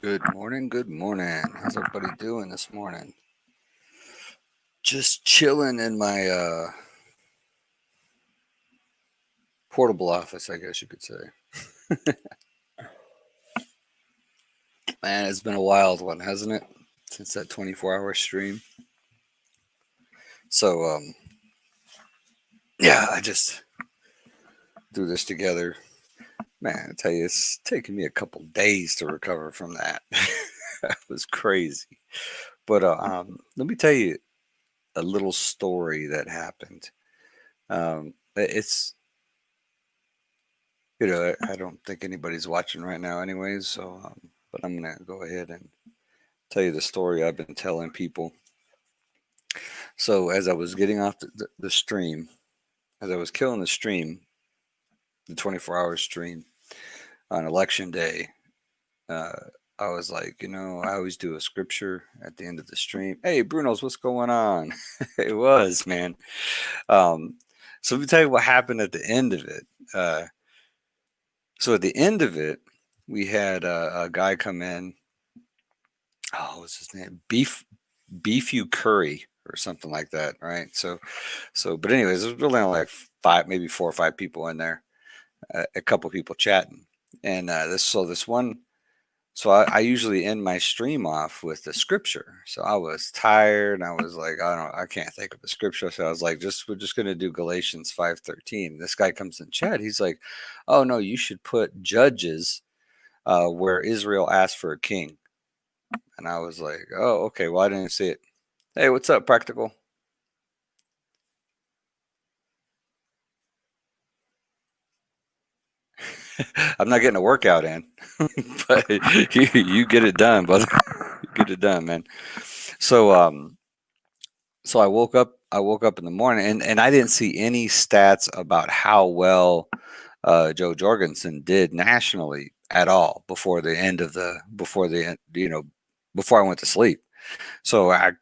Good morning, good morning. How's everybody doing this morning? Just chilling in my portable office, I guess you could say. Man, it's been a wild one, hasn't it? Since that 24-hour stream. So, yeah, I just threw this together. Man, I tell you, it's taken me a couple days to recover from that. That was crazy. But let me tell you a little story that happened. It's I don't think anybody's watching right now, anyways. So, but I'm gonna go ahead and tell you the story I've been telling people. So, as I was getting off the stream, as I was killing the stream, the 24-hour stream on election day, uh, I was like, I always do a scripture at the end of the stream. Hey, Bruno's, what's going on? It was, man. Um, so let me tell you what happened at the end of it. Uh, so at the end of it, we had a guy come in. Oh, what's his name? Beef you curry or something like that, right? But anyways, there's really only like five, maybe four or five people in there, a couple people chatting, and this one. So I usually end my stream off with the scripture. So I was tired, and I was like, I can't think of the scripture. So I was like, we're just gonna do Galatians 5:13. This guy comes in chat. He's like, oh no, you should put Judges where Israel asked for a king. And I was like, oh, okay. Well, I didn't see it. Hey, what's up, Practical? I'm not getting a workout in, but you get it done, brother. You get it done, man. So so I woke up in the morning, and I didn't see any stats about how well Joe Jorgensen did nationally at all before I went to sleep. So I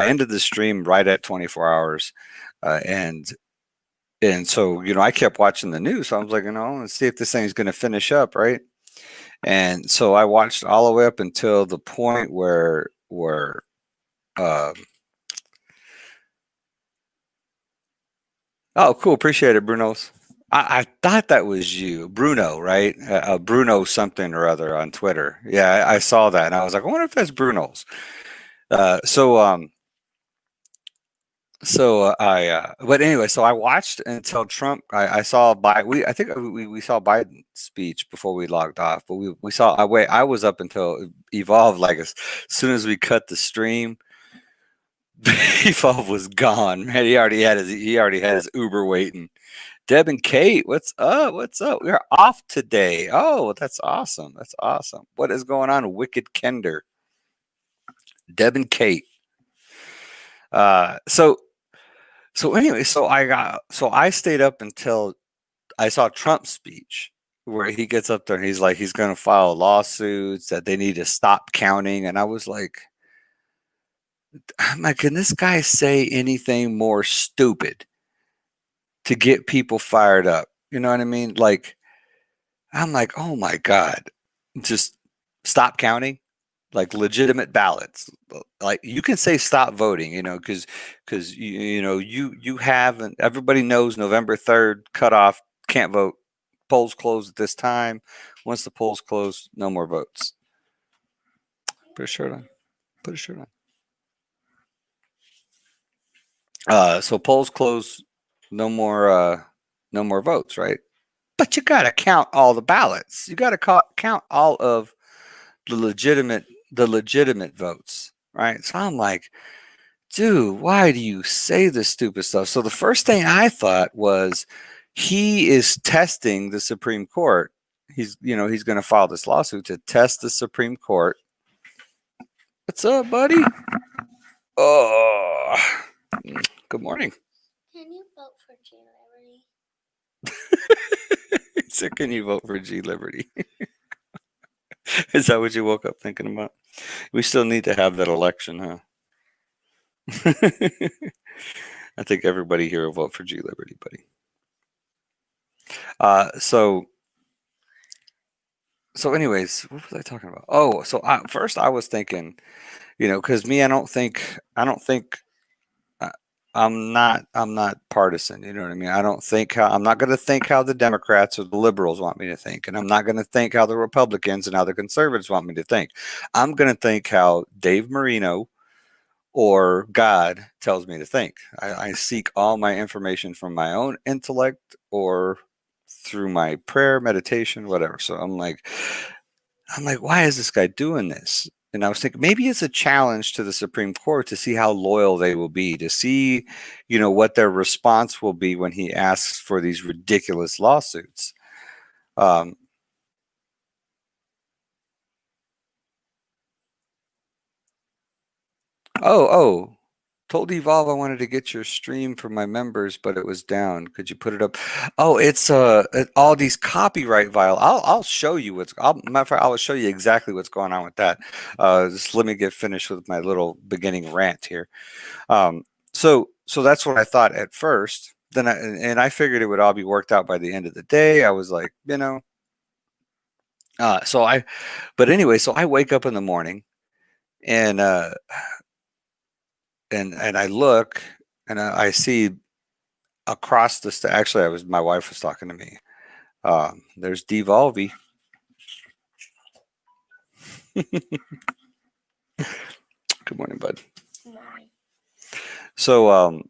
ended the stream right at 24 hours, and so I kept watching the news. So I was like, let's see if this thing's going to finish up, right? And so I watched all the way up until the point where uh, oh, cool, appreciate it, Bruno's. I thought that was you, Bruno, right? Bruno something or other on Twitter. Yeah, I saw that, and I was like, I wonder if that's Bruno's. Uh, so um, but anyway, so I watched until Trump. I saw I think we saw Biden's speech before we logged off, but we saw. I was up until it evolved. Like as soon as we cut the stream, evolve was gone. Man, he already had his Uber waiting. Deb and Kate, what's up? What's up? We're off today. Oh, that's awesome. That's awesome. What is going on, Wicked Kender? Deb and Kate. Uh, so so anyway, so I stayed up until I saw Trump's speech where he gets up there and he's like he's going to file lawsuits that they need to stop counting, and I was like, I'm like, can this guy say anything more stupid to get people fired up? You know what I mean? Like, I'm like, oh my god, just stop counting, like legitimate ballots. Like you can say stop voting, because you have, and everybody knows November 3rd cutoff, can't vote. Polls close at this time. Once the polls close, no more votes. Put a shirt on. Put a shirt on. So polls close, no more no more votes, right? But you got to count all the ballots. You got to count all of the legitimate votes, right? So I'm like, dude, why do you say this stupid stuff? So the first thing I thought was he is testing the Supreme Court. He's going to file this lawsuit to test the Supreme Court. What's up, buddy? Oh, good morning. Can you vote for G Liberty? So can you vote for G Liberty? Is that what you woke up thinking about? We still need to have that election, huh? I think everybody here will vote for G Liberty, buddy. So So anyways, what was I talking about? Oh, so first I was thinking, because me, I don't think uh, I'm not partisan. You know what I mean? I'm not going to think how the Democrats or the liberals want me to think, and I'm not going to think how the Republicans and how the conservatives want me to think. I'm going to think how Dave Marino or God tells me to think. I seek all my information from my own intellect or through my prayer, meditation, whatever. So I'm like, why is this guy doing this? And I was thinking maybe it's a challenge to the Supreme Court to see how loyal they will be, to see, what their response will be when he asks for these ridiculous lawsuits. Um, oh, told Evolve I wanted to get your stream for my members, but it was down. Could you put it up? Oh, it's all these copyright I'll show you matter of fact, I'll show you exactly what's going on with that. Just let me get finished with my little beginning rant here. Um, so that's what I thought at first. Then I figured it would all be worked out by the end of the day. I was like, so but anyway, so I wake up in the morning and and I look and I see across actually, my wife was talking to me. There's Devolvey. Good morning, bud. Morning. So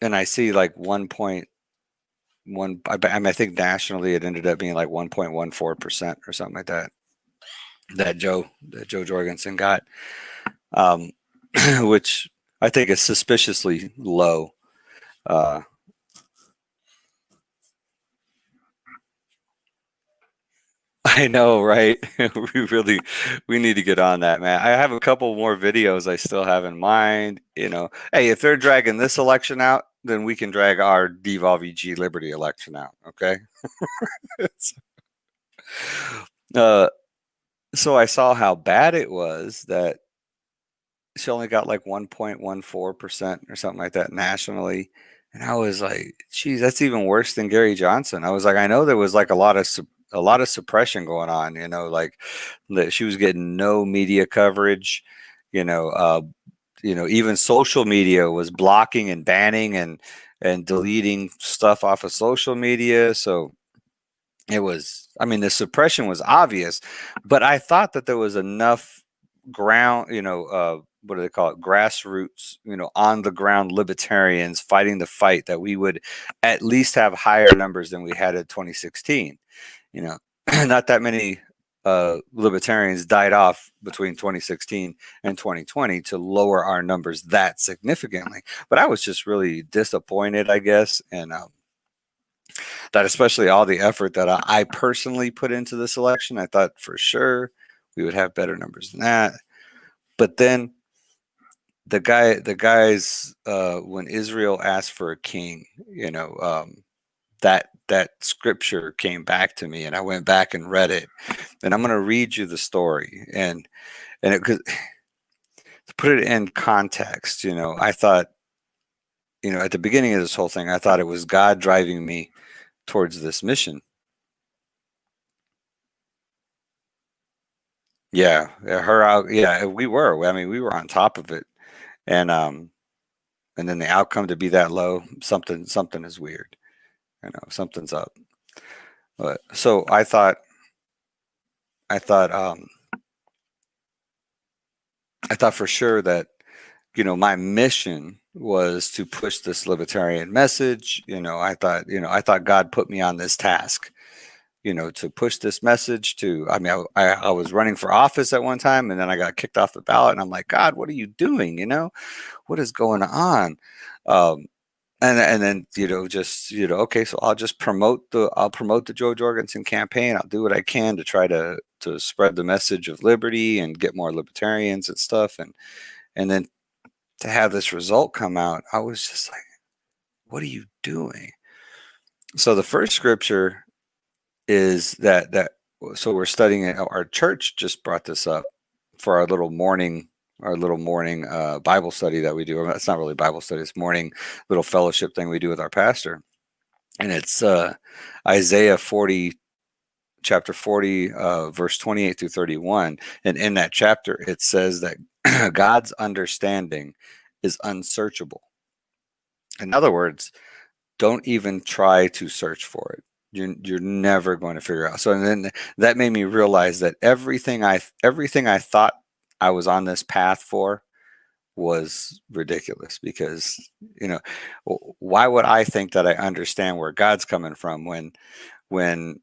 and I see like 1.1. I think nationally it ended up being like 1.14% or something like that. That Joe Jorgensen got, um, which I think is suspiciously low. Uh, I know, right? We need to get on that, man. I have a couple more videos I still have in mind. Hey, if they're dragging this election out, then we can drag our Devolve EG Liberty election out. Okay. uh, so I saw how bad it was that she only got like 1.14% or something like that nationally. And I was like, geez, that's even worse than Gary Johnson. I was like, I know there was like a lot of suppression going on, like that she was getting no media coverage, you know, uh, even social media was blocking and banning and deleting stuff off of social media. So I mean, the suppression was obvious, but I thought that there was enough ground, what do they call it? Grassroots, on the ground libertarians fighting the fight that we would at least have higher numbers than we had in 2016. You know, not that many libertarians died off between 2016 and 2020 to lower our numbers that significantly. But I was just really disappointed, I guess, and that especially all the effort that I personally put into this election, I thought for sure we would have better numbers than that. But then the guys, when Israel asked for a king, that scripture came back to me, and I went back and read it, and I'm going to read you the story, and it could to put it in context. I thought, at the beginning of this whole thing, I thought it was God driving me towards this mission. Yeah, yeah, her out. Yeah, we were. I mean, we were on top of it, and then the outcome to be that low, something is weird. Something's up. But so I thought I thought for sure that my mission was to push this libertarian message. I thought God put me on this task. To push this message to. I mean, I was running for office at one time, and then I got kicked off the ballot, and I'm like, God, what are you doing? What is going on? Um, and then just okay, so I'll promote the Joe Jorgensen campaign. I'll do what I can to try to spread the message of liberty and get more libertarians and stuff, and then to have this result come out, I was just like, what are you doing? So the first scripture is that so we're studying it. Our church just brought this up for our little morning Bible study that we do. It's not really Bible study; it's morning little fellowship thing we do with our pastor, and it's Isaiah 40. chapter 40, verse 28 through 31. And in that chapter, it says that God's understanding is unsearchable. In other words, don't even try to search for it. You're never going to figure out. So and then that made me realize that everything I thought I was on this path for was ridiculous, because why would I think that I understand where God's coming from when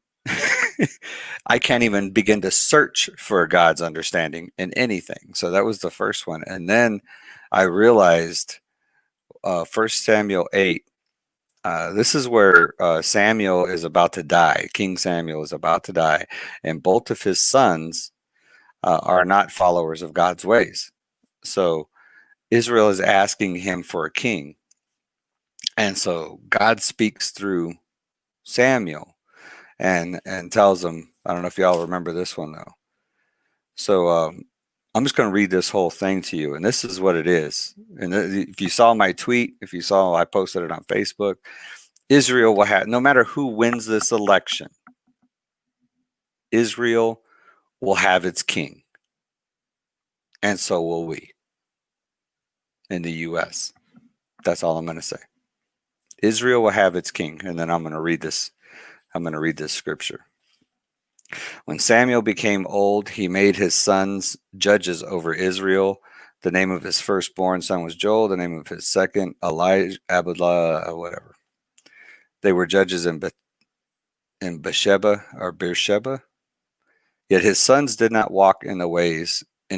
I can't even begin to search for God's understanding in anything? So that was the first one. And then I realized 1 Samuel 8. This is where Samuel is about to die. King Samuel is about to die, and both of his sons are not followers of God's ways. So Israel is asking him for a king. And so God speaks through Samuel and tells him, I don't know if y'all remember this one though. So I'm just going to read this whole thing to you. And this is what it is. And if you saw my tweet, if you saw, I posted it on Facebook, Israel will have, no matter who wins this election, Israel will have its king. And so will we in the U.S. That's all I'm going to say. Israel will have its king. And then I'm going to read this. I'm going to read this scripture. When Samuel became old, he made his sons judges over Israel. The name of his firstborn son was Joel. The name of his second, Elijah, Abdullah, whatever. They were judges in Beersheba or Beersheba. Yet his sons did not walk in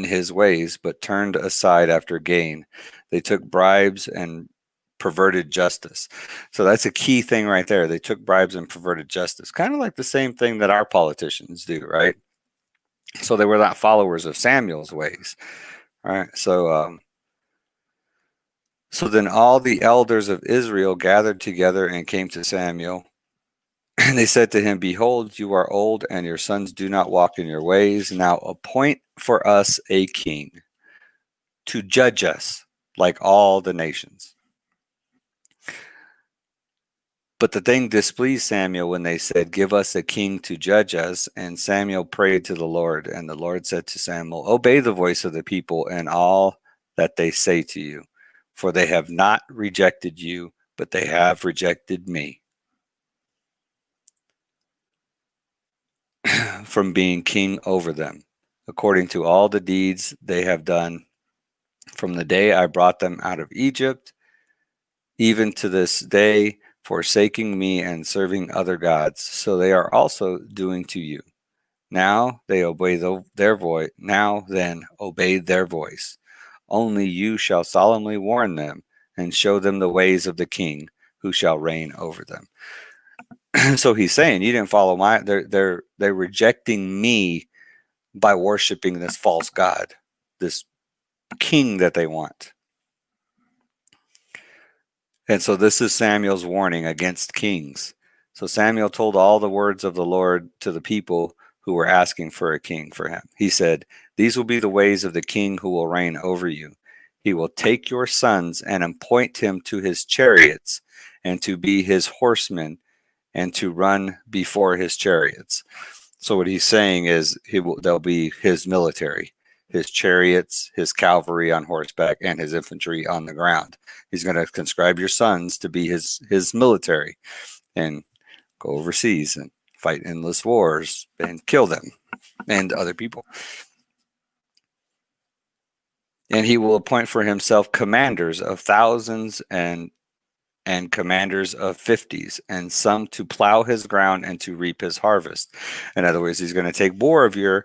his ways, but turned aside after gain. They took bribes and perverted justice. So that's a key thing right there. They took bribes and perverted justice. Kind of like the same thing that our politicians do, right? So they were not followers of Samuel's ways. All right. So then all the elders of Israel gathered together and came to Samuel. And they said to him, Behold, you are old, and your sons do not walk in your ways. Now appoint for us a king to judge us like all the nations. But the thing displeased Samuel when they said, Give us a king to judge us. And Samuel prayed to the Lord. And the Lord said to Samuel, Obey the voice of the people and all that they say to you, for they have not rejected you, but they have rejected me from being king over them, according to all the deeds they have done from the day I brought them out of Egypt, even to this day, forsaking me and serving other gods. So they are also doing to you. Now they obey their voice. Now then, obey their voice. Only you shall solemnly warn them and show them the ways of the king who shall reign over them. So he's saying, you didn't follow they're rejecting me by worshiping this false god, this king that they want. And so this is Samuel's warning against kings. So Samuel told all the words of the Lord to the people who were asking for a king for him. He said, These will be the ways of the king who will reign over you. He will take your sons and appoint him to his chariots and to be his horsemen and to run before his chariots. So what he's saying is they'll be his military, his chariots, his cavalry on horseback, and his infantry on the ground. He's going to conscribe your sons to be his military and go overseas and fight endless wars and kill them and other people. And he will appoint for himself commanders of thousands and commanders of 50s, and some to plow his ground and to reap his harvest. In other words, he's going to take more of your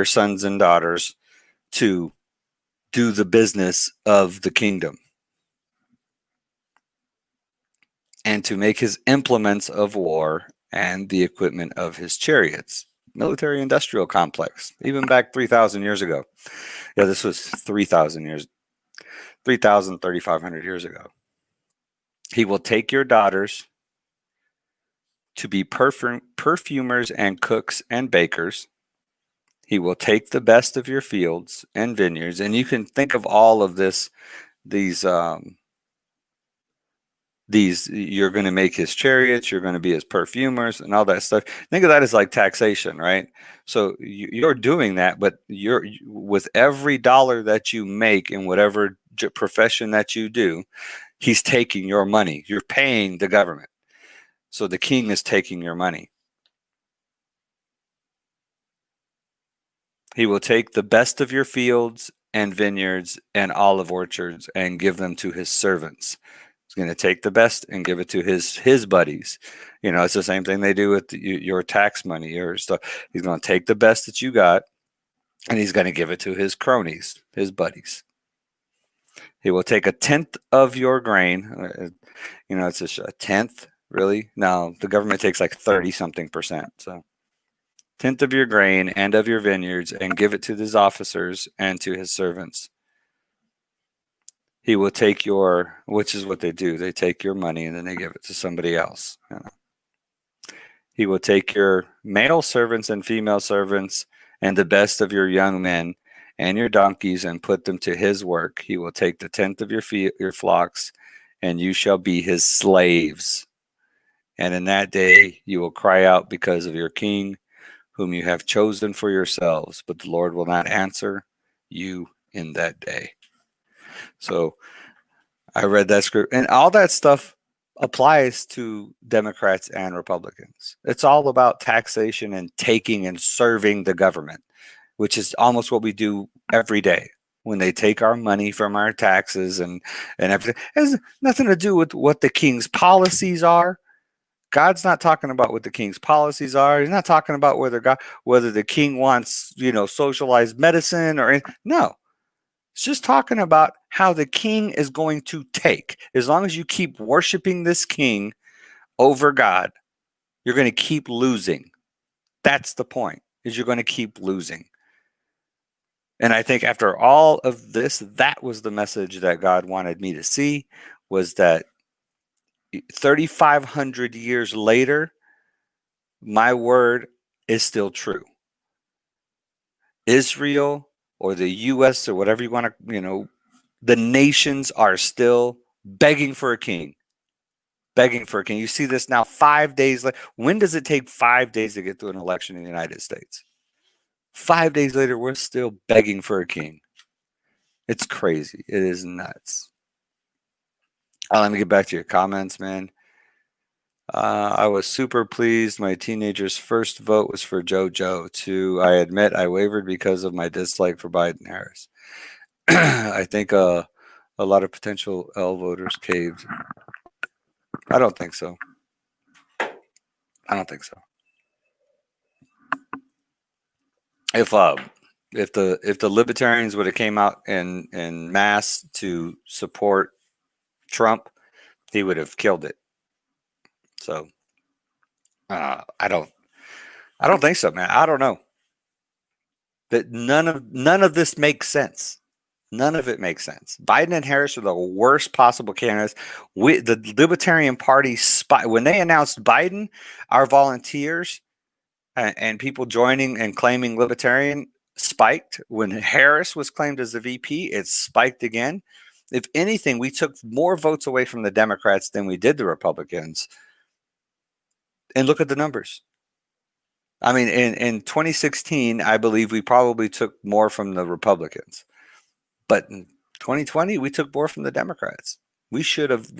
sons and daughters to do the business of the kingdom and to make his implements of war and the equipment of his chariots. Military industrial complex, even back 3,000 years ago. Yeah, this was 3,000 years, 3,500 years ago. He will take your daughters to be perfumers and cooks and bakers. He will take the best of your fields and vineyards. And you can think of all of these you're going to make his chariots, you're going to be his perfumers and all that stuff. Think of that as like taxation, right? So you're doing that, but you're with every dollar that you make in whatever profession that you do, he's taking your money. You're paying the government. So the king is taking your money. He will take the best of your fields and vineyards and olive orchards and give them to his servants. He's going to take the best and give it to his buddies. You know, it's the same thing they do with your tax money, your stuff. He's going to take the best that you got and he's going to give it to his cronies, his buddies. He will take a tenth of your grain. You know, it's just a tenth, really. No, the government takes like 30-something%. So tenth of your grain and of your vineyards, and give it to his officers and to his servants. He will take which is what they do. They take your money and then they give it to somebody else. You know. He will take your male servants and female servants and the best of your young men and your donkeys and put them to his work. He will take the tenth of your flocks, and you shall be his slaves. And in that day you will cry out because of your king, whom you have chosen for yourselves, but the Lord will not answer you in that day. So I read that script, and all that stuff applies to Democrats and Republicans. It's all about taxation and taking and serving the government, which is almost what we do every day when they take our money from our taxes and everything. It has nothing to do with what the king's policies are. God's not talking about what the king's policies are. He's not talking about whether the king wants, socialized medicine or anything. No. It's just talking about how the king is going to take. As long as you keep worshiping this king over God, you're going to keep losing. That's the point, is you're going to keep losing. And I think after all of this, that was the message that God wanted me to see, was that 3,500 years later, my word is still true. Israel or the U.S. or whatever you want to, the nations are still begging for a king. Begging for a king. You see this now 5 days later. When does it take 5 days to get through an election in the United States? 5 days later, we're still begging for a king. It's crazy. It is nuts. Let me get back to your comments, man. I was super pleased. My teenager's first vote was for JoJo. I admit I wavered because of my dislike for Biden Harris. I think a lot of potential L voters caved. I don't think so. If the libertarians would have came out in mass to support Trump, he would have killed it. So I don't think so, man. I don't know. That none of this makes sense. None of it makes sense. Biden and Harris are the worst possible candidates. The Libertarian Party when they announced Biden, our volunteers and people joining and claiming Libertarian spiked. When Harris was claimed as the VP, it spiked again. If anything, we took more votes away from the Democrats than we did the Republicans. And look at the numbers. I mean, in 2016, I believe we probably took more from the Republicans. But in 2020, we took more from the Democrats. We should have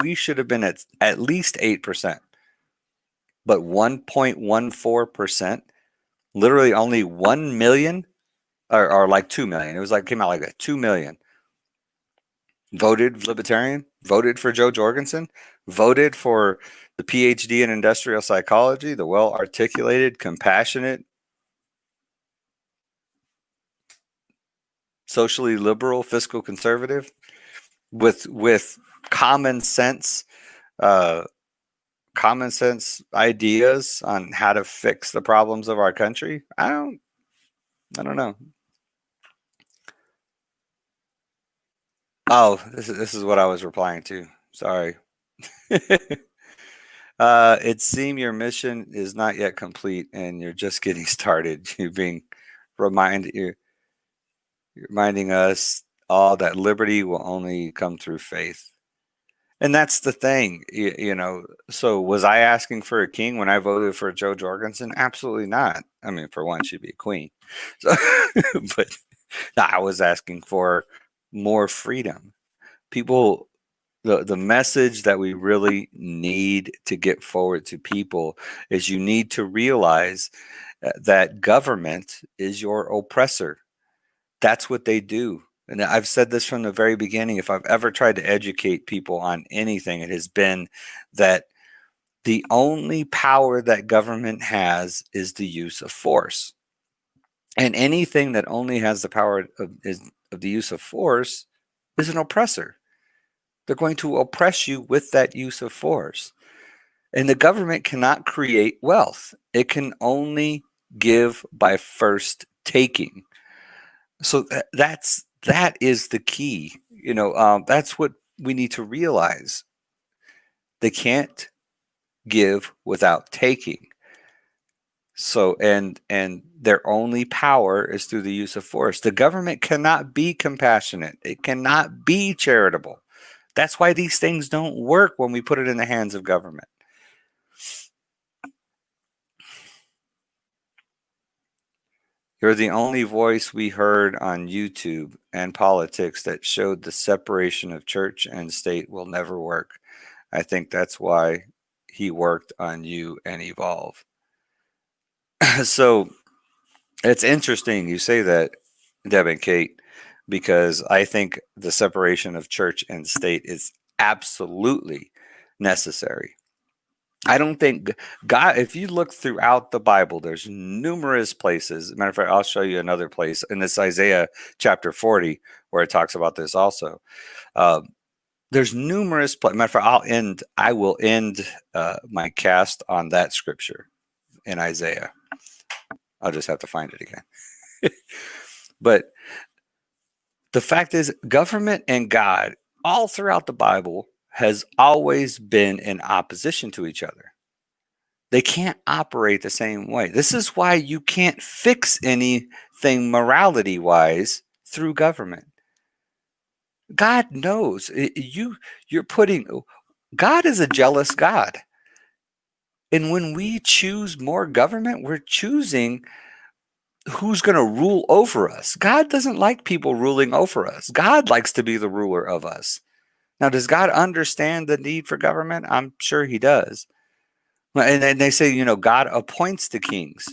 been at least 8%. But 1.14%, literally only 1 million or like 2 million. It was came out like 2 million voted Libertarian, voted for Joe Jorgensen, voted for the PhD in industrial psychology, the well-articulated, compassionate, socially liberal, fiscal conservative with common sense ideas on how to fix the problems of our country. I don't know. Oh, this is what I was replying to. Sorry. It seems your mission is not yet complete and you're just getting started. You're reminding us all that liberty will only come through faith. And that's the thing, So was I asking for a king when I voted for Joe Jorgensen? Absolutely not. I mean, for one, she'd be a queen. So, but no, I was asking for more freedom. People, the message that we really need to get forward to people is you need to realize that government is your oppressor. That's what they do. And I've said this from the very beginning. If I've ever tried to educate people on anything, it has been that the only power that government has is the use of force. And anything that only has the power of the use of force is an oppressor. They're going to oppress you with that use of force. And the government cannot create wealth. It can only give by first taking. So that is the key. That's what we need to realize. They can't give without taking. So and their only power is through the use of force. The government cannot be compassionate. It cannot be charitable. That's why these things don't work when we put it in the hands of government. You're the only voice we heard on YouTube and politics that showed the separation of church and state will never work. I think that's why he worked on you and Evolve. So it's interesting you say that, Deb and Kate, because I think the separation of church and state is absolutely necessary. I don't think God, if you look throughout the Bible, there's numerous places. Matter of fact, I'll show you another place in this Isaiah chapter 40 where it talks about this also. There's numerous places. Matter of fact, I will end my cast on that scripture in Isaiah. I'll just have to find it again. But the fact is, government and God, all throughout the Bible, has always been in opposition to each other. They can't operate the same way. This is why you can't fix anything morality-wise through government. God knows. God is a jealous God. And when we choose more government, we're choosing who's going to rule over us. God doesn't like people ruling over us. God likes to be the ruler of us. Now, does God understand the need for government? I'm sure he does. And they say, God appoints the kings.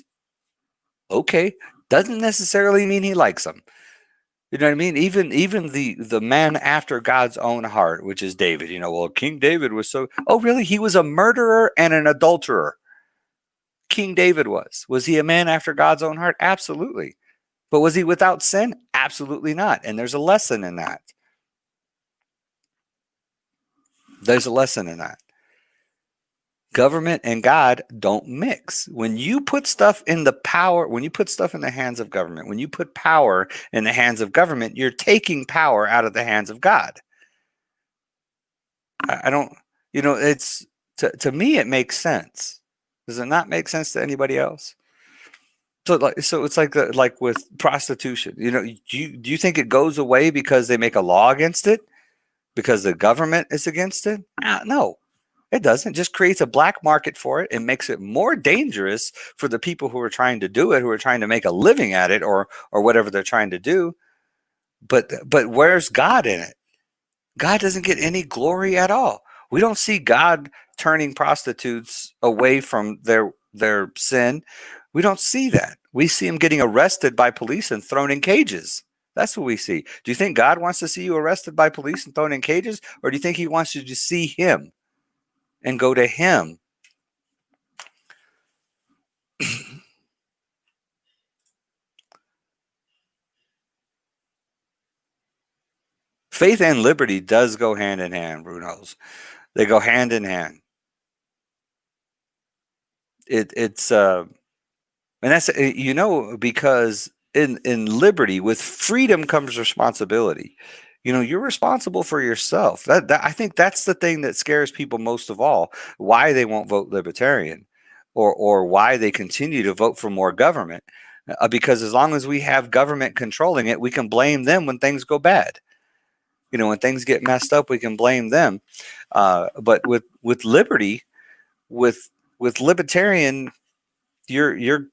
Okay, doesn't necessarily mean he likes them. You know what I mean? Even the man after God's own heart, which is David. Well, King David was so. Oh, really? He was a murderer and an adulterer. King David was. Was he a man after God's own heart? Absolutely. But was he without sin? Absolutely not. And there's a lesson in that. There's a lesson in that. Government and God don't mix. When you put stuff in the hands of government, when you put power in the hands of government, you're taking power out of the hands of God. I don't, it's to me, it makes sense. Does it not make sense to anybody else? So it's like with prostitution. Do you think it goes away because they make a law against it? Because the government is against it? No. It doesn't. It just creates a black market for it and makes it more dangerous for the people who are trying to do it, who are trying to make a living at it or whatever they're trying to do. But where's God in it? God doesn't get any glory at all. We don't see God turning prostitutes away from their sin. We don't see that. We see him getting arrested by police and thrown in cages. That's what we see. Do you think God wants to see you arrested by police and thrown in cages? Or do you think he wants you to see him and go to him? Faith and liberty does go hand in hand, Bruno's. They go hand in hand. It's and that's because in liberty with freedom comes responsibility. You're responsible for yourself. That I think that's the thing that scares people most of all. Why they won't vote libertarian, or why they continue to vote for more government, because as long as we have government controlling it, we can blame them when things go bad. When things get messed up, we can blame them. But with liberty, with libertarian, you're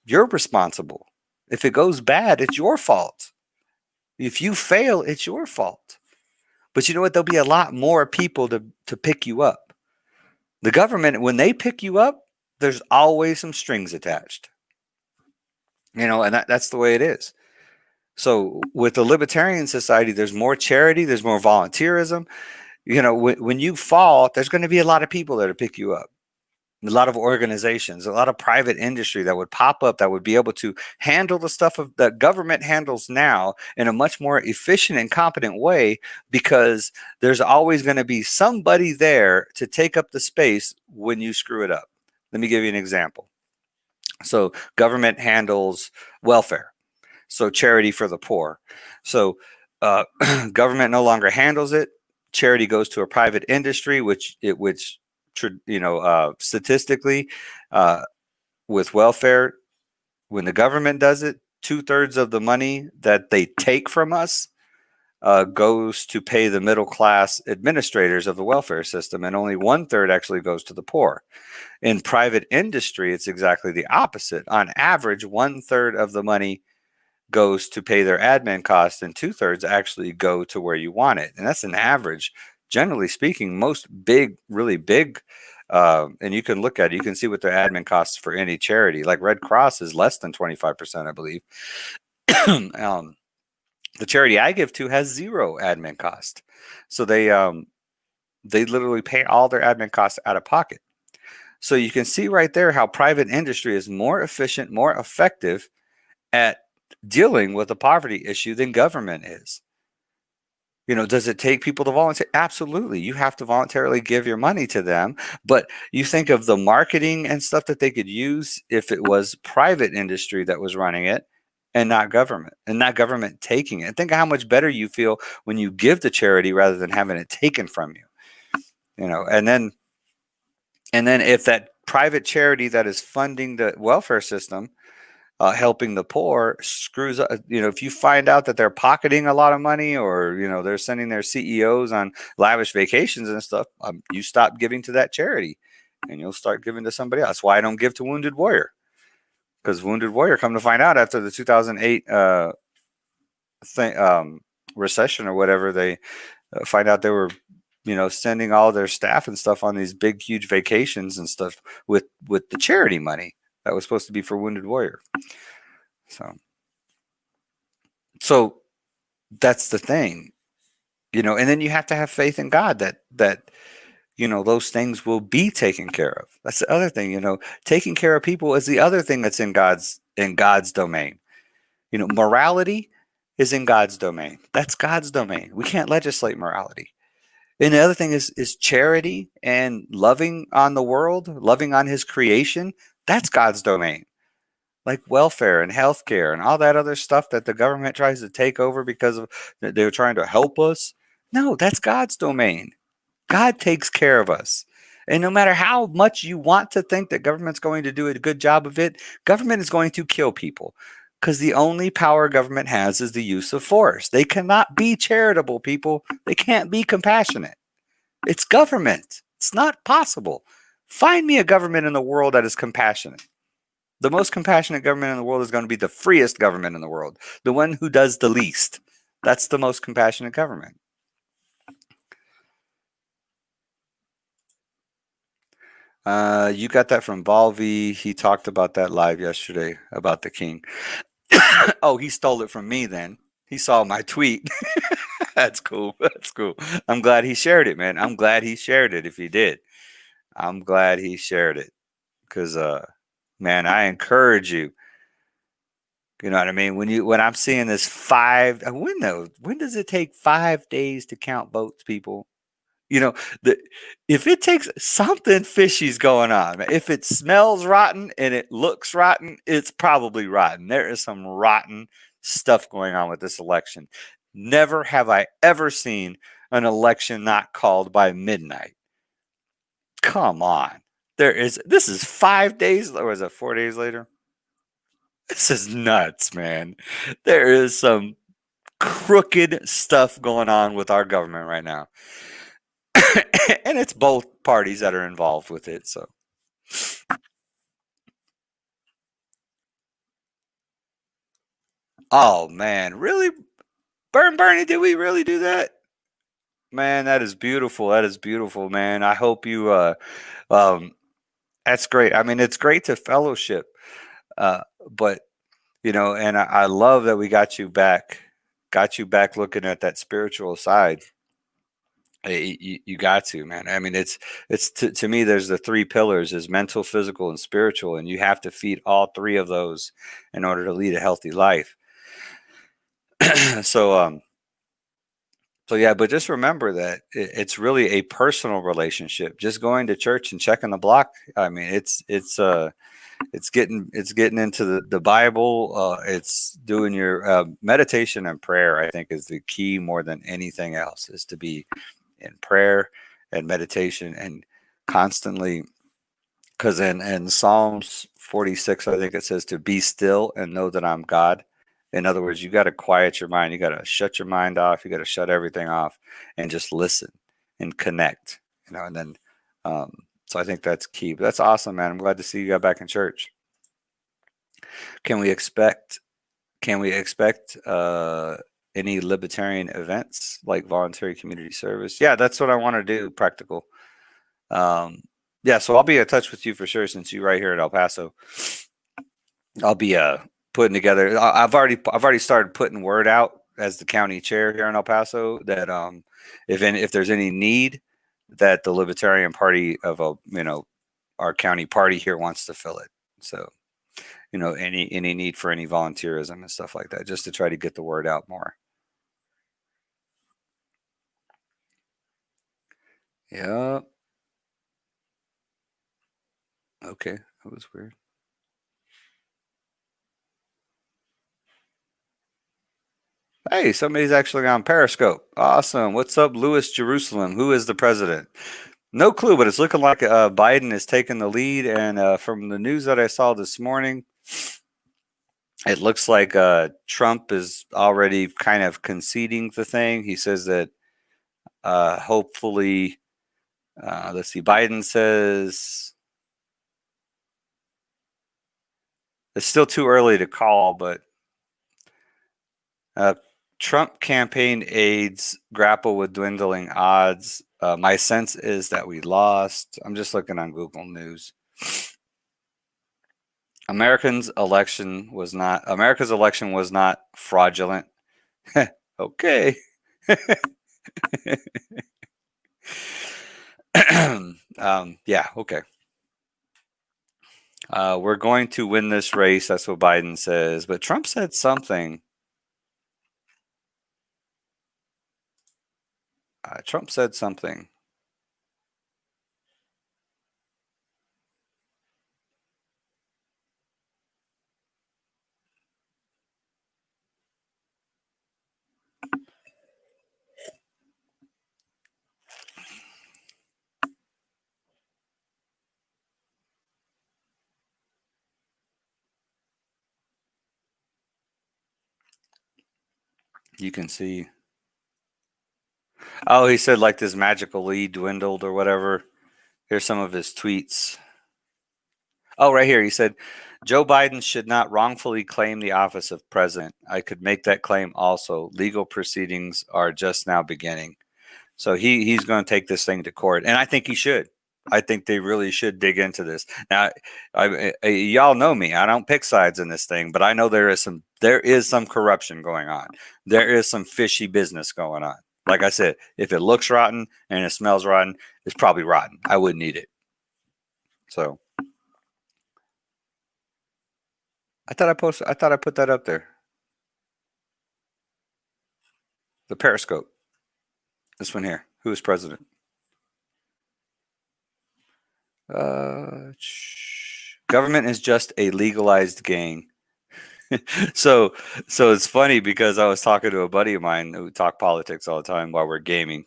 responsible. If it goes bad, it's your fault. If you fail, it's your fault. But you know what? There'll be a lot more people to pick you up. The government, when they pick you up, there's always some strings attached. And that's the way it is. So with the libertarian society, there's more charity, there's more volunteerism. When you fall, there's going to be a lot of people there to pick you up. A lot of organizations, a lot of private industry that would pop up that would be able to handle the stuff that government handles now in a much more efficient and competent way, because there's always going to be somebody there to take up the space when you screw it up. Let me give you an example. So government handles welfare, so charity for the poor. So government no longer handles it. Charity goes to a private industry, which statistically, with welfare, when the government does it, 2/3 of the money that they take from us goes to pay the middle class administrators of the welfare system, and only 1/3 actually goes to the poor. In private industry, it's exactly the opposite. On average, 1/3 of the money goes to pay their admin costs, and 2/3 actually go to where you want it. And that's an average. Generally speaking, most really big, and you can look at it, you can see what their admin costs for any charity. Like Red Cross is less than 25%, I believe. The charity I give to has 0 admin cost. So they literally pay all their admin costs out of pocket. So you can see right there how private industry is more efficient, more effective at dealing with the poverty issue than government is. Does it take people to volunteer? Absolutely. You have to voluntarily give your money to them. But you think of the marketing and stuff that they could use if it was private industry that was running it and not government taking it. And think of how much better you feel when you give to charity rather than having it taken from you. And then if that private charity that is funding the welfare system, helping the poor, screws up, if you find out that they're pocketing a lot of money, or they're sending their CEOs on lavish vacations and stuff, you stop giving to that charity and you'll start giving to somebody else. That's why I don't give to Wounded Warrior, because Wounded Warrior, come to find out, after the 2008 recession or whatever, they find out they were sending all their staff and stuff on these big huge vacations and stuff with the charity money that was supposed to be for Wounded Warrior. So that's the thing, and then you have to have faith in God that those things will be taken care of. That's the other thing, taking care of people is the other thing that's in God's domain. Morality is in God's domain. That's God's domain. We can't legislate morality. And the other thing is charity and loving on the world, loving on his creation. That's God's domain. Like welfare and healthcare and all that other stuff that the government tries to take over because of they're trying to help us. No, that's God's domain. God takes care of us. And no matter how much you want to think that government's going to do a good job of it, government is going to kill people, because the only power government has is the use of force. They cannot be charitable, people. They can't be compassionate. It's government. It's not possible. Find me a government in the world that is compassionate. The most compassionate government in the world is going to be the freest government in the world, the one who does the least. That's the most compassionate government. You got that from Volvi. He talked about that live yesterday about the king. Oh, he stole it from me then. He saw my tweet. That's cool. That's cool. I'm glad he shared it, man. I'm glad he shared it if he did. I'm glad he shared it, because man, I encourage you. You know what I mean? When I'm seeing this when does it take 5 days to count votes, people? If it takes, something fishy's going on. If it smells rotten and it looks rotten, it's probably rotten. There is some rotten stuff going on with this election. Never have I ever seen an election not called by midnight. Come on. This is 5 days, or is it 4 days later? This is nuts, man. There is some crooked stuff going on with our government right now. And it's both parties that are involved with it. So, oh man, really? Bernie, did we really do that? Man, that is beautiful. That is beautiful, man. I hope you, um, that's great. I mean, it's great to fellowship, uh, but and I love that we got you back looking at that spiritual side. You got to, man. I mean, it's to me. There's the three pillars: is mental, physical, and spiritual, and you have to feed all three of those in order to lead a healthy life. so, so yeah, but just remember that it's really a personal relationship. Just going to church and checking the block. I mean, it's getting into the Bible. It's doing your meditation and prayer. I think is the key more than anything else. Is to be in prayer and meditation and constantly. Because in Psalms 46, I think it says to be still and know that I'm God. In other words, you got to quiet your mind. You got to shut your mind off. You got to shut everything off and just listen and connect. And then so I think that's key. But that's awesome, man. I'm glad to see you got back in church. Can we expect? Can we expect any libertarian events like voluntary community service? Yeah, that's what I want to do. Practical. Yeah, so I'll be in touch with you for sure since you're right here in El Paso. I'll be putting together. I've already started putting word out as the county chair here in El Paso that if there's any need that the Libertarian Party of our county party here wants to fill it. So any need for any volunteerism and stuff like that, just to try to get the word out more. Yeah. Okay, that was weird. Hey, somebody's actually on Periscope. Awesome. What's up, Louis Jerusalem? Who is the president? No clue, but it's looking like Biden is taking the lead. And from the news that I saw this morning, it looks like Trump is already kind of conceding the thing. He says that hopefully, let's see, Biden says it's still too early to call, but Trump campaign aides grapple with dwindling odds. My sense is that we lost. I'm just looking on Google News. America's election was not fraudulent. Okay. Yeah, okay. We're going to win this race. That's what Biden says. But Trump said something. Trump said something. You can see. Oh, he said like this magical lead dwindled or whatever. Here's some of his tweets. Oh, right here. He said, Joe Biden should not wrongfully claim the office of president. I could make that claim also. Legal proceedings are just now beginning. So he's going to take this thing to court. And I think he should. I think they really should dig into this. Now, y'all know me. I don't pick sides in this thing, but I know there is some corruption going on. There is some fishy business going on. Like I said, if it looks rotten and it smells rotten, it's probably rotten. I wouldn't eat it. So I thought I put that up there. The Periscope. This one here. Who is president? Government is just a legalized gang. so it's funny because I was talking to a buddy of mine who talk politics all the time while we're gaming.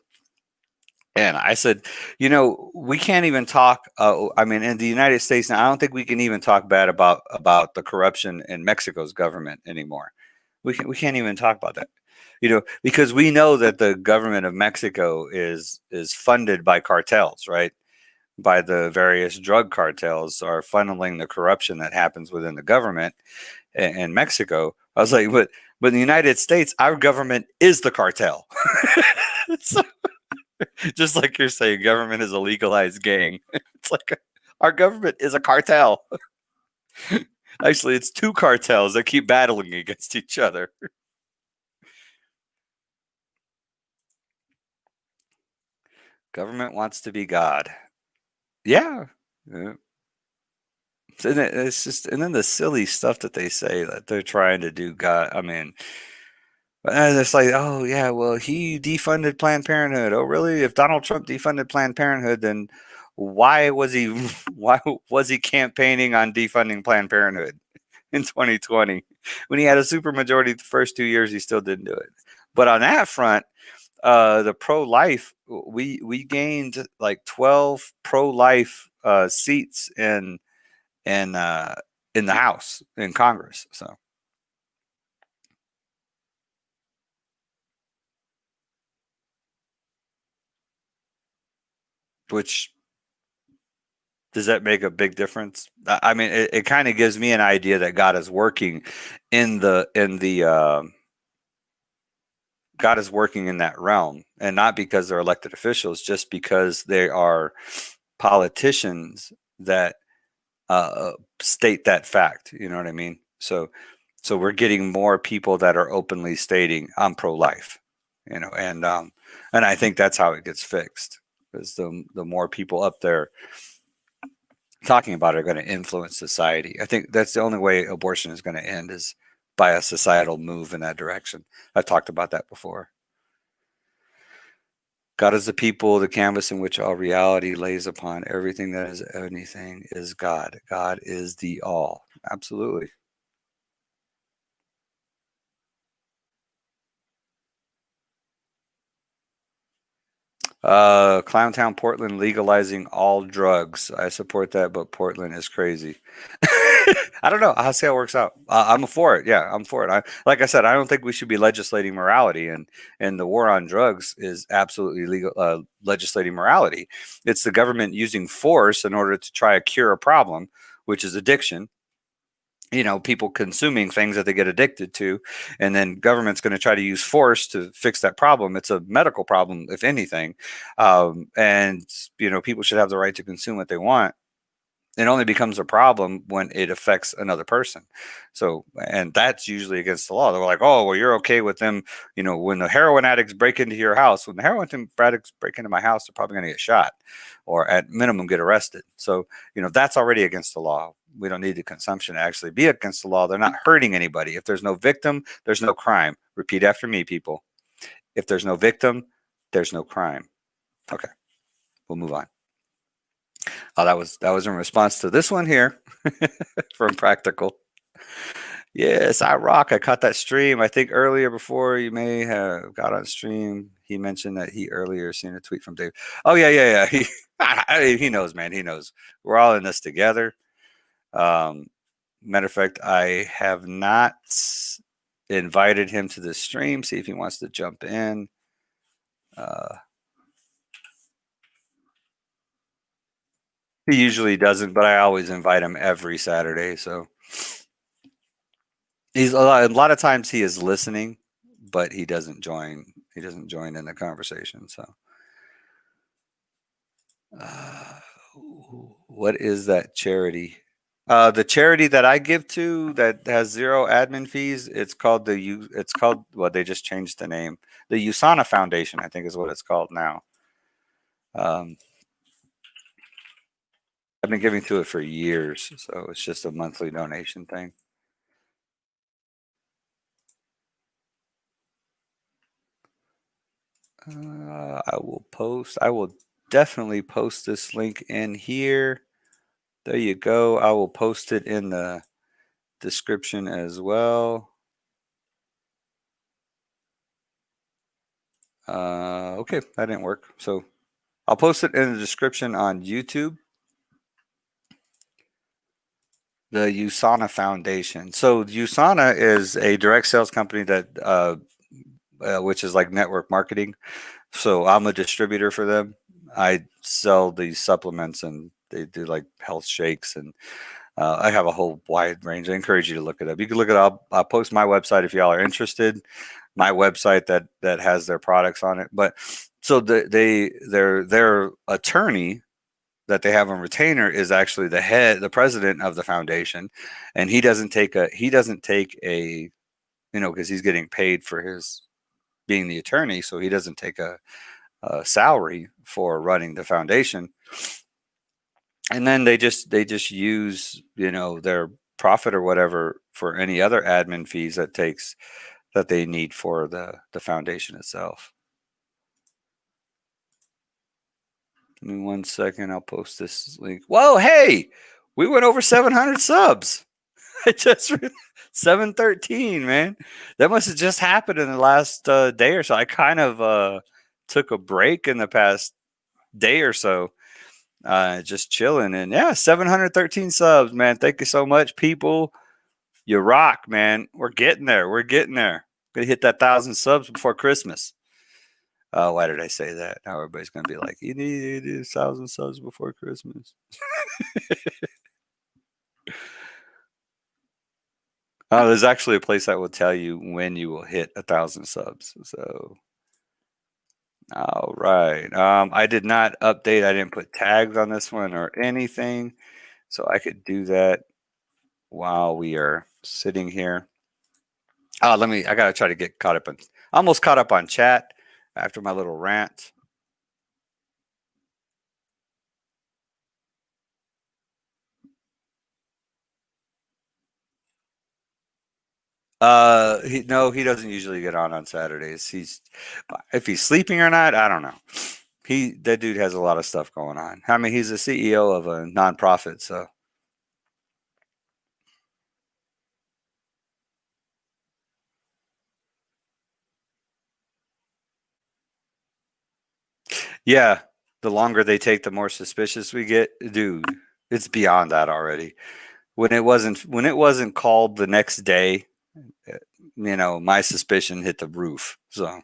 And I said, we can't even talk. I mean, in the United States now, I don't think we can even talk bad about the corruption in Mexico's government anymore. We can't even talk about that. Because we know that the government of Mexico is funded by cartels, right? By the various drug cartels are funneling the corruption that happens within the government in Mexico. I was like, but in the United States, our government is the cartel. So, just like you're saying, government is a legalized gang. It's like our government is a cartel. Actually, it's two cartels that keep battling against each other. Government wants to be God. Yeah. Yeah. And it's just, and then the silly stuff that they say that they're trying to do God. I mean, and it's like, oh yeah, well he defunded Planned Parenthood. Oh really? If Donald Trump defunded Planned Parenthood, then why was he why was he campaigning on defunding Planned Parenthood in 2020 when he had a supermajority the first 2 years? He still didn't do it. But on that front, the pro-life, we gained like 12 pro-life seats in in the House, in Congress. So, which, does that make a big difference? I mean, it kind of gives me an idea that God is working in the God is working in that realm, and not because they're elected officials, just because they are politicians that uh, state that fact. You know what I mean? So we're getting more people that are openly stating I'm pro-life, and I think that's how it gets fixed. Because the more people up there talking about it are going to influence society. I think that's the only way abortion is going to end, is by a societal move in that direction. I've talked about that before. God is the people, the canvas in which all reality lays upon. Everything that is anything is God. God is the all. Absolutely. Clowntown, Portland legalizing all drugs. I support that, but Portland is crazy. I don't know. I'll see how it works out. I'm for it. Yeah, I'm for it. Like I said, I don't think we should be legislating morality, and the war on drugs is absolutely legal. Legislating morality. It's the government using force in order to try to cure a problem, which is addiction. People consuming things that they get addicted to, and then government's going to try to use force to fix that problem. It's a medical problem, if anything. And people should have the right to consume what they want. It only becomes a problem when it affects another person. So, and that's usually against the law. They're like, oh, well, you're okay with them, when the heroin addicts break into your house. When the heroin addicts break into my house, they're probably going to get shot, or at minimum get arrested. So, that's already against the law. We don't need the consumption to actually be against the law. They're not hurting anybody. If there's no victim, there's no crime. Repeat after me, people. If there's no victim, there's no crime. Okay, we'll move on. Oh, that was in response to this one here from Practical. Yes, I rock. I caught that stream. I think earlier, before you may have got on stream, he mentioned that he earlier seen a tweet from Dave. Oh yeah, yeah, yeah. He knows, man. He knows. We're all in this together. Um, Matter of fact, I have not invited him to the stream. See if he wants to jump in. He usually doesn't, but I always invite him every Saturday. So he's a lot of times he is listening, but he doesn't join. He doesn't join in the conversation. So, uh, what is that charity? The charity that I give to that has zero admin fees. It's called. Well, they just changed the name. The USANA Foundation, I think, is what it's called now. Um, I've been giving to it for years, so it's just a monthly donation thing. I will definitely post this link in here. There you go. I will post it in the description as well. Okay, that didn't work. So I'll post it in the description on YouTube. The USANA Foundation. So USANA is a direct sales company that which is like network marketing. So I'm a distributor for them. I sell these supplements, and they do like health shakes, and I have a whole wide range. I encourage you to look it up. You can look it up. I'll post my website if y'all are interested. My website that has their products on it. But so their attorney that they have on retainer is actually the president of the foundation, and he doesn't take a because he's getting paid for his being the attorney, so he doesn't take a salary for running the foundation. And then they just use their profit or whatever for any other admin fees that they need for the foundation itself. Give me 1 second. I'll post this link. Whoa, hey, we went over 700 subs. I just 713, man. That must have just happened in the last day or so. I kind of took a break in the past day or so, just chilling. And yeah, 713 subs, man. Thank you so much, people. You rock, man. We're getting there. We're getting there. Gonna hit that 1,000 subs before Christmas. Why did I say that? Now everybody's gonna be like, you need 1,000 subs before Christmas. There's actually a place that will tell you when you will hit 1,000 subs. So, all right. I did not update. I didn't put tags on this one or anything, so I could do that while we are sitting here. I gotta try to get caught up on. Almost caught up on chat after my little rant. He doesn't usually get on Saturdays. If he's sleeping or not, I don't know. That dude has a lot of stuff going on. I mean, he's the CEO of a nonprofit, so yeah. The longer they take, the more suspicious we get, dude. It's beyond that already. When it wasn't called the next day, my suspicion hit the roof. So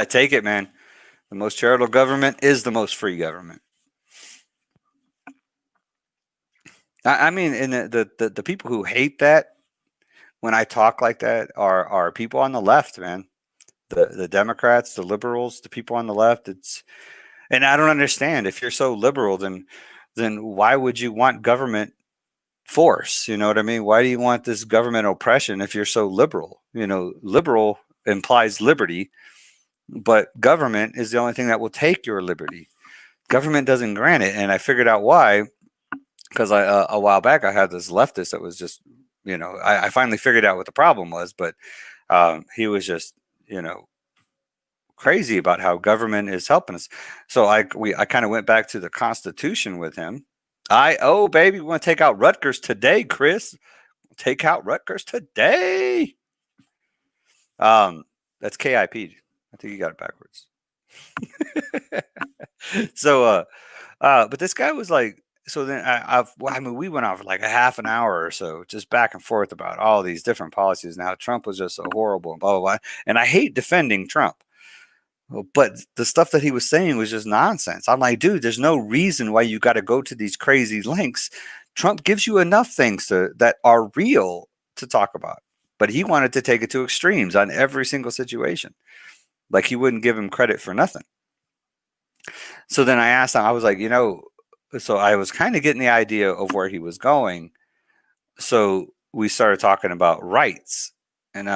take it, man. The most charitable government is the most free government. I mean, and the people who hate that when I talk like that are people on the left, man. The Democrats, the liberals, the people on the left. And I don't understand. If you're so liberal, then why would you want government force? You know what I mean? Why do you want this government oppression if you're so liberal? Liberal implies liberty, but government is the only thing that will take your liberty. Government doesn't grant it, and I figured out why. Because a while back I had this leftist that was just, I finally figured out what the problem was, but he was just, crazy about how government is helping us. So I kind of went back to the Constitution with him. Baby, we want to take out Rutgers today, Chris. Take out Rutgers today. That's KIP. I think you got it backwards. So, but this guy was like, so then we went on for like a half an hour or so, just back and forth about all these different policies and how Trump was just so horrible and blah, blah, blah. And I hate defending Trump. But the stuff that he was saying was just nonsense. I'm like, dude, there's no reason why you got to go to these crazy lengths. Trump gives you enough things that are real to talk about. But he wanted to take it to extremes on every single situation. Like he wouldn't give him credit for nothing. So then I asked him, I was like, so I was kind of getting the idea of where he was going. So we started talking about rights. And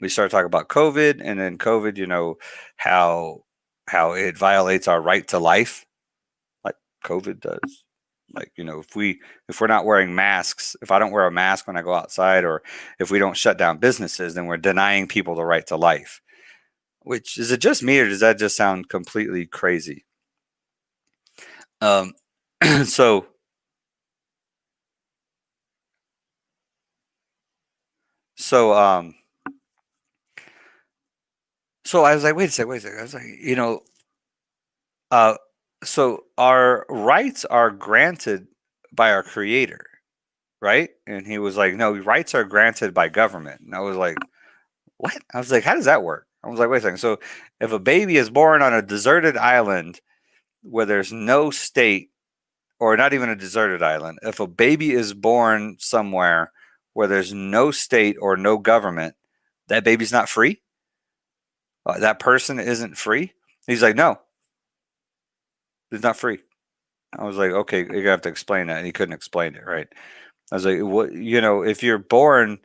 we started talking about COVID, and then COVID, how it violates our right to life, like COVID does. Like, if we're not wearing masks, if I don't wear a mask when I go outside, or if we don't shut down businesses, then we're denying people the right to life. Which, is it just me, or does that just sound completely crazy? Um, so so so I was like, wait a second. I was like, uh, So our rights are granted by our creator, right? And he was like, no, rights are granted by government. And I was like, what? I was like, how does that work? I was like, wait a second. So if a baby is born on a deserted island where there's no state, or not even a deserted island, if a baby is born somewhere where there's no state or no government, that baby's not free? That person isn't free? He's like, no, it's not free. I was like, okay, you have to explain that. And he couldn't explain it, right? I was like, what, if you're born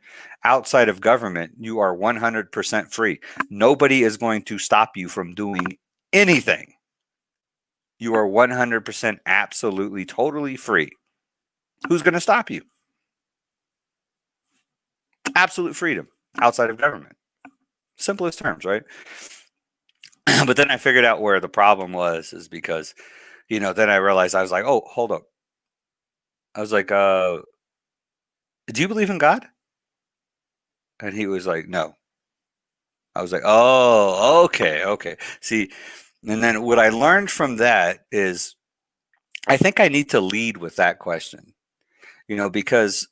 outside of government, you are 100% free. Nobody is going to stop you from doing anything. You are 100% absolutely, totally free. Who's going to stop you? Absolute freedom outside of government. Simplest terms, right? But then I figured out where the problem was, is because, then I realized, I was like, oh, hold up. I was like, do you believe in God? And he was like, no. I was like, oh, okay. See, and then what I learned from that is I think I need to lead with that question, because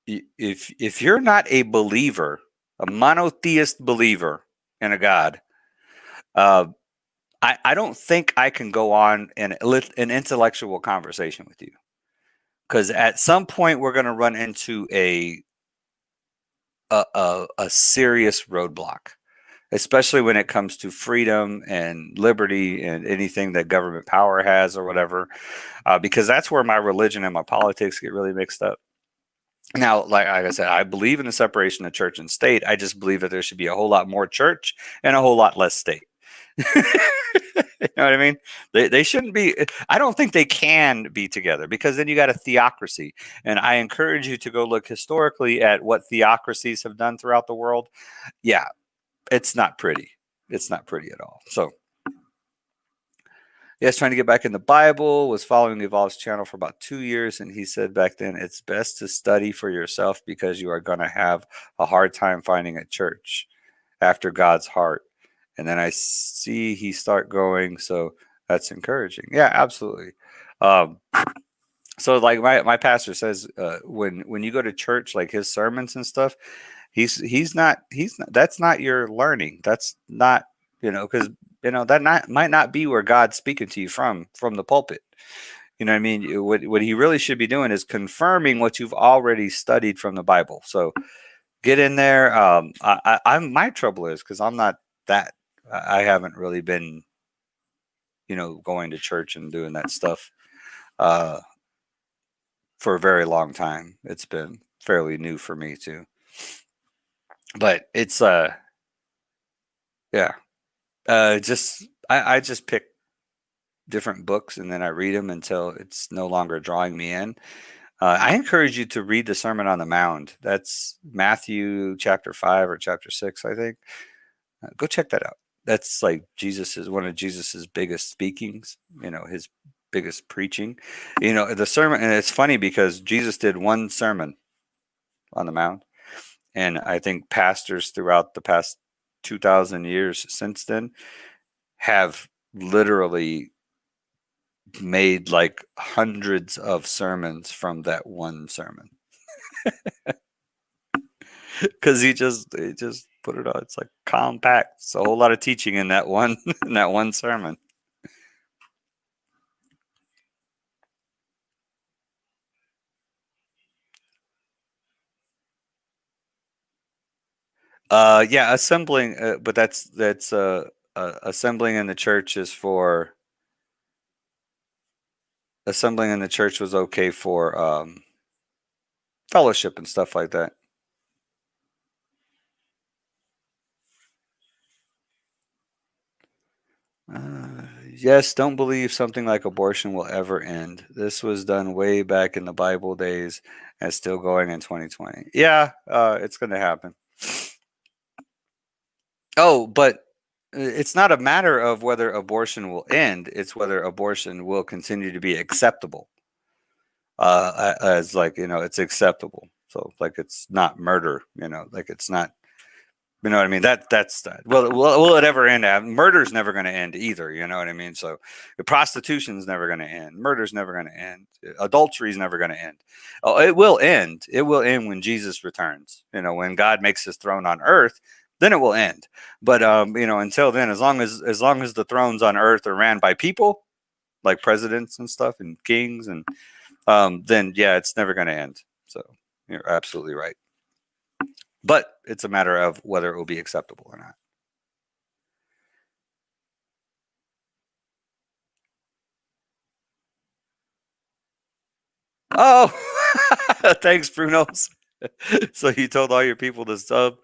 if you're not a believer, a monotheist believer in a God, uh, I don't think I can go on an intellectual conversation with you, because at some point we're going to run into a serious roadblock, especially when it comes to freedom and liberty and anything that government power has or whatever, because that's where my religion and my politics get really mixed up. Now, like I said, I believe in the separation of church and state. I just believe that there should be a whole lot more church and a whole lot less state. You know what I mean? They shouldn't be. I don't think they can be together, because then you got a theocracy. And I encourage you to go look historically at what theocracies have done throughout the world. Yeah, it's not pretty. It's not pretty at all. So, yes, trying to get back in the Bible, was following Evolve's channel for about 2 years. And he said back then, it's best to study for yourself, because you are going to have a hard time finding a church after God's heart. And then I see he start going. So that's encouraging. Yeah, absolutely. So like my pastor says, when you go to church, like his sermons and stuff, he's not that's not your learning. That's not, because that might not be where God's speaking to you from the pulpit. You know what I mean? What he really should be doing is confirming what you've already studied from the Bible. So get in there. I'm my trouble is because I'm not that. I haven't really been, going to church and doing that stuff for a very long time. It's been fairly new for me too. But it's yeah. Just I just pick different books and then I read them until it's no longer drawing me in. I encourage you to read the Sermon on the Mount. That's Matthew chapter 5 or chapter 6, I think. Go check that out. That's like one of Jesus's biggest speakings, his biggest preaching. The sermon, and it's funny because Jesus did one sermon on the Mount, and I think pastors throughout the past 2,000 years since then have literally made like hundreds of sermons from that one sermon. Because he just put it on. It's like compact. It's a whole lot of teaching in that one in that one sermon. Yeah, assembling, but that's assembling in the church is for assembling in the church was okay for fellowship and stuff like that. Yes, don't believe something like abortion will ever end. This was done way back in the Bible days and still going in 2020. Yeah, it's going to happen. Oh, but it's not a matter of whether abortion will end. It's whether abortion will continue to be acceptable. As like, it's acceptable. So like, it's not murder, like it's not, You know what I mean? That's that. Well, will it ever end? Murder's never going to end either. You know what I mean? So, prostitution's never going to end. Murder's never going to end. Adultery's never going to end. Oh, it will end. It will end when Jesus returns. You know, when God makes His throne on earth, then it will end. But you know, until then, as long as the thrones on earth are ran by people, like presidents and stuff, and kings, and then yeah, it's never going to end. So you're absolutely right. But it's a matter of whether it will be acceptable or not. Oh, thanks, Bruno's. So you told all your people to sub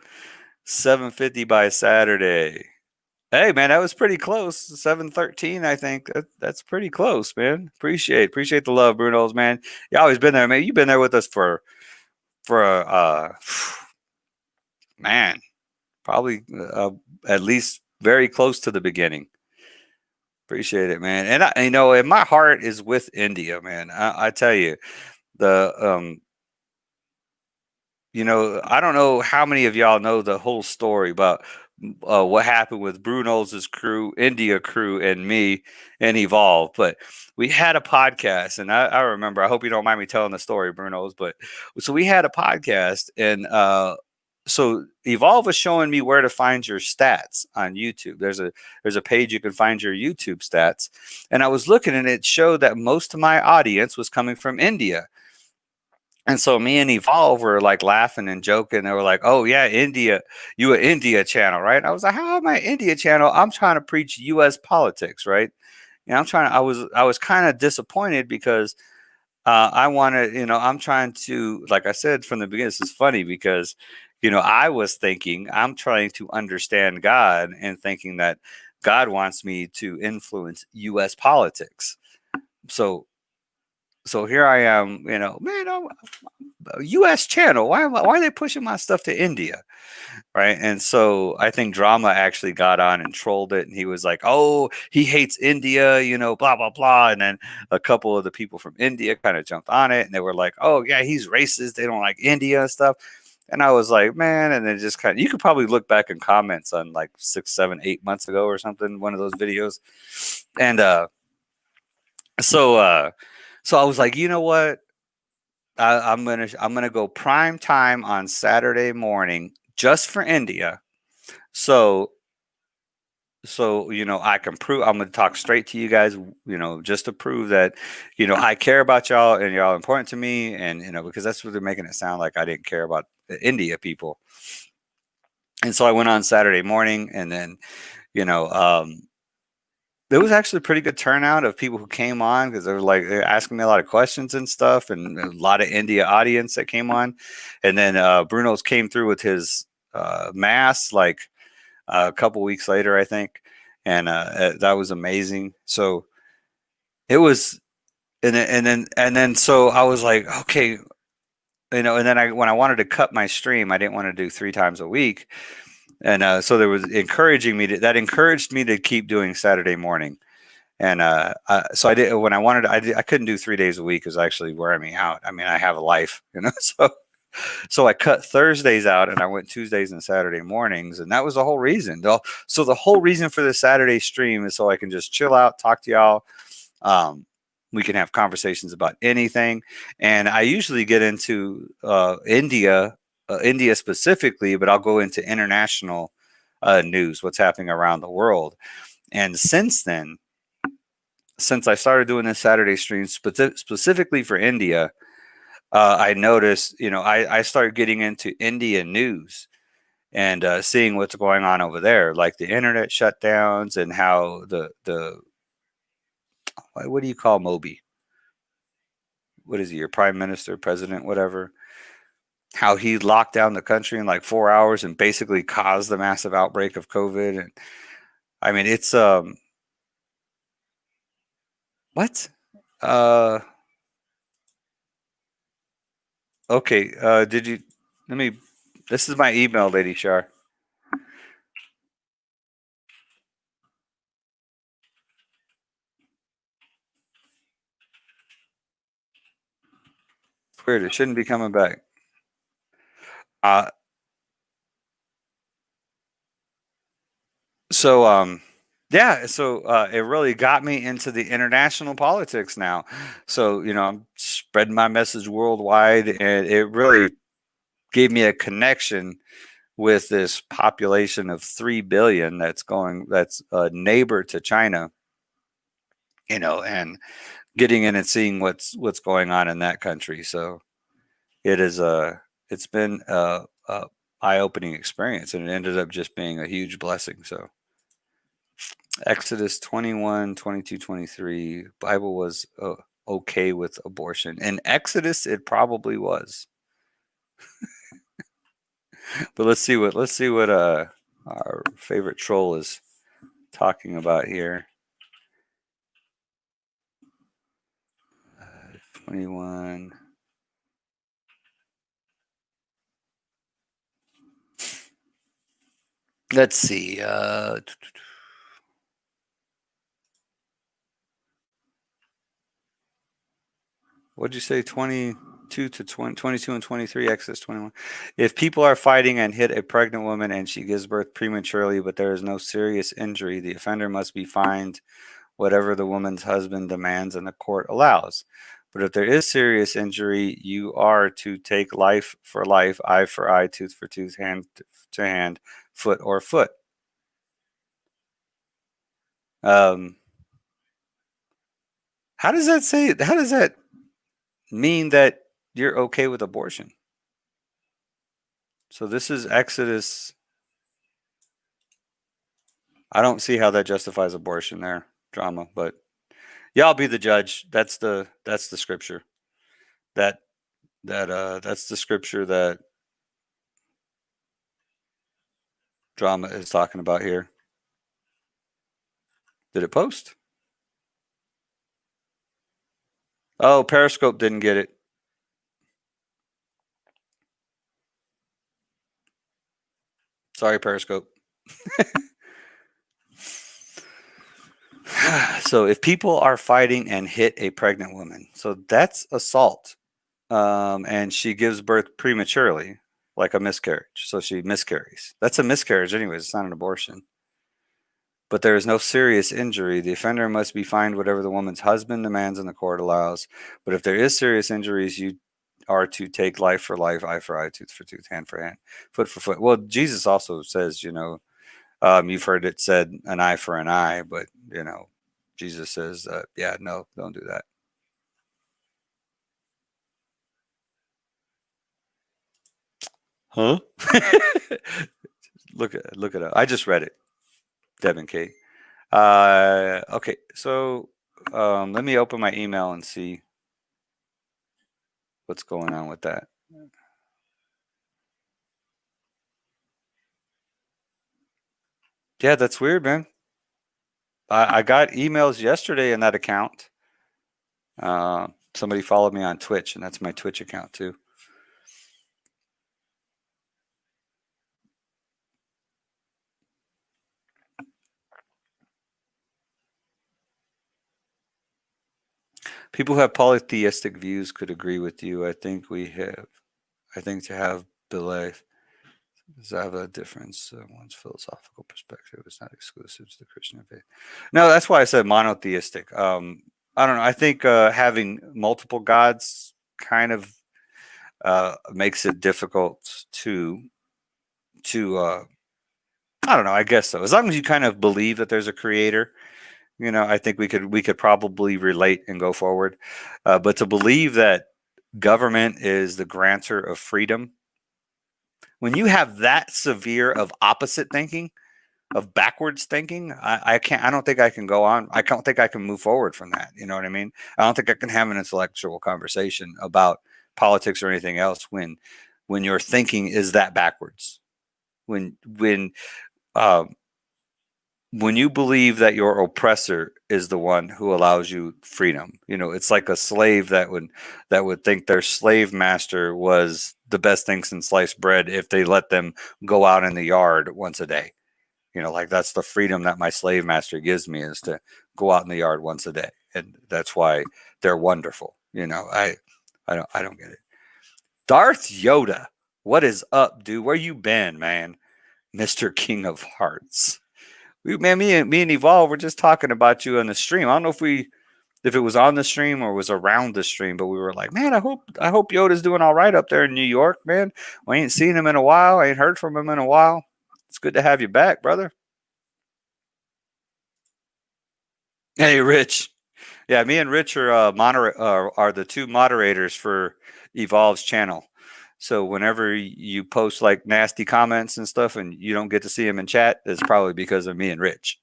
750 by Saturday. Hey, man, that was pretty close. 713, I think. That's pretty close, man. Appreciate the love, Bruno's, man. You always been there, man. You've been there with us for man, probably at least very close to the beginning. Appreciate it, man. And and my heart is with India, man. I tell you, the I don't know how many of y'all know the whole story about what happened with Bruno's crew, India crew, and me and Evolve. But we had a podcast, and I remember. I hope you don't mind me telling the story, Bruno's. But so we had a podcast, and so Evolve was showing me where to find your stats on YouTube. There's a page you can find your YouTube stats, and I was looking, and it showed that most of my audience was coming from India. And so me and Evolve were like laughing and joking. They were like, "Oh yeah, India, you an India channel, right?" I was like, "How am I India channel? I'm trying to preach U.S. politics, right?" I was kind of disappointed because I wanted, I'm trying to, like I said from the beginning, this is funny because, I was thinking I'm trying to understand God and thinking that God wants me to influence U.S. politics. So, so here I am, man, I'm a U.S. channel. Why are they pushing my stuff to India? Right. And so I think Drama actually got on and trolled it. And he was like, "Oh, he hates India, blah, blah, blah." And then a couple of the people from India kind of jumped on it and they were like, "Oh, yeah, he's racist. They don't like India and stuff." And I was like, man, and then just you could probably look back in comments on like 6, 7, 8 months ago or something, one of those videos. And so, so I was like, you know what? I'm gonna go prime time on Saturday morning just for India. So I can prove I'm going to talk straight to you guys, just to prove that, I care about y'all and y'all important to me. And, because that's what they're making it sound like I didn't care about the India people. And so I went on Saturday morning and then, you know, um, there was actually a pretty good turnout of people who came on because they're asking me a lot of questions and stuff, and a lot of India audience that came on. And then Bruno's came through with his mass like a couple weeks later, I think, and that was amazing. So it was, and then so I was like, okay, and then when I wanted to cut my stream, I didn't want to do 3 times a week, and so there was that encouraged me to keep doing Saturday morning. And so I did when I wanted. I couldn't do 3 days a week because actually wearing me out. I mean, I have a life, So I cut Thursdays out and I went Tuesdays and Saturday mornings, and that was the whole reason. So the whole reason for the Saturday stream is so I can just chill out, talk to y'all. We can have conversations about anything, and I usually get into India specifically, but I'll go into international news, what's happening around the world. And since I started doing this Saturday stream specifically for India, I noticed, I started getting into India news and seeing what's going on over there, like the internet shutdowns and how the what do you call Moby? What is he? Your prime minister, president, whatever? How he locked down the country in like 4 hours and basically caused the massive outbreak of COVID. And I mean, it's what? Uh, okay. Did you? Let me. This is my email, Lady Shar. Weird. It shouldn't be coming back. Uh, So yeah, so it really got me into the international politics now. So I'm spreading my message worldwide, and it really gave me a connection with this population of 3 billion that's a neighbor to China, and getting in and seeing what's going on in that country. So it is it's been a eye-opening experience, and it ended up just being a huge blessing. So Exodus 21, 22, 23, Bible was okay with abortion. In Exodus, it probably was. But let's see what our favorite troll is talking about here. 21. Let's see. What'd you say? 22 to 20, 22 and 23, Exodus 21. If people are fighting and hit a pregnant woman and she gives birth prematurely, but there is no serious injury, the offender must be fined whatever the woman's husband demands and the court allows. But if there is serious injury, you are to take life for life, eye for eye, tooth for tooth, hand to hand, foot or foot. How does that say? How does that mean that you're okay with abortion? So this is Exodus. I don't see how that justifies abortion there, drama, but y'all be the judge. That's the scripture. That's the scripture that drama is talking about here. Did it post? Oh, Periscope didn't get it. Sorry, Periscope. So if people are fighting and hit a pregnant woman, so that's assault. And she gives birth prematurely, like a miscarriage. So she miscarries. That's a miscarriage anyways. It's not an abortion. But there is no serious injury. The offender must be fined whatever the woman's husband demands and the court allows. But if there is serious injuries, you are to take life for life, eye for eye, tooth for tooth, hand for hand, foot for foot. Well, Jesus also says, you've heard it said an eye for an eye, but Jesus says, yeah, no, don't do that. Huh? Look it up. I just read it. Devin K. Okay, so let me open my email and see what's going on with that. Yeah, that's weird, man. I got emails yesterday in that account. Somebody followed me on Twitch, and that's my Twitch account too. People who have polytheistic views could agree with you. I think to have belief does have a difference. One's philosophical perspective is not exclusive to the Christian faith. No, that's why I said monotheistic. I don't know. I think having multiple gods kind of makes it difficult to I don't know. I guess so. As long as you kind of believe that there's a creator, I think we could probably relate and go forward. But to believe that government is the grantor of freedom, when you have that severe of opposite thinking, of backwards thinking, I can't. I don't think I can go on. I don't think I can move forward from that. You know what I mean? I don't think I can have an intellectual conversation about politics or anything else when your thinking is that backwards. When you believe that your oppressor is the one who allows you freedom, it's like a slave that would think their slave master was the best thing since sliced bread if they let them go out in the yard once a day. Like that's the freedom that my slave master gives me, is to go out in the yard once a day, and that's why they're wonderful. I don't get it. Darth Yoda, what is up, dude? Where you been, man? Mr. King of Hearts. Me and Evolve were just talking about you on the stream. I don't know if it was on the stream or was around the stream, but we were like, man, I hope Yoda's doing all right up there in New York, man. We ain't seen him in a while. I ain't heard from him in a while. It's good to have you back, brother. Hey, Rich. Yeah, me and Rich are are the two moderators for Evolve's channel. So whenever you post like nasty comments and stuff, and you don't get to see them in chat, it's probably because of me and Rich.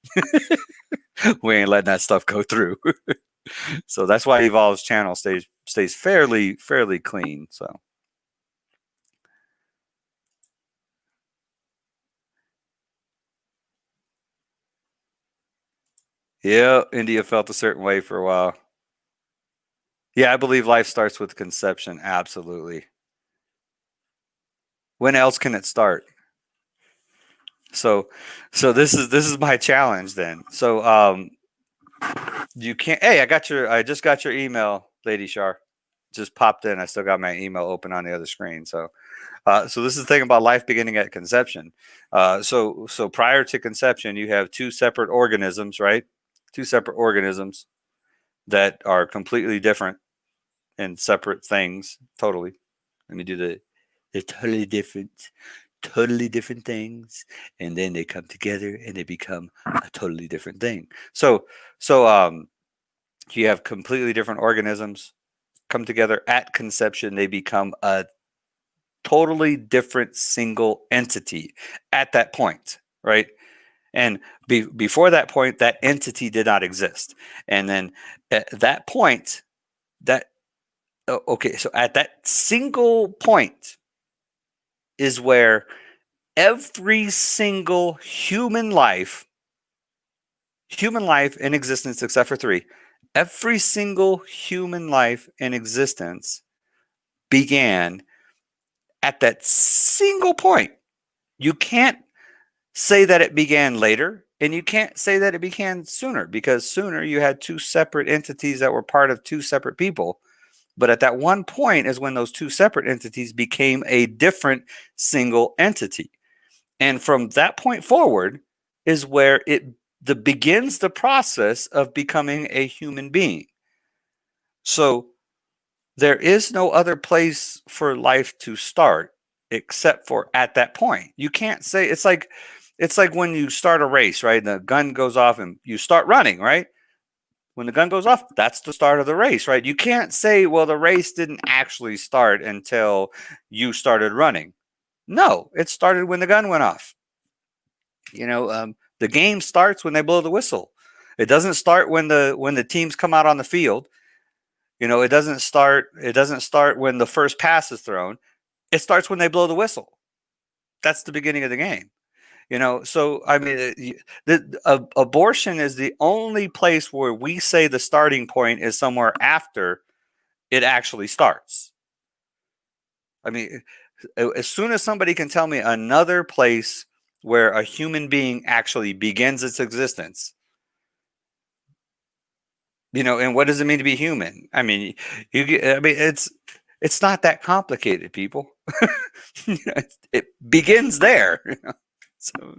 We ain't letting that stuff go through. So that's why Evolve's channel stays fairly clean. So yeah, India felt a certain way for a while. Yeah, I believe life starts with conception. Absolutely. When else can it start? So this is my challenge then. So you can't. Hey, I just got your email, Lady Shar. Just popped in. I still got my email open on the other screen. So so this is the thing about life beginning at conception. So prior to conception, you have two separate organisms, right? Two separate organisms that are completely different and separate things. Totally. Let me do they're totally different things, and then they come together and they become a totally different thing. So you have completely different organisms come together at conception. They become a totally different single entity at that point, right? And before that point, that entity did not exist. And then at that point, that okay, so at that single point is where every single human life in existence, except for three, every single human life in existence began at that single point. You can't say that it began later, and you can't say that it began sooner, because sooner you had two separate entities that were part of two separate people. But at that one point is when those two separate entities became a different single entity. And from that point forward is where it begins the process of becoming a human being. So there is no other place for life to start except for at that point. You can't say it's like when you start a race, right? The gun goes off and you start running, right? When the gun goes off, that's the start of the race, right? You can't say, well, the race didn't actually start until you started running. No, it started when the gun went off. The game starts when they blow the whistle. It doesn't start when the teams come out on the field. It doesn't start when the first pass is thrown. It starts when they blow the whistle. That's the beginning of the game. So I mean, abortion is the only place where we say the starting point is somewhere after it actually starts. I mean, as soon as somebody can tell me another place where a human being actually begins its existence, and what does it mean to be human? I mean, it's not that complicated, people. It begins there. So,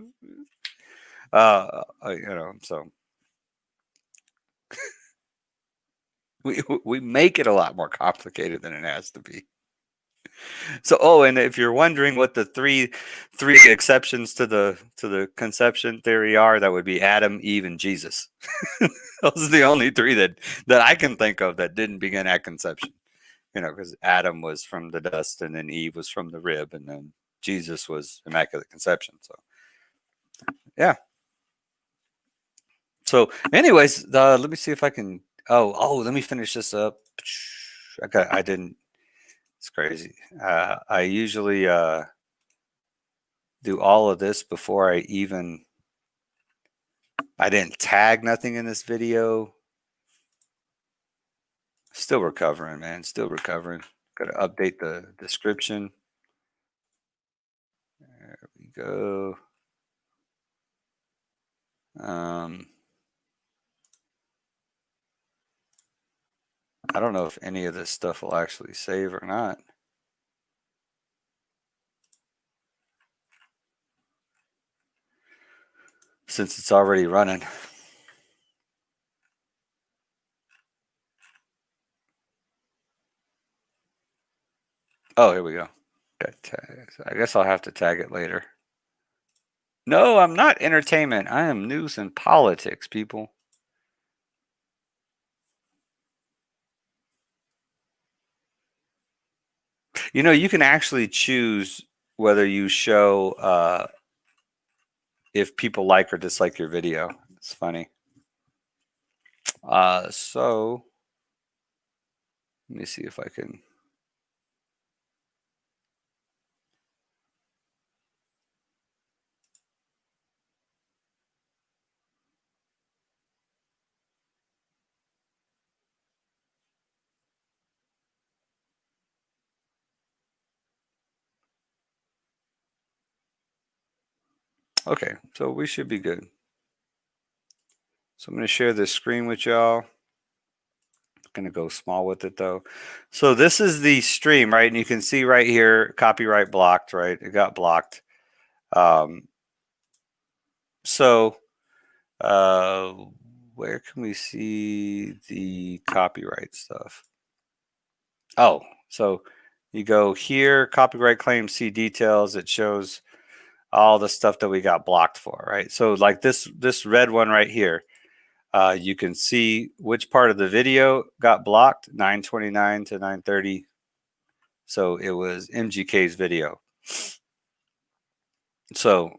so we make it a lot more complicated than it has to be. So, and if you're wondering what the three exceptions to the conception theory are, that would be Adam, Eve, and Jesus. Those are the only three that I can think of that didn't begin at conception. Because Adam was from the dust, and then Eve was from the rib, and then Jesus was immaculate conception. So, yeah. So, anyways, let me see if I can. Let me finish this up. I didn't. It's crazy. I usually do all of this before I didn't tag nothing in this video. Still recovering, man. Still recovering. Got to update the description. There we go. I don't know if any of this stuff will actually save or not. since it's already running. Oh, here we go. I guess I'll have to tag it later. No, I'm not entertainment. I am news and politics, people. You know, you can actually choose whether you show if people like or dislike your video. It's funny. So let me see if I can. Okay, so we should be good. So I'm going to share this screen with y'all. I'm going to go small with it though. So this is the stream, right? And you can see right here, copyright blocked, right? It got blocked. So where can we see the copyright stuff? Oh, so you go here, copyright claim, see details. It shows all the stuff that we got blocked for, right? So like this red one right here, you can see which part of the video got blocked, 929 to 930. So it was MGK's video. So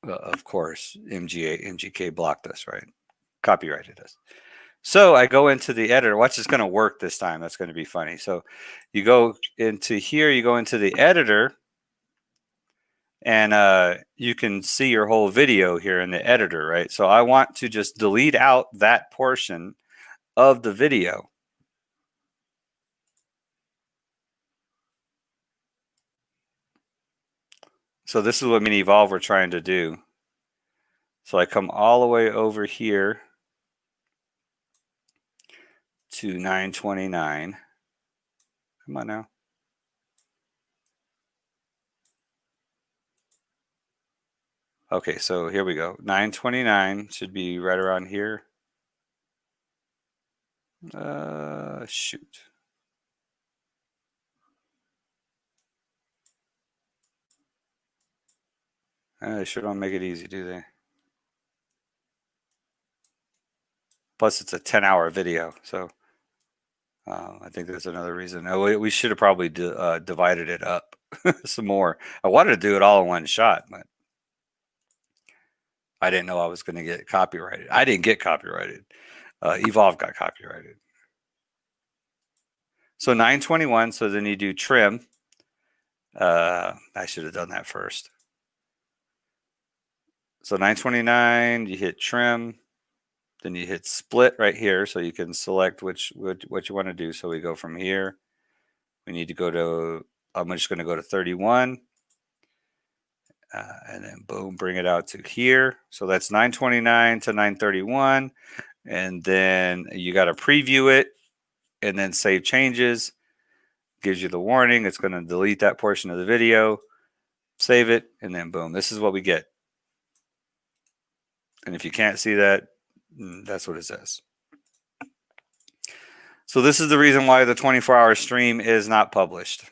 of course, MGK blocked us, right? Copyrighted us. So I go into the editor. Watch, it's going to work this time. That's going to be funny. So you go into here, you go into the editor, and you can see your whole video here in the editor, right? So I want to just delete out that portion of the video. So this is what Mini Evolve we're trying to do. So I come all the way over here to 929. Come on now. Okay, so here we go. 929 should be right around here. Shoot. They sure don't make it easy, do they? Plus, it's a 10-hour video, so I think that's another reason. We should have probably divided it up some more. I wanted to do it all in one shot, but I didn't know I was going to get copyrighted. I didn't get copyrighted. Evolve got copyrighted. So 921, so then you do trim. I should have done that first. So 929, you hit trim. Then you hit split right here, so you can select what you want to do. So we go from here. We need to go to, I'm just going to go to 31. And then boom, bring it out to here. So that's 929 to 931. And then you got to preview it and then save changes. Gives you the warning. It's going to delete that portion of the video. Save it. And then boom, this is what we get. And if you can't see that, that's what it says. So this is the reason why the 24-hour stream is not published.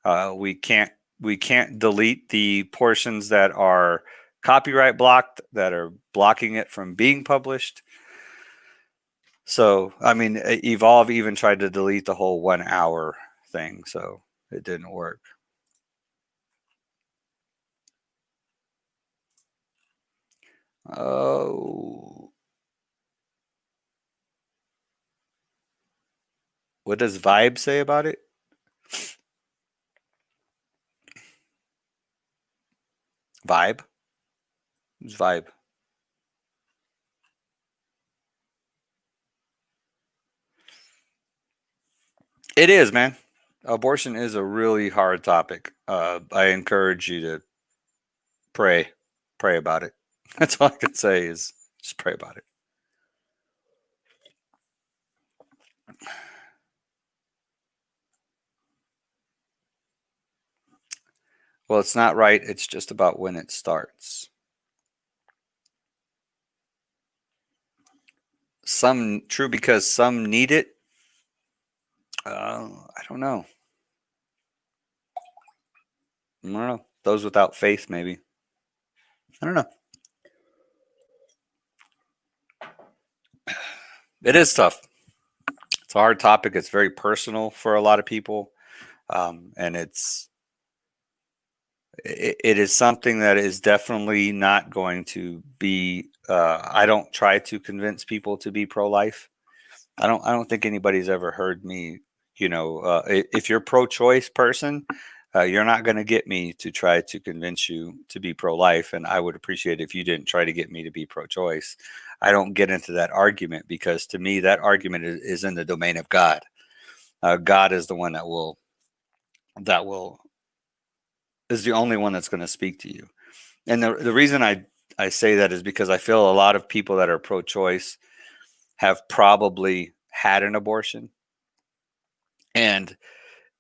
We can't delete the portions that are copyright blocked, that are blocking it from being published. So, I mean, Evolve even tried to delete the whole 1 hour thing, so it didn't work. Oh. What does Vibe say about it? Vibe? Who's Vibe? It is, man. Abortion is a really hard topic. I encourage you to pray about it. That's all I can say is just pray about it. Well, it's not right. It's just about when it starts. some true because some need it. I don't know. I don't know. Those without faith, maybe. I don't know. It is tough. It's a hard topic. It's very personal for a lot of people, and it is something that is definitely not going to be. I don't try to convince people to be pro-life. I don't think anybody's ever heard me. If you're a pro-choice person, you're not going to get me to try to convince you to be pro-life, and I would appreciate if you didn't try to get me to be pro-choice. I don't get into that argument because to me that argument is in the domain of God. God is the one that will is the only one that's going to speak to you. And the reason I say that is because I feel a lot of people that are pro-choice have probably had an abortion, and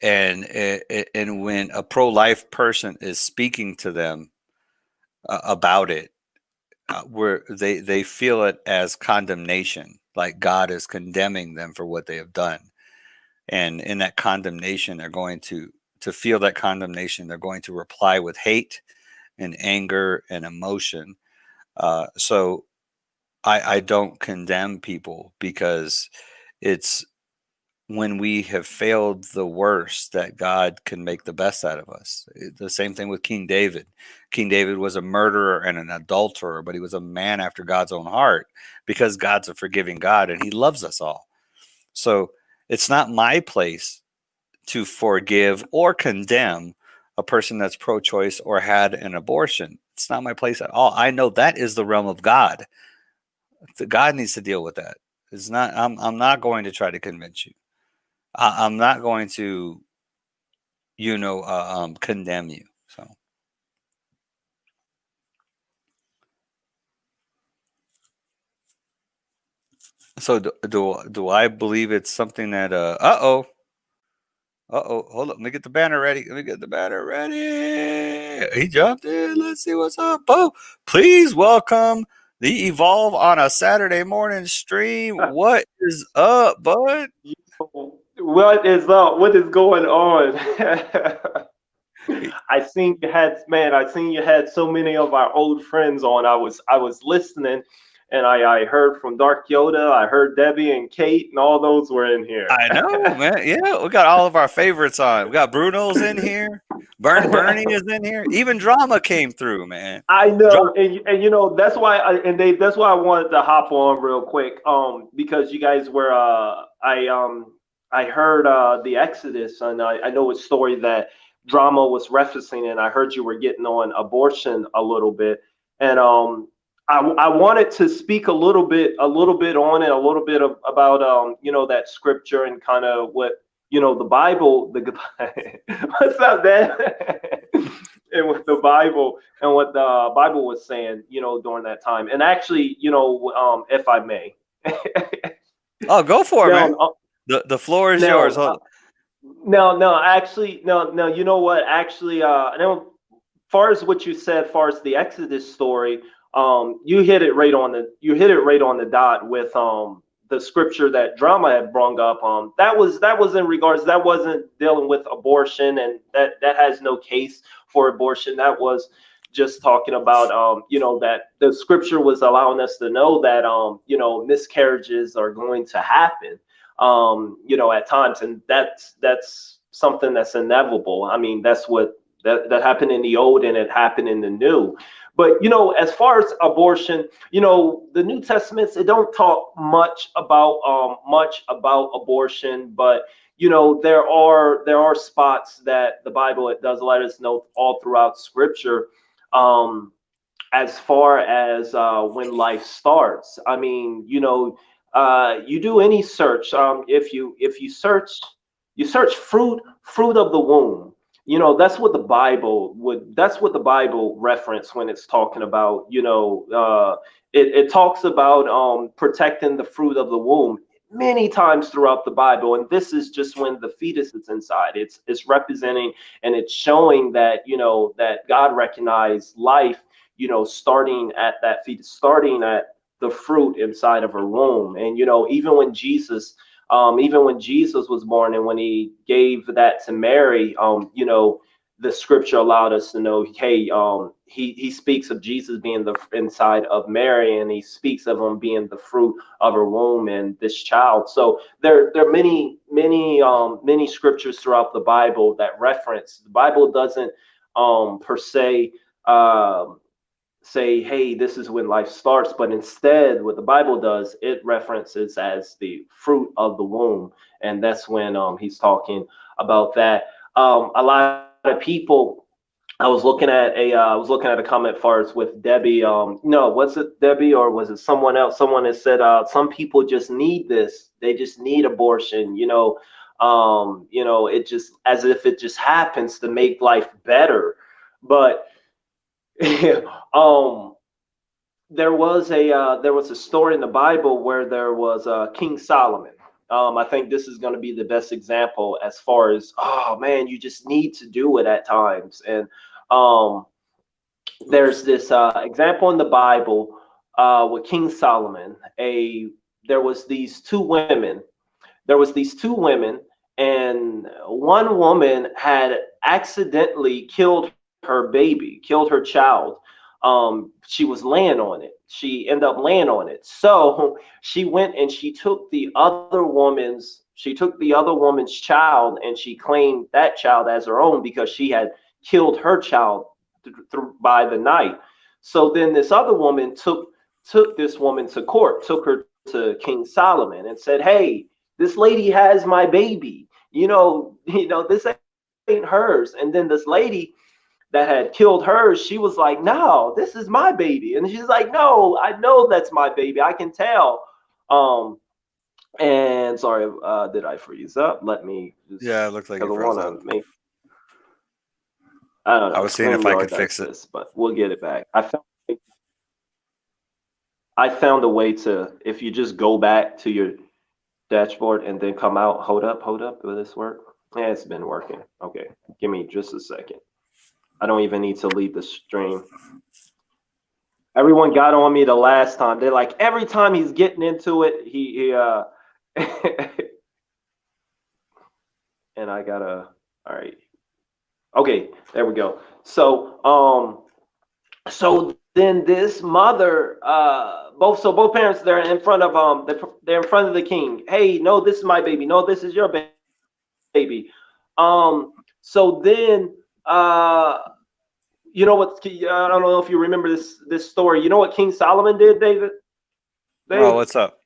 when a pro-life person is speaking to them about it, where they feel it as condemnation, like God is condemning them for what they have done, and in that condemnation, they're going to feel that condemnation. They're going to reply with hate and anger and emotion. So I don't condemn people because it's when we have failed the worst that God can make the best out of us. The same thing with King David. King David was a murderer and an adulterer, but he was a man after God's own heart because God's a forgiving God and he loves us all. So it's not my place to forgive or condemn a person that's pro-choice or had an abortion. It's not my place at all. I know that is the realm of God. God needs to deal with that. It's not. I'm not going to try to convince you. I'm not going to, condemn you. So do I believe it's something that hold up, let me get the banner ready. He jumped in. Let's see what's up. Oh, please welcome the Evolve on a Saturday morning stream. What is up, bud? What is up? What is going on? I seen you had so many of our old friends on. I was listening, and I heard from Dark Yoda. I heard Debbie and Kate, and all those were in here. I know, man. Yeah, we got all of our favorites on. We got Bruno's in here. Bernie is in here. Even Drama came through, man. I Drama. know, and you know that's why I wanted to hop on real quick, because you guys were I heard the Exodus, and I know a story that Drama was referencing, and I heard you were getting on abortion a little bit, and I wanted to speak a little bit on it, a little bit about that scripture and kind of what the Bible, what's up, Dan? And with the Bible and what the Bible was saying, during that time. And actually, if I may. Oh, go for it, man. The floor is yours. No, you know what? Actually, far as what you said, far as the Exodus story, you hit it right on the dot with the scripture that Drama had brought up. That was in regards, that wasn't dealing with abortion, and that has no case for abortion. That was just talking about that the scripture was allowing us to know that miscarriages are going to happen at times, and that's something that's inevitable. I mean, that's what that happened in the old, and it happened in the new. But as far as abortion, the New Testaments, it don't talk much about abortion, but there are spots that the Bible, it does let us know all throughout Scripture, as far as when life starts. I mean, you do any search, if you search fruit of the womb. That's what the Bible reference when it's talking about, it talks about protecting the fruit of the womb many times throughout the Bible. And this is just when the fetus is inside. It's representing, and it's showing that, that God recognized life, starting at that fetus, starting at the fruit inside of her womb. And even when Jesus was born, and when he gave that to Mary, the scripture allowed us to know, hey, he speaks of Jesus being the inside of Mary, and he speaks of him being the fruit of her womb and this child. So there are many scriptures throughout the Bible that reference. The Bible doesn't per se say, hey, this is when life starts, but instead what the Bible does, it references as the fruit of the womb. And that's when he's talking about that. A lot of people, I was looking at a comment far as with Debbie. No, was it Debbie or was it someone else? Someone has said some people just need this. They just need abortion. It just, as if it just happens to make life better. But there was a story in the Bible where there was King Solomon. I think this is going to be the best example as far as, oh man, you just need to do it at times. And there's this example in the Bible with King Solomon. There was these two women, and one woman had accidentally killed her child. She was laying on it. She ended up laying on it. So she went and she took the other woman's child, and she claimed that child as her own because she had killed her child by the night. So then this other woman took this woman to court, took her to King Solomon and said, hey, this lady has my baby. This ain't hers. And then this lady that had killed hers, she was like, no, this is my baby. And she's like, no, I know that's my baby. I can tell. And sorry, did I freeze up? Let me just, Yeah, it looked like it froze up. I don't know. I was seeing if I could fix it, but we'll get it back. I found a way to, if you just go back to your dashboard and then come out. Hold up. Will this work? Yeah, it's been working. Okay, give me just a second. I don't even need to leave the stream. Everyone got on me the last time. They're like, every time he's getting into it, and I gotta, all right. Okay, there we go. So then this mother, both parents, they're in front of the king. Hey, no, this is my baby. No, this is your baby. So then you know what? I don't know if you remember this story. You know what King Solomon did, David? Oh, what's up?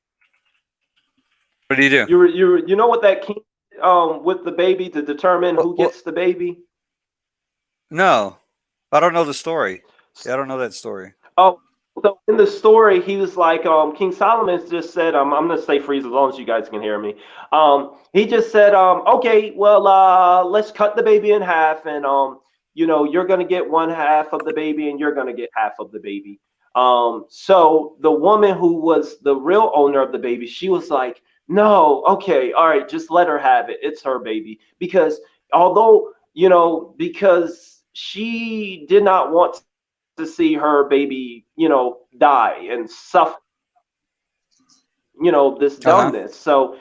What did he do? You know what that king with the baby to determine who gets the baby? No, I don't know the story. Yeah, I don't know that story. Oh, so in the story, he was like, King Solomon just said, I'm gonna stay freeze as long as you guys can hear me. He just said, okay, well, let's cut the baby in half, and you're gonna get one half of the baby, and you're gonna get half of the baby. So the woman who was the real owner of the baby, she was like, no, okay, all right, just let her have it. It's her baby. Because because she did not want to see her baby, die and suffer, this dumbness. So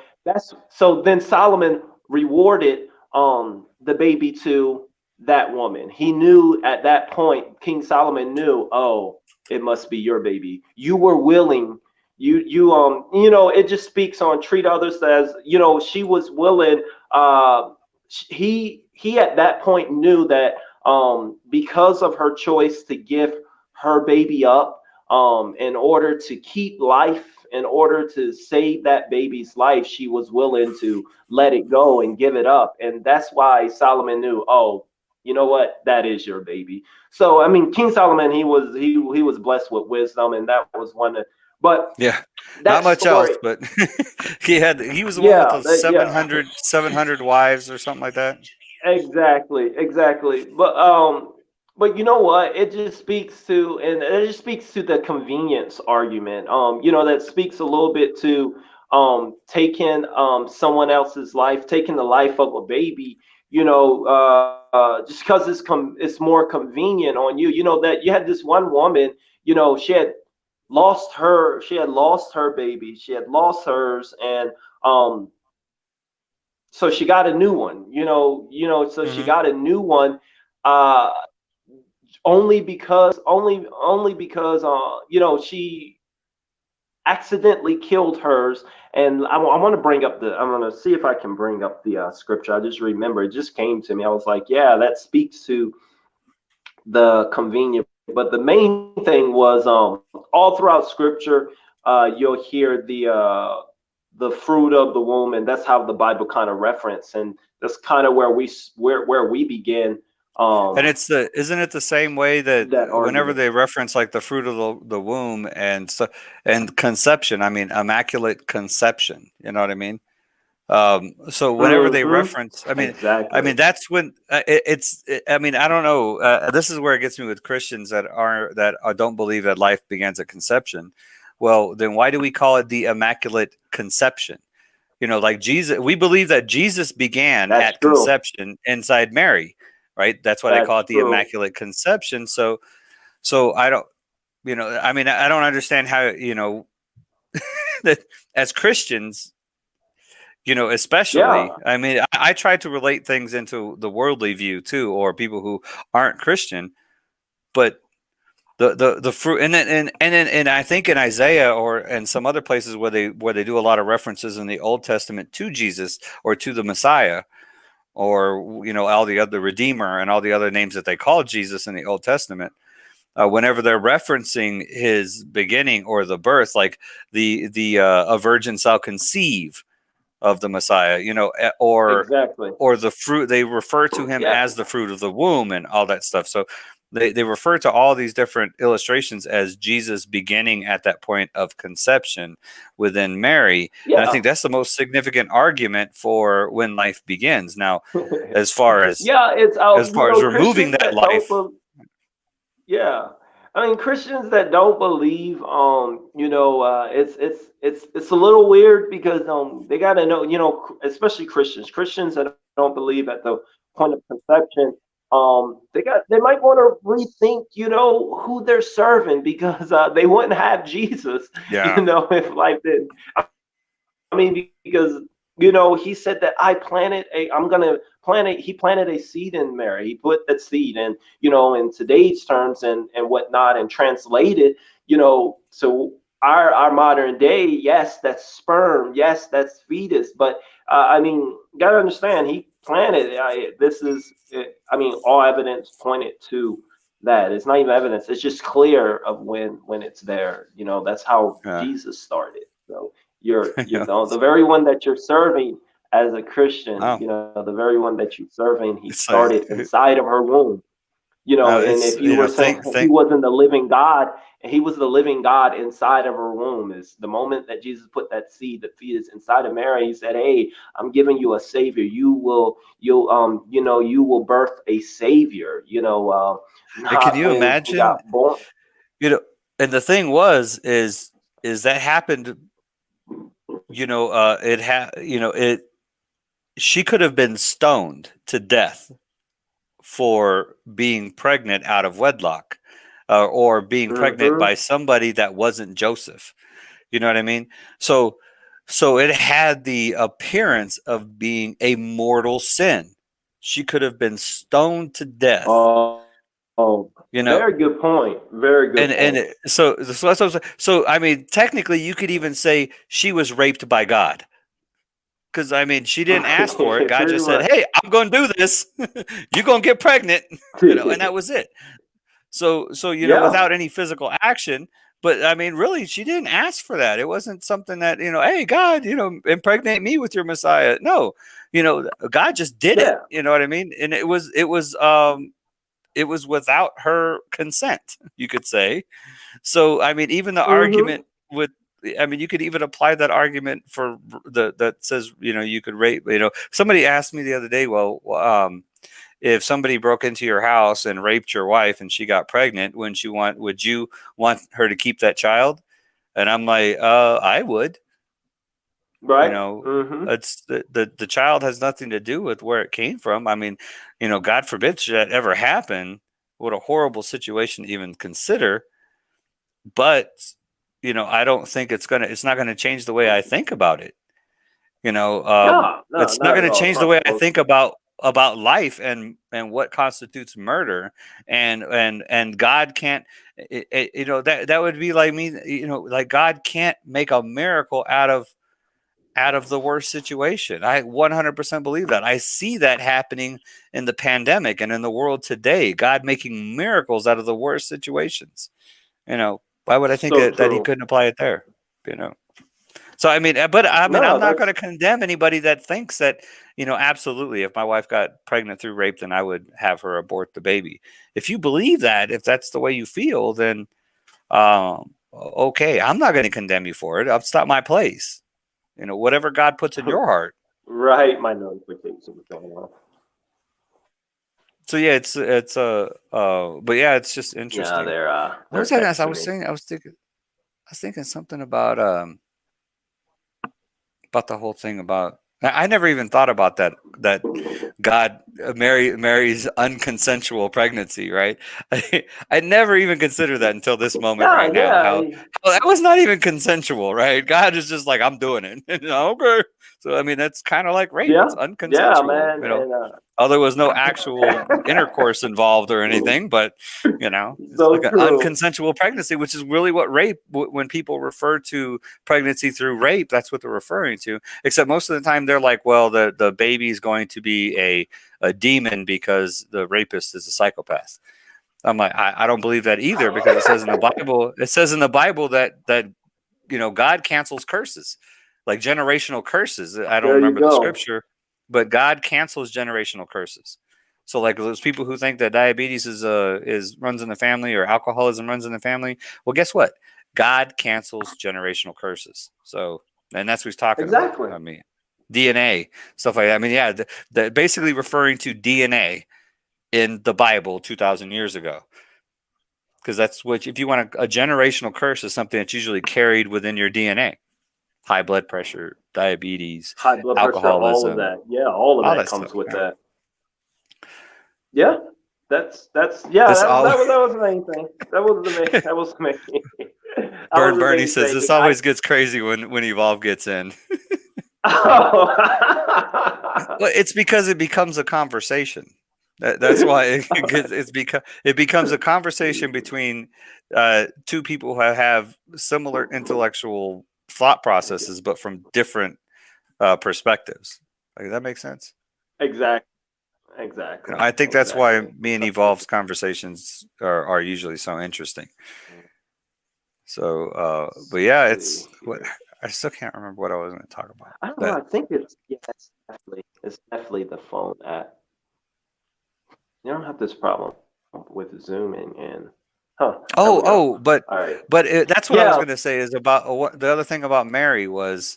then Solomon rewarded the baby to that woman. He knew at that point, King Solomon knew, oh, it must be your baby. You were willing. It just speaks on treat others as, she was willing. He at that point knew that because of her choice to give her baby up in order to keep life, in order to save that baby's life, she was willing to let it go and give it up. And that's why Solomon knew, oh, you know what, that is your baby. So I mean, King Solomon, he was blessed with wisdom, and that was one of. But yeah, not much else, but he was the one with the 700 wives or something like that. Exactly. But you know what? It just speaks to the convenience argument. That speaks a little bit to taking someone else's life, taking the life of a baby. Just because it's more convenient on you. That you had this one woman. She had lost her. She had lost her baby. She had lost hers, and um, so she got a new one. So she Hmm. got a new one. Uh, only because she accidentally killed hers. And I want to bring up I'm going to see if I can bring up the scripture. I just remember it just came to me. I was like, yeah, that speaks to the convenient. But the main thing was all throughout scripture, you'll hear the fruit of the womb, and that's how the Bible kind of reference, and that's kind of where we begin And isn't it the same way that that whenever argument. they reference like the fruit of the womb and so and conception, I mean immaculate conception, you know what I mean? So whenever they Hmm. reference, I Exactly. mean that's when I mean I don't know. This is where it gets me with Christians that don't believe that life begins at conception. Well, then why do we call it the immaculate conception? You know, like Jesus, we believe that Jesus began That's at true. conception inside Mary, right? That's why they That's call it the true. immaculate conception. So I don't, I mean, I don't understand how, that as Christians, Yeah. especially, I mean, I try to relate things into the worldly view too, or people who aren't Christian, but the fruit, and I think in Isaiah or in some other places where they do a lot of references in the Old Testament to Jesus or to the Messiah, or all the other Redeemer and all the other names that they call Jesus in the Old Testament. Whenever they're referencing his beginning or the birth, like the a virgin shall conceive of the Messiah, Exactly. or the fruit, they refer to him Yeah. as the fruit of the womb and all that stuff. So they refer to all these different illustrations as Jesus beginning at that point of conception within Mary. And I Yeah. think that's the most significant argument for when life begins. Now, as far as Yeah. It's out. removing Christians that that don't. life, Yeah, I mean Christians that don't believe, it's a little weird because they got to know, especially Christians that don't believe at the point of conception, they might want to rethink, who they're serving because they wouldn't have Jesus, yeah, if life didn't. I mean, because he said that I'm gonna plant it. He planted a seed in Mary. He put that seed, and in today's terms and whatnot, and translated, so our modern day, yes, that's sperm, yes, that's fetus, but I mean, you gotta understand, he planted. I mean, all evidence pointed to that. It's not even evidence. It's just clear of when it's there. That's how yeah, Jesus started. So the very one that you're serving as a Christian, oh, the very one that you're serving, he it's like started inside of her womb. And it's if you were saying he think wasn't the living God, and he was the living God inside of her womb, is the moment that Jesus put that seed, the fetus inside of Mary, he said, hey, I'm giving you a savior. You will birth a savior, can not you when he imagine, got born. you know and the thing is that happened, it had it she could have been stoned to death for being pregnant out of wedlock, or being pregnant Hmm. by somebody that wasn't Joseph. You know what I mean? So it had the appearance of being a mortal sin. She could have been stoned to death. Oh, oh, You know, very good point. Very good and point. so that's what I was saying. So I mean, technically, you could even say she was raped by God, because I mean, she didn't ask for it. God Pretty just said, much. "Hey, I'm going to do this. You're going to get pregnant," and that was it. So Yeah, without any physical action. But I mean, really, she didn't ask for that. It wasn't something that, hey, God, impregnate me with your Messiah. No, God just did it. yeah. You know what I mean? And it was without her consent, you could say. So I mean, even the Hmm. argument with, I mean, you could even apply that argument for that says, you could rape. Somebody asked me the other day, well, if somebody broke into your house and raped your wife and she got pregnant, would you want her to keep that child? And I'm like, I would. you Right. know Hmm. it's the child has nothing to do with where it came from. I mean, God forbid should that ever happen. What a horrible situation to even consider. But I don't think it's not gonna change the way I think about it. No, no, It's not not going at to all. change It's the not way I supposed think to. about life and what constitutes murder, and God can't. That would be like me. Like God can't make a miracle out of the worst situation. I 100% believe that. I see that happening in the pandemic and in the world today. God making miracles out of the worst situations. Why would I think So that he true. couldn't apply it there? You know. So I'm No, not going that's to condemn anybody that thinks that, absolutely, if my wife got pregnant through rape, then I would have her abort the baby. If you believe that, if that's the way you feel, then okay, I'm not going to condemn you for it. It's not my place. Whatever God puts in your heart. right. My notification was going off. So yeah, but yeah, it's just Yeah, interesting. they're What was I gonna say? texting me. I was thinking something about the whole thing about. I never even thought about that God Mary's unconsensual pregnancy, right? I never even considered that until this moment Yeah, right now. How yeah, that was not even consensual, right? God is just like, I'm doing it. Okay. So I mean, that's kind of like rape. yeah, It's yeah, unconsensual, man. And although there was no actual intercourse involved or anything, but it's so like an true. unconsensual pregnancy, which is really what rape. When people refer to pregnancy through rape, that's what they're referring to. Except most of the time, they're like, well, the baby is going to be a demon because the rapist is a psychopath. I'm like, I don't believe that either, because it says in the Bible. It says in the Bible that God cancels curses, like generational curses. I don't There you remember the go. scripture, but God cancels generational curses. So like those people who think that diabetes is runs in the family, or alcoholism runs in the family, well, guess what? God cancels generational curses. So, and that's what he's talking about. Exactly. I mean, DNA, stuff like that. I mean, yeah, basically referring to DNA in the Bible 2,000 years ago. Because that's what, if you want a generational curse, is something that's usually carried within your DNA. High blood pressure, diabetes, High blood pressure, all of alcoholism, that. Yeah, all of all that that stuff. comes with Yeah. that. Yeah, that's yeah. This all That was the main thing. That was the main. That was the main. That was the Bernie main says thing. this always gets crazy when Evolve gets in. Oh. Well, it's because it becomes a conversation. That's why it becomes a conversation between two people who have similar intellectual thought processes, but from different perspectives. Like, that makes sense. Exactly. Exactly. I think that's why Exactly. me and Evolve's conversations are usually so interesting. So, but yeah, See here. I still can't remember what I was going to talk about. I don't know. I think it's definitely the phone app. You don't have this problem with zooming in. Huh. There we go. But All right. that's what I was Yeah. going to say is about the other thing about Mary was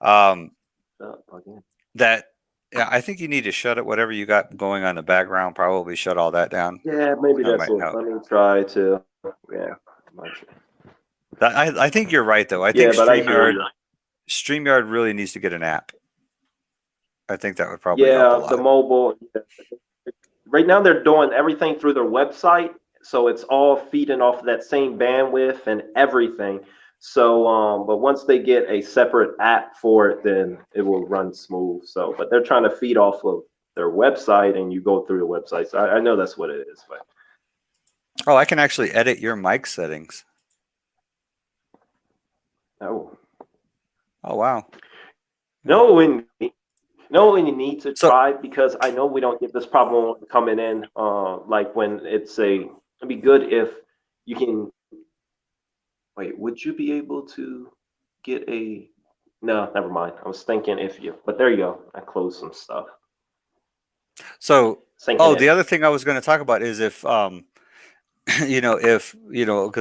um, Again. that yeah, I think you need to shut it. Whatever you got going on in the background, probably shut all that down. Yeah, maybe That that's might what. help. Let me try to. Yeah. I think you're right though. I think Yeah, but I hear you. StreamYard really needs to get an app. I think that would probably help a Yeah, the lot. mobile. Right now they're doing everything through their website, so it's all feeding off that same bandwidth and everything. So, but once they get a separate app for it, then it will run smooth. So, but they're trying to feed off of their website, and you go through the website. So I know that's what it is, but Oh, I can actually edit your mic settings. oh, Oh, wow. no, when you need to So, try, because I know we don't get this problem coming in. Like when it'd be good if you can. Wait, would you be able to get a? No, never mind. I was thinking if you, but there you go. I closed some stuff. Sinking the in. other thing I was going to talk about is if, because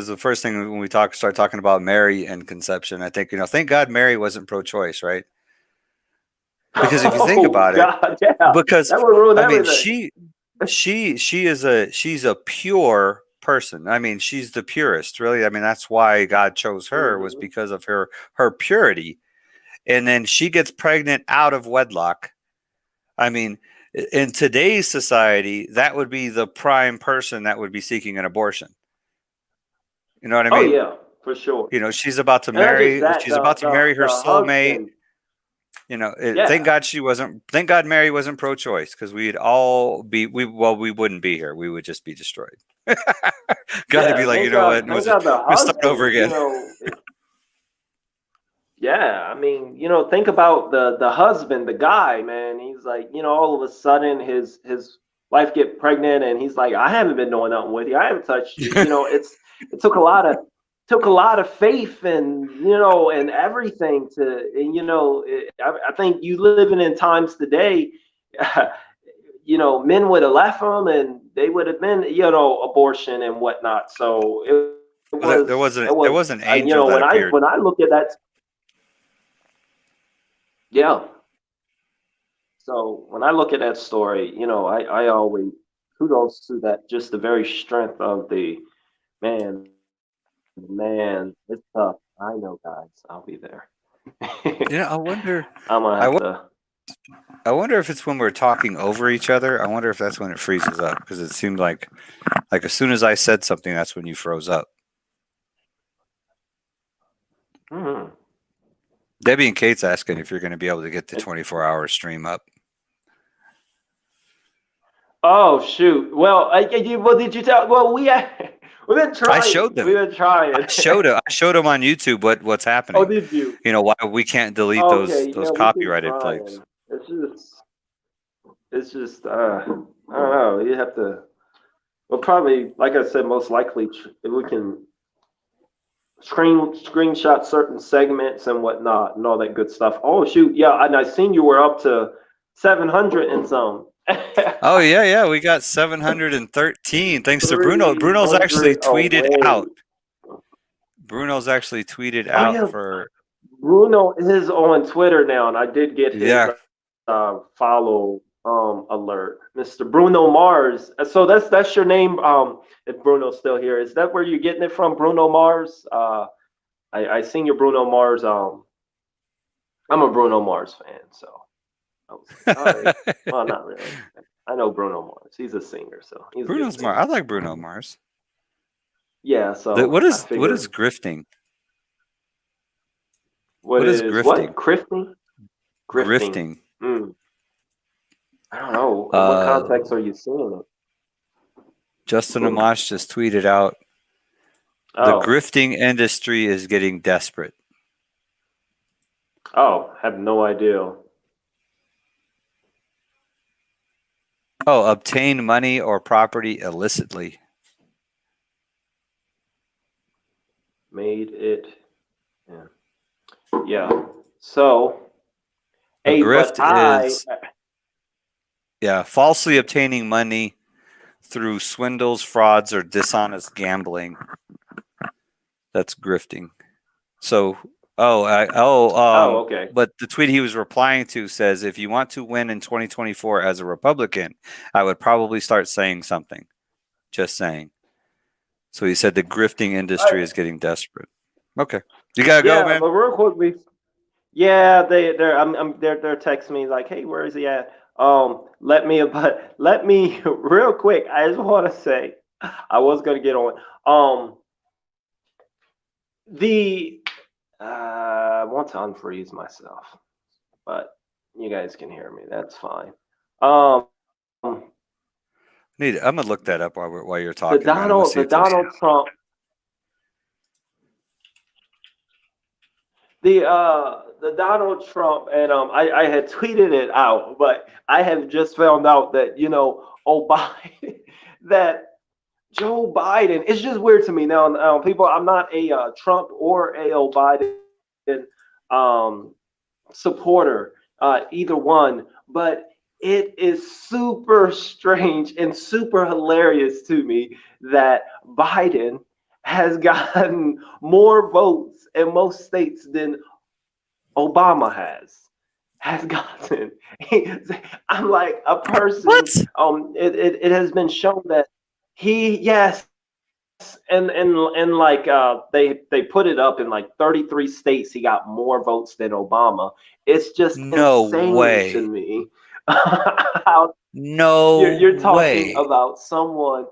the first thing when we start talking about Mary and conception, I think, thank God Mary wasn't pro-choice, right? Because if you think Oh about it, God, yeah, because that would ruin I mean, everything. she's a pure person. I mean, she's the purest, really. I mean, that's why God chose her, was Mhm. because of her purity. And then she gets pregnant out of wedlock. I mean, in today's society, that would be the prime person that would be seeking an abortion. You know what I Oh mean? yeah, for sure. You know, she's about to And not just marry. that, She's about to marry her the soulmate. husband. You know, Yeah. thank God she wasn't. Thank God Mary wasn't pro-choice, because we'd all be. We wouldn't be here. We would just be destroyed. Got to be like, you know what? Thank God the We'll start over husband, again. yeah, I mean, think about the husband, the guy, man. He's like, all of a sudden his wife get pregnant, and he's like, I haven't been doing nothing with you. I haven't touched you. It took a lot of faith and and everything to, I think you living in times today, men would have left them, and they would have been, abortion and whatnot. So There was an angel that appeared. when I look at that, yeah. So when I look at that story, I always kudos to that, just the very strength of the man. Man, it's tough. I know, guys. I'll be there. I wonder. I'm gonna have to. I wonder if it's when we're talking over each other. I wonder if that's when it freezes up, because it seemed like as soon as I said something, that's when you froze up. Mm-hmm. Debbie and Kate's asking if you're going to be able to get the 24-hour stream up. Oh shoot! Well, did you tell? Well, we've been trying. I showed them. We've been trying. I showed them on YouTube what's happening. Oh, did you? Why we can't delete those copyrighted plays. It's just I don't know. You have to. Well, probably, like I said, most likely if we can screenshot certain segments and whatnot and all that good stuff. Oh shoot! Yeah, and I seen you were up to 700 and some. Oh yeah, we got 713 thanks to Bruno. Bruno's actually tweeted out. Bruno's actually tweeted out for. Bruno is on Twitter now, and I did get his follow alert, Mr. Bruno Mars. So that's your name. If Bruno's still here, is that where you're getting it from, Bruno Mars? I seen your Bruno Mars. I'm a Bruno Mars fan, so. I was like, all right. Well, not really. I know Bruno Mars. He's a singer, so he's Bruno's Mars. I like Bruno Mars. Yeah. So what is grifting? What is grifting? What? Grifting? Grifting. I don't know. In what context are you seeing it? Justin Amash just tweeted out, the grifting industry is getting desperate. Oh, have no idea. Oh, obtain money or property illicitly. Made it. Yeah. So, a grift is falsely obtaining money through swindles, frauds, or dishonest gambling. That's grifting. So, okay. But the tweet he was replying to says, if you want to win in 2024 as a Republican, I would probably start saying something. Just saying. So he said the grifting industry is getting desperate. Okay, you gotta go, man. But real quickly, they're texting me like, hey, where is he at? Let me real quick. I just want to say, I was gonna get on. I want to unfreeze myself, but you guys can hear me. That's fine. I'm gonna look that up while you're talking. The Donald Trump. The Donald Trump, and I had tweeted it out, but I have just found out that that Joe Biden. It's just weird to me now. People, I'm not a Trump or a Biden supporter, either one, but it is super strange and super hilarious to me that Biden has gotten more votes in most states than Obama has gotten. I'm like a person. What? It has been shown that and like they put it up in like 33 states. He got more votes than Obama. It's just insane to me. You're talking about someone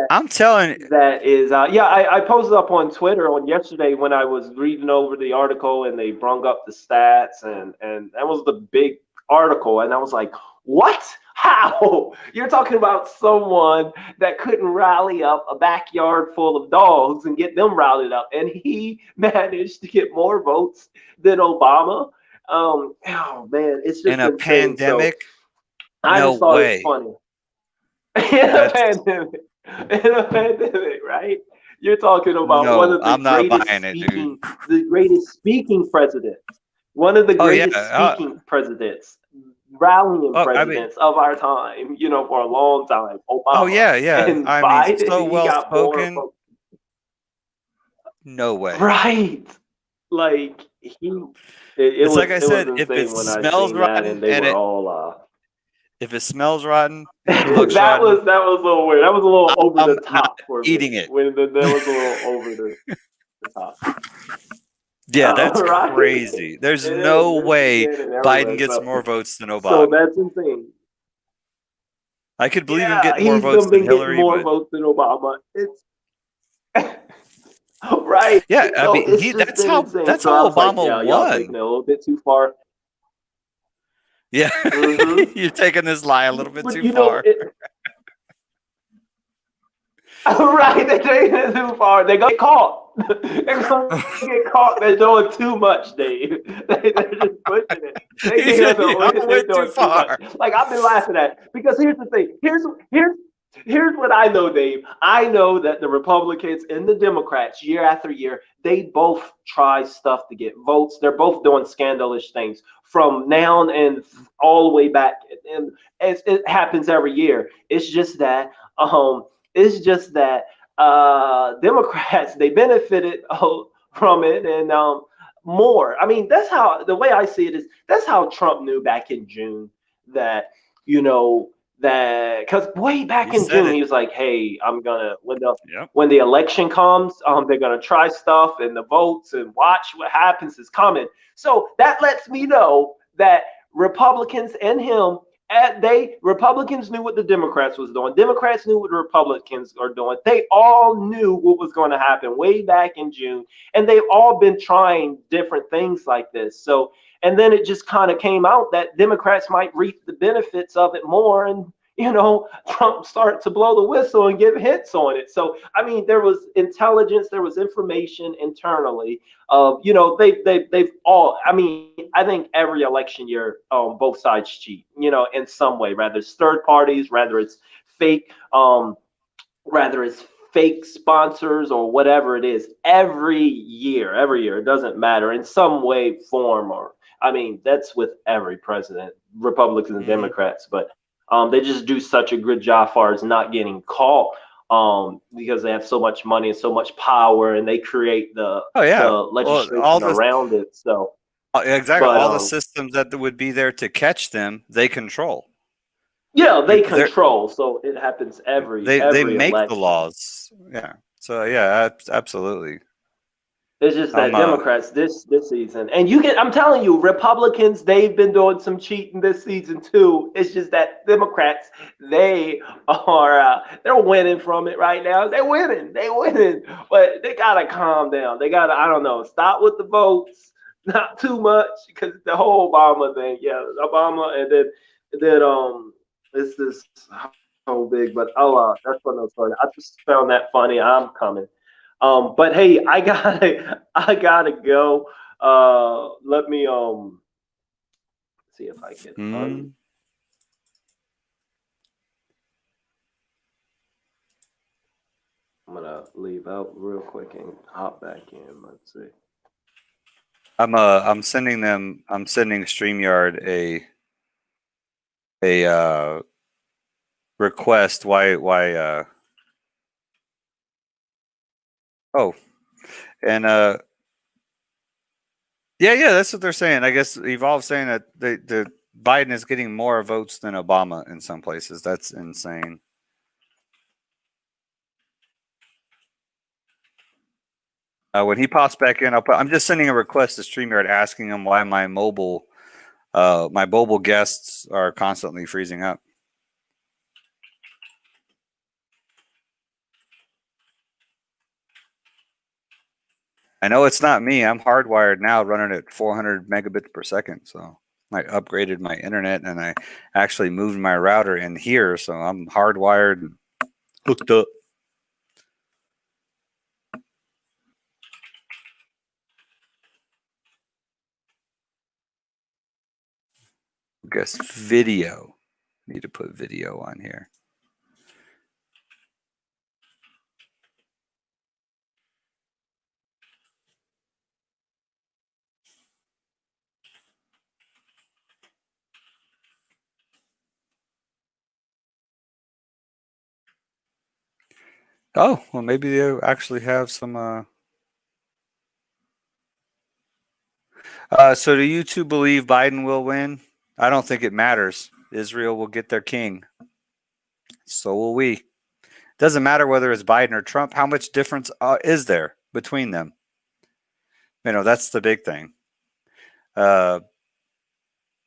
I'm telling you, that is, yeah, I posted up on Twitter on yesterday when I was reading over the article and they brung up the stats and that was the big article and I was like, what? How? You're talking about someone that couldn't rally up a backyard full of dogs and get them rallied up, and he managed to get more votes than Obama. Oh man, it's in just a insane. So pandemic, I no just thought it was way. funny. In a That's pandemic, in a pandemic, right? You're talking about one no, of the I'm not greatest buying it, dude. speaking, the greatest speaking presidents, one of the Oh yeah. greatest speaking presidents, rallying Oh, I mean, presidents of our time, for a long time, oh Obama. yeah, yeah. And I mean, Biden, so he well got more spoken. votes. No way. Right. Like It's like I it was said, if it insane when I smells seen that and rotten they and were all if it smells rotten and it looks that rotten, was a little weird. That was a little over I'm the not top for eating me. it. When that was a little over the top. Yeah, that's Right? crazy. There's It is. no It's way insanity Biden everywhere. gets more votes than So Obama. that's insane. I could believe him Yeah, getting more he's votes than been getting Hillary, more but votes than Obama. It's right. yeah, I So mean, it's just been insane. that's So I how was like, Obama yeah, y'all taking won. it a little bit too far. Yeah, Mm-hmm. you're taking this lie a little bit But too far. Right, they're taking it too far. They're gonna get caught. They're gonna get caught. They're doing too much, Dave. They're just pushing it. I They're went too doing too much. far. Like I've been laughing at because here's the thing. Here's what I know, Dave. I know that the Republicans and the Democrats, year after year, they both try stuff to get votes. They're both doing scandalous things from now and all the way back, and it happens every year. It's just that Democrats they benefited from it and more. I mean, that's how the way I see it is. That's how Trump knew back in June that you know that because way back He in said June it. he was like, "Hey, I'm gonna Yep. when the election comes, they're gonna try stuff and the votes and watch what happens is coming." So that lets me know that Republicans and him Republicans knew what the Democrats was doing. Democrats knew what the Republicans are doing. They all knew what was going to happen way back in June, and they've all been trying different things like this. So, and then it just kind of came out that Democrats might reap the benefits of it more, and Trump started to blow the whistle and give hints on it. So, I mean, there was intelligence, there was information internally of they've all. I mean, I think every election year both sides cheat in some way, rather it's third parties, fake um rather it's fake sponsors or whatever it is. Every year it doesn't matter in some way, form, or I mean that's with every president, Republicans and Hmm. Democrats, but they just do such a good job as far as not getting caught because they have so much money and so much power, and they create the Oh yeah. Well, legislation around it. So, exactly but all the systems that would be there to catch them, they control. yeah, they They're, control. So it happens they every make the election. laws. Yeah. So yeah, absolutely. It's just I'm that Democrats this season, and I'm telling you, Republicans they've been doing some cheating this season too. It's just that Democrats they are they're winning from it right now. They're winning, but they gotta calm down. They gotta I don't know stop with the votes, not too much because the whole Obama thing. Yeah, Obama, and then it's this so big, but that's one of those stories. I just found that funny. I'm coming. But hey, I gotta go. Let me see if I can mm, I'm gonna leave out real quick and hop back in. Let's see. I'm sending StreamYard a request. Why oh, and yeah, that's what they're saying. I guess Evolve's saying that the Biden is getting more votes than Obama in some places. That's insane. When he pops back in, I'm just sending a request to StreamYard asking him why my mobile guests are constantly freezing up. I know it's not me. I'm hardwired now, running at 400 megabits per second. So I upgraded my internet and I actually moved my router in here. So I'm hardwired and hooked up. I guess video. Need to put video on here. Oh, well, maybe they actually have some. So do you two believe Biden will win? I don't think it matters. Israel will get their king. So will we. Doesn't matter whether it's Biden or Trump. How much difference is there between them? That's the big thing.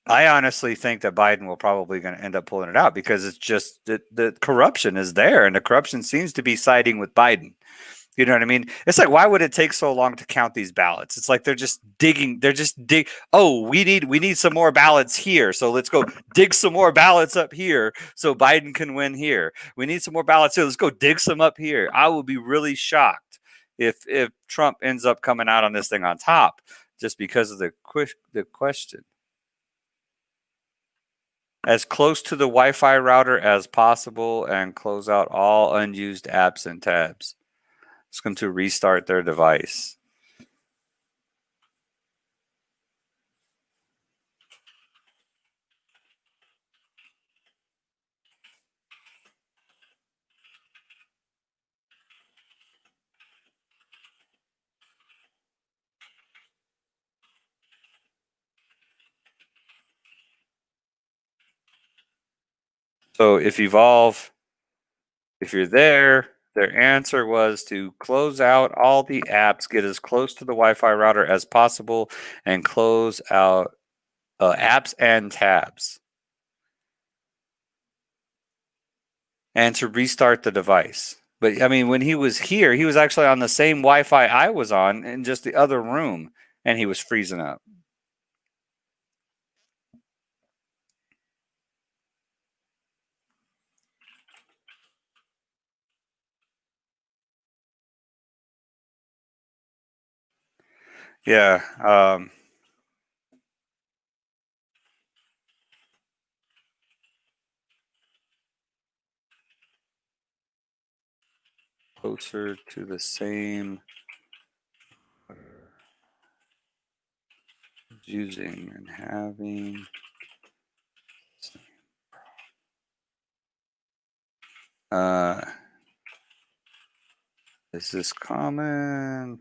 I honestly think that Biden will probably going to end up pulling it out because it's just the corruption is there, and the corruption seems to be siding with Biden. You know what I mean? It's like, why would it take so long to count these ballots? It's like they're just digging. They're just dig. Oh, we need some more ballots here. So let's go dig some more ballots up here so Biden can win here. We need some more ballots here. Let's go dig some up here. I will be really shocked if Trump ends up coming out on this thing on top just because of the question. As close to the Wi-Fi router as possible and close out all unused apps and tabs. It's going to restart their device. So if you're there, their answer was to close out all the apps, get as close to the Wi-Fi router as possible, and close out apps and tabs. And to restart the device. But I mean, when he was here, he was actually on the same Wi-Fi I was on in just the other room, and he was freezing up. Yeah. Closer to the same using and having. Is this common?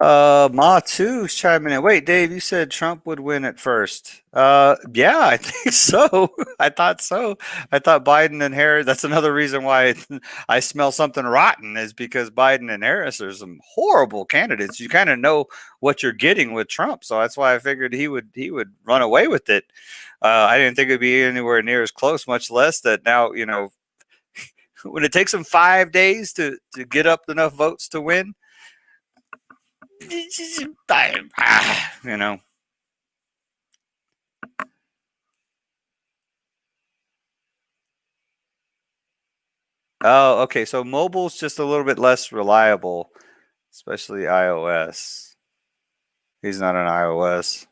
Ma 2's chiming in. Wait, Dave, you said Trump would win at first. Yeah, I think so. I thought so. I thought Biden and Harris. That's another reason why I smell something rotten is because Biden and Harris are some horrible candidates. You kind of know what you're getting with Trump, so that's why I figured he would run away with it. I didn't think it'd be anywhere near as close, much less that now when it takes him 5 days to get up enough votes to win. You know. Oh, okay. So mobile's just a little bit less reliable, especially iOS. He's not on iOS.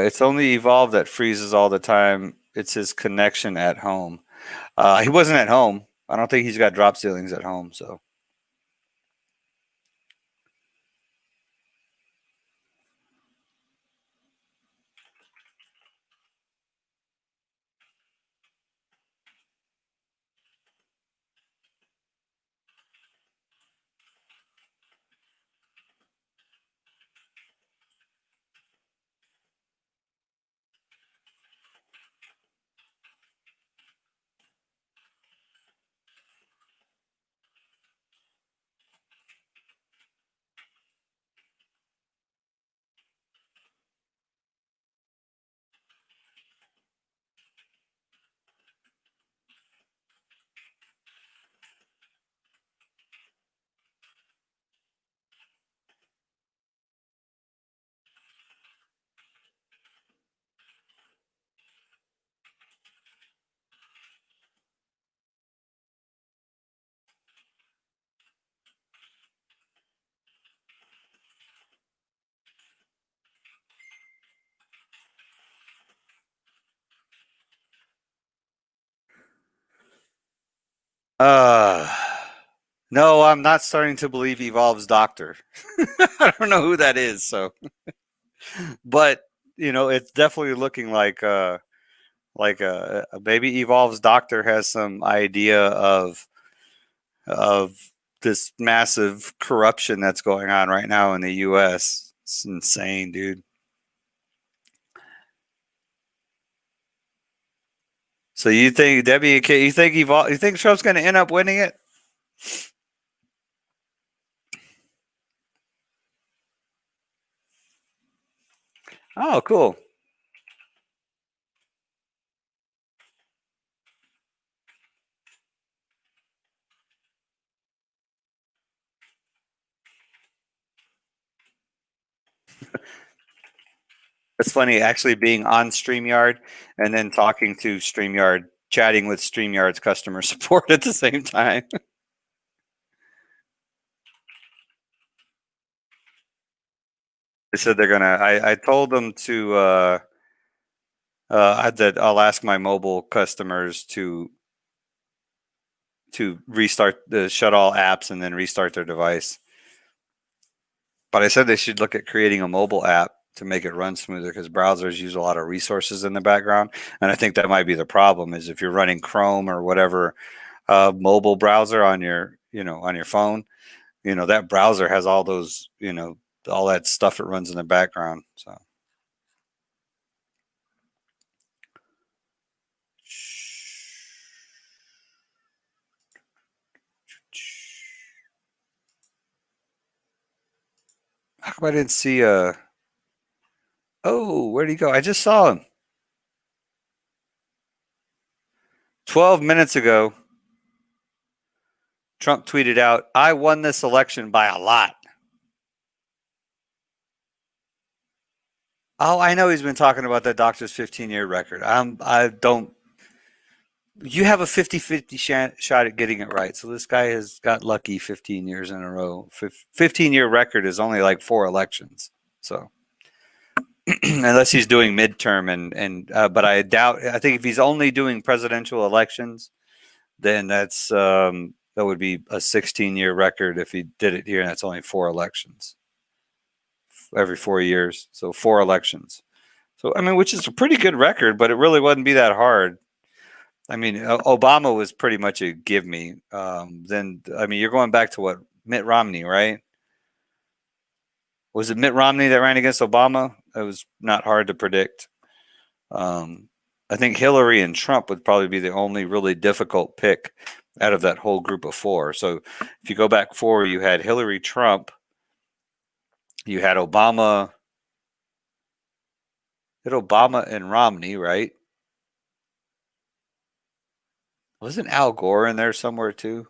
It's only Evolve that freezes all the time. It's his connection at home. He wasn't at home. I don't think he's got drop ceilings at home. So. No, I'm not starting to believe Evolve's doctor. I don't know who that is, so but it's definitely looking like maybe Evolve's doctor has some idea of this massive corruption that's going on right now in the US. It's insane, dude. So you think Debbie, you think Trump's going to end up winning it? Oh, cool. It's funny actually being on StreamYard and then talking to StreamYard, chatting with StreamYard's customer support at the same time. They said they're gonna. I told them to that I'll ask my mobile customers to restart shut all apps and then restart their device. But I said they should look at creating a mobile app to make it run smoother because browsers use a lot of resources in the background, and I think that might be the problem. Is if you're running Chrome or whatever mobile browser on your on your phone, that browser has all those all that stuff that runs in the background. So. How come I didn't see oh, where'd he go? I just saw him. 12 minutes ago, Trump tweeted out, "I won this election by a lot." Oh, I know he's been talking about that doctor's 15-year record. I don't. You have a 50-50 shot at getting it right. So this guy has got lucky 15 years in a row. 15-year record is only like 4 elections. So unless he's doing midterm but I doubt. I think if he's only doing presidential elections, then that would be a 16-year record if he did it here, and that's only 4 elections every 4 years. So 4 elections. So I mean, which is a pretty good record, but it really wouldn't be that hard. I mean, Obama was pretty much a give me. Then I mean, you're going back to what Mitt Romney, right? Was it Mitt Romney that ran against Obama? It was not hard to predict. I think Hillary and Trump would probably be the only really difficult pick out of that whole group of 4. So if you go back 4, you had Hillary, Trump, you had Obama, and Romney, right? Wasn't Al Gore in there somewhere too?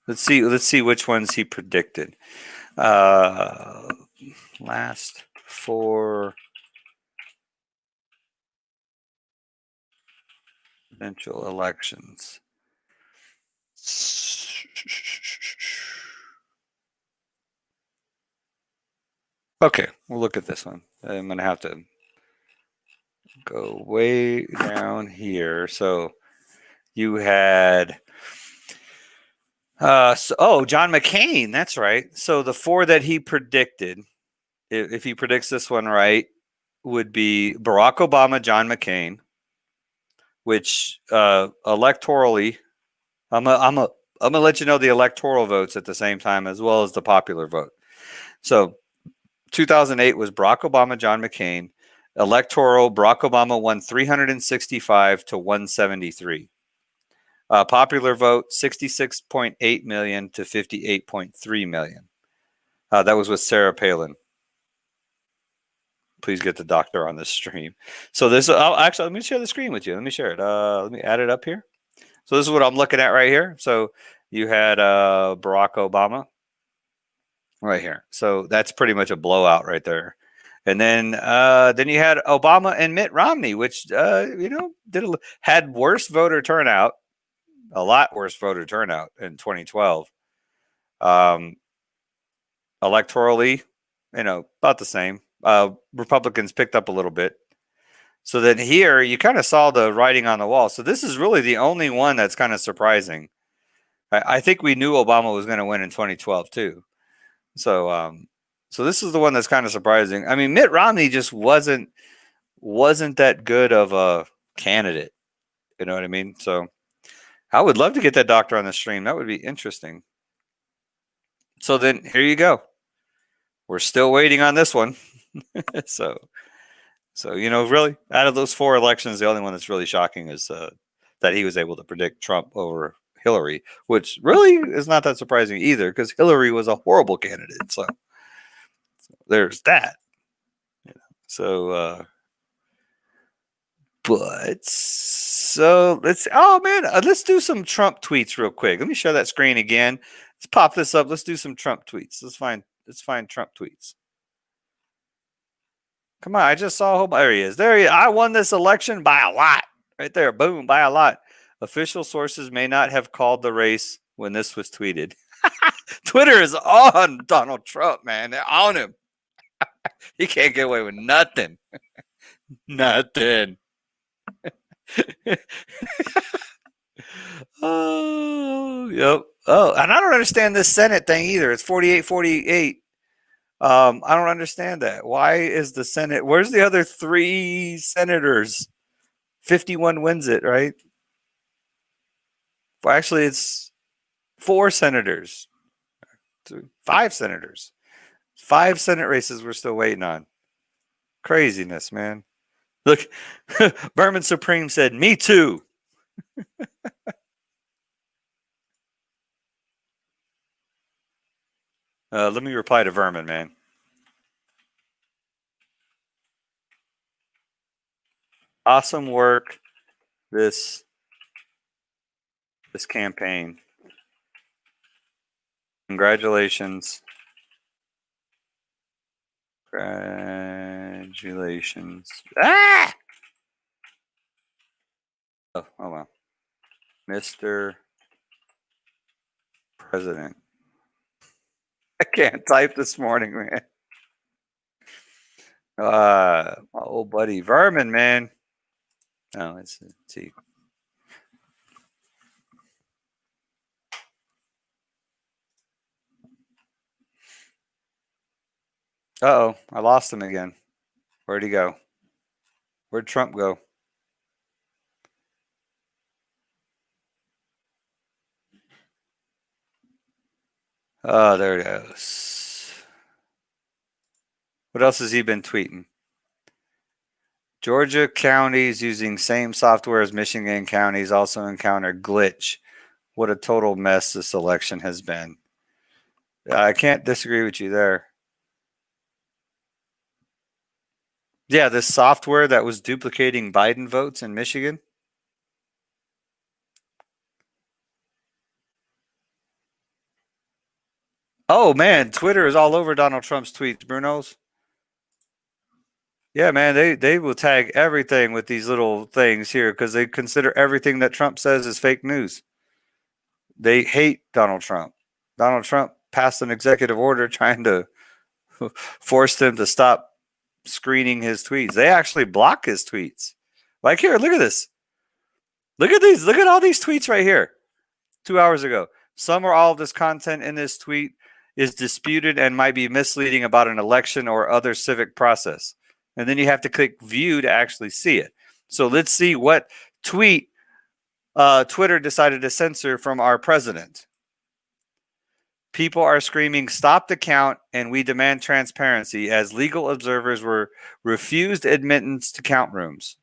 Let's see which ones he predicted. Last 4 presidential elections. Okay, we'll look at this one. I'm going to have to go way down here. So you had John McCain. That's right. So the 4 that he predicted, if he predicts this one right, would be Barack Obama, John McCain, which electorally, I'm gonna let you know the electoral votes at the same time as well as the popular vote. So 2008 was Barack Obama, John McCain. Electoral, Barack Obama won 365 to 173. Popular vote, 66.8 million to 58.3 million. That was with Sarah Palin. Please get the doctor on this stream. So this, actually, let me share the screen with you. Let me share it. Let me add it up here. So this is what I'm looking at right here. So you had Barack Obama right here. So that's pretty much a blowout right there. And then you had Obama and Mitt Romney, which had worse voter turnout, a lot worse voter turnout in 2012. Electorally, about the same. Republicans picked up a little bit. So then here you kind of saw the writing on the wall. So this is really the only one that's kind of surprising. I think we knew Obama was going to win in 2012 too. So so this is the one that's kind of surprising. I mean, Mitt Romney just wasn't that good of a candidate. You know what I mean? So I would love to get that doctor on the stream. That would be interesting. So then here you go. We're still waiting on this one. so you know, really, out of those 4 elections, the only one that's really shocking is that he was able to predict Trump over Hillary, which really is not that surprising either, because Hillary was a horrible candidate. So there's that. You know, so but so let's do some Trump tweets real quick. Let me share that screen again. Let's pop this up. Let's do some Trump tweets. Let's find Trump tweets. Come on, I just saw a whole. There he is. There he is. I won this election by a lot. Right there. Boom, by a lot. Official sources may not have called the race when this was tweeted. Twitter is on Donald Trump, man. They're on him. He can't get away with nothing. Nothing. Oh, yep. Oh, and I don't understand this Senate thing either. It's 48-48. I don't understand that. Why is the Senate? Where's the other 3 senators? 51 wins it, right? Well, actually, it's 4 senators. 5 senators. 5 Senate races we're still waiting on. Craziness, man. Look, Berman Supreme said, "Me too." Let me reply to Vermin, man. Awesome work this campaign. Congratulations. Congratulations. Ah! Oh, hold on. Mr. President. I can't type this morning, man. My old buddy Vermin, man. Oh, let's see. Uh-oh, I lost him again. Where'd he go? Where'd Trump go? Oh, there it goes. What else has he been tweeting? Georgia counties using same software as Michigan counties also encounter glitch. What a total mess this election has been. I can't disagree with you there. Yeah, this software that was duplicating Biden votes in Michigan. Oh, man, Twitter is all over Donald Trump's tweets, Bruno's. Yeah, man, they will tag everything with these little things here because they consider everything that Trump says is fake news. They hate Donald Trump. Donald Trump passed an executive order trying to force them to stop screening his tweets. They actually block his tweets. Like here, look at this. Look at these. Look at all these tweets right here. 2 hours ago. Some or all of this content in this tweet is disputed and might be misleading about an election or other civic process. And then you have to click view to actually see it. So let's see what tweet Twitter decided to censor from our president. People are screaming, "Stop the count," and "We demand transparency," as legal observers were refused admittance to count rooms.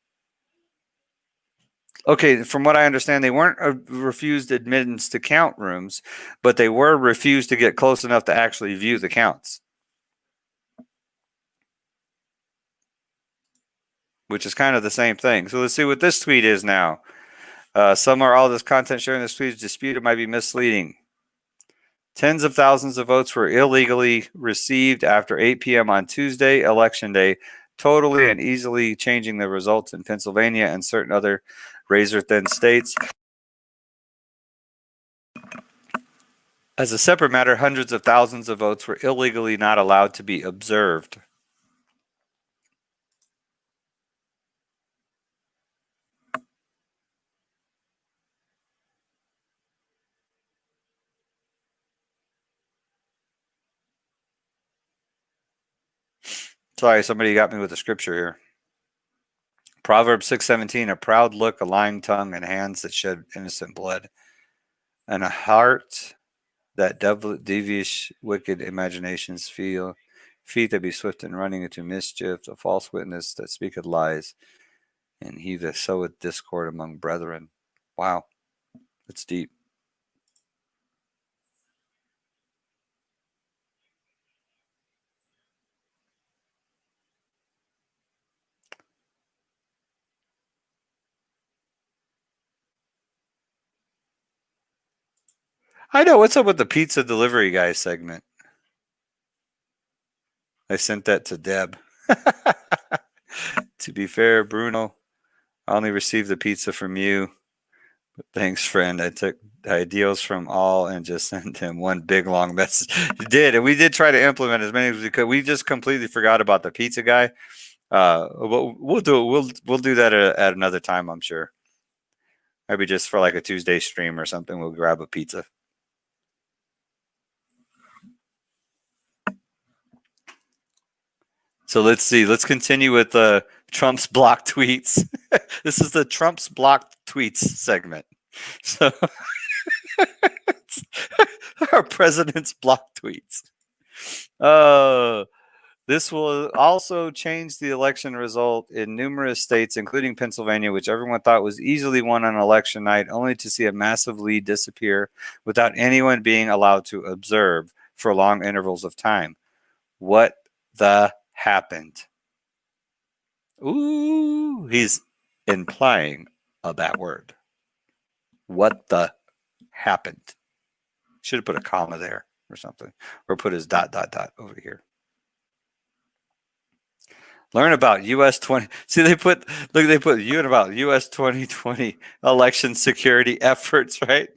Okay, from what I understand, they weren't refused admittance to count rooms, but they were refused to get close enough to actually view the counts. Which is kind of the same thing. So let's see what this tweet is now. Some or all this content sharing this tweet is disputed, might be misleading. Tens of thousands of votes were illegally received after 8 p.m. on Tuesday, Election Day, totally and easily changing the results in Pennsylvania and certain other razor-thin states. As a separate matter, hundreds of thousands of votes were illegally not allowed to be observed. Sorry, somebody got me with the scripture here. Proverbs 6:17, a proud look, a lying tongue, and hands that shed innocent blood, and a heart that devious, wicked imaginations feel, feet that be swift in running into mischief, a false witness that speaketh lies, and he that soweth discord among brethren. Wow, that's deep. I know. What's up with the pizza delivery guy segment? I sent that to Deb. To be fair, Bruno, I only received the pizza from you. But thanks, friend. I took ideals from all and just sent him one big long message. You did, and we did try to implement as many as we could. We just completely forgot about the pizza guy. We'll do it. We'll do that at another time, I'm sure. Maybe just for like a Tuesday stream or something. We'll grab a pizza. So let's see. Let's continue with Trump's blocked tweets. This is the Trump's blocked tweets segment. So our president's blocked tweets. This will also change the election result in numerous states, including Pennsylvania, which everyone thought was easily won on election night, only to see a massive lead disappear without anyone being allowed to observe for long intervals of time. What the happened? Ooh, he's implying a bad word. What the happened? Should have put a comma there or something, or put his ... over here. Learn about U.S. 20. See, they put you in about U.S. 2020 election security efforts, right?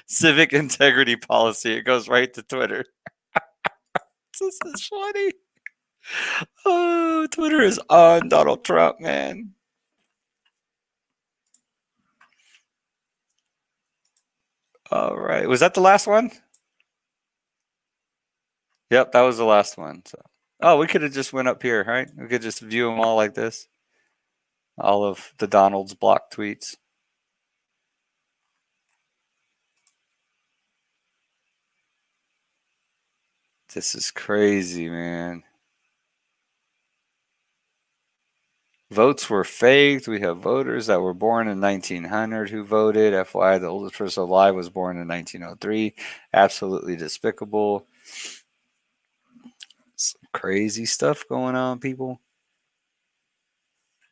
Civic integrity policy. It goes right to Twitter. This is funny. Oh, Twitter is on Donald Trump, man. All right. Was that the last one? Yep, that was the last one. So, oh, we could have just went up here, right? We could just view them all like this. All of the Donald's blocked tweets. This is crazy, man. Votes were faked. We have voters that were born in 1900 who voted. FYI, the oldest person alive was born in 1903. Absolutely despicable. Some crazy stuff going on, people.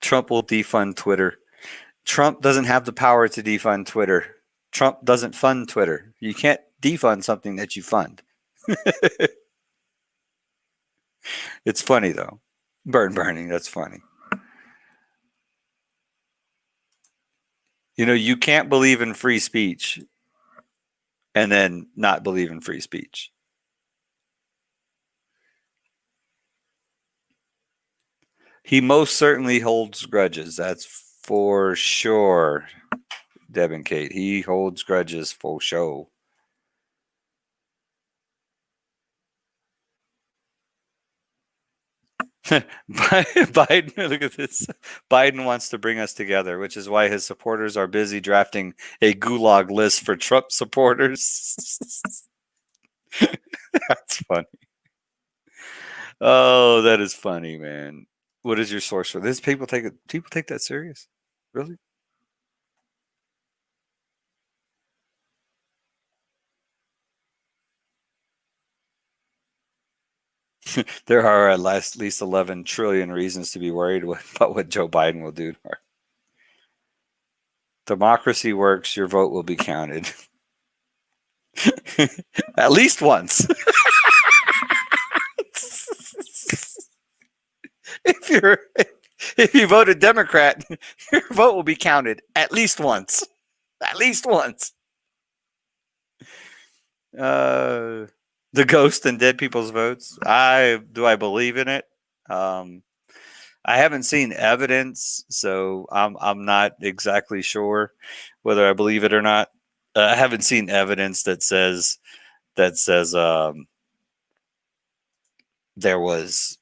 Trump will defund Twitter. Trump doesn't have the power to defund Twitter. Trump doesn't fund Twitter. You can't defund something that you fund. It's funny, though. Burning, that's funny. You know, you can't believe in free speech and then not believe in free speech. He most certainly holds grudges. That's for sure, Deb and Kate. He holds grudges for sure. Biden, look at this. Biden wants to bring us together, which is why his supporters are busy drafting a gulag list for Trump supporters. That's funny. Oh, that is funny, man. What is your source for this? People take that serious? Really? There are at least 11 trillion reasons to be worried about what Joe Biden will do. Democracy works. Your vote will be counted. At least once. If you voted Democrat, your vote will be counted at least once. At least once. The ghost and dead people's votes. I believe in it. I haven't seen evidence, so I'm not exactly sure whether I believe it or not. I haven't seen evidence that says there was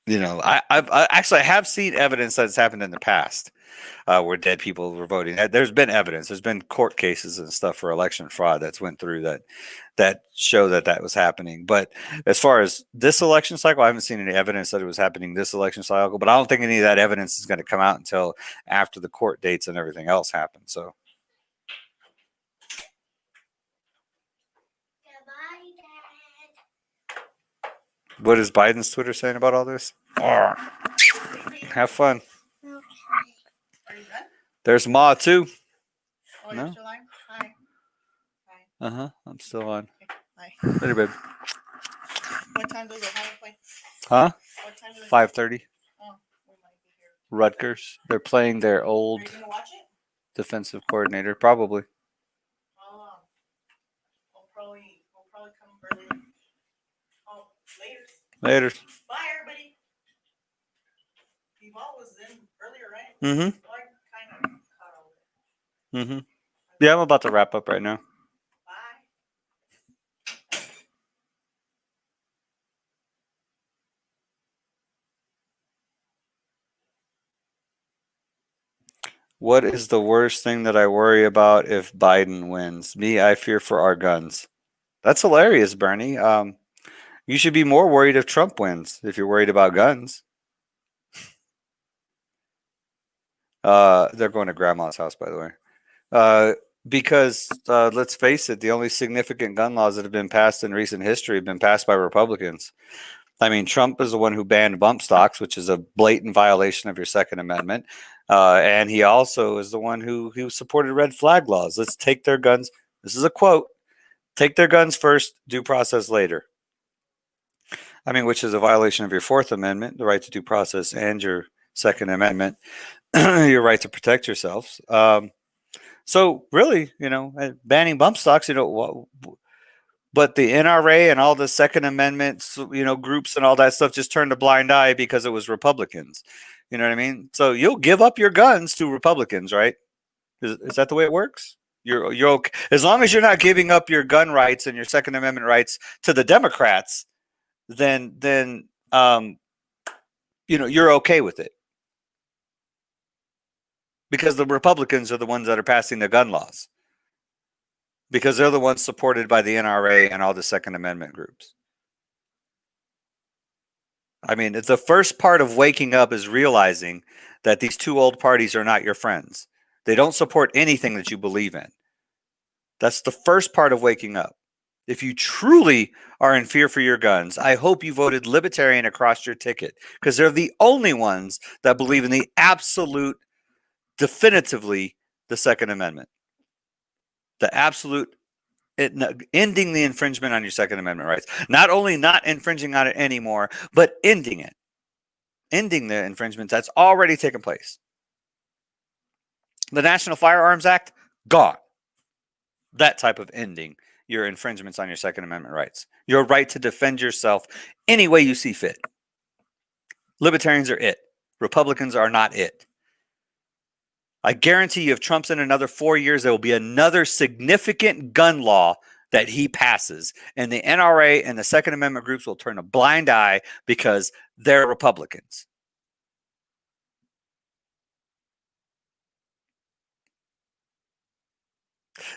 You know, I actually have seen evidence that it's happened in the past where dead people were voting. There's been evidence. There's been court cases and stuff for election fraud that's went through that show that was happening. But as far as this election cycle, I haven't seen any evidence that it was happening this election cycle. But I don't think any of that evidence is going to come out until after the court dates and everything else happens. So. What is Biden's Twitter saying about all this? Have fun. Okay. Are you done? There's Ma too. Oh, No? you're still on? Hi. Uh-huh. I'm still on. Hi. Later, babe. What time does Ohio play? Huh? What time does 5:30. Oh, we might be here. Rutgers. They're playing their Are old you gonna watch it? defensive coordinator. Probably. Oh, we'll probably come early. Oh, later. Later. Bye, everybody. Duval was in earlier, right? Mm-hmm. Well, I kind of caught all of it. Mm-hmm. Yeah, I'm about to wrap up right now. Bye. What is the worst thing that I worry about if Biden wins? Me, I fear for our guns. That's hilarious, Bernie. You should be more worried if Trump wins, if you're worried about guns. They're going to grandma's house, by the way. Because let's face it, the only significant gun laws that have been passed in recent history have been passed by Republicans. I mean, Trump is the one who banned bump stocks, which is a blatant violation of your Second Amendment. And he also is the one who supported red flag laws. Let's take their guns. This is a quote. Take their guns first, due process later. I mean, which is a violation of your Fourth Amendment, the right to due process, and your Second Amendment, your right to protect yourselves. So really, banning bump stocks, but the NRA and all the Second Amendment, groups and all that stuff just turned a blind eye because it was Republicans. You know what I mean? So you'll give up your guns to Republicans, right? Is that the way it works? You're okay. As long as you're not giving up your gun rights and your Second Amendment rights to the Democrats, then you're okay with it. Because the Republicans are the ones that are passing the gun laws. Because they're the ones supported by the NRA and all the Second Amendment groups. I mean, it's the first part of waking up is realizing that these two old parties are not your friends. They don't support anything that you believe in. That's the first part of waking up. If you truly are in fear for your guns, I hope you voted Libertarian across your ticket, because they're the only ones that believe in the absolute, definitively, the Second Amendment. The absolute ending the infringement on your Second Amendment rights. Not only not infringing on it anymore, but ending it. Ending the infringement that's already taken place. The National Firearms Act, gone. That type of ending your infringements on your Second Amendment rights. Your right to defend yourself any way you see fit. Libertarians are it. Republicans are not it. I guarantee you, if Trump's in another 4 years, there will be another significant gun law that he passes. And the NRA and the Second Amendment groups will turn a blind eye because they're Republicans.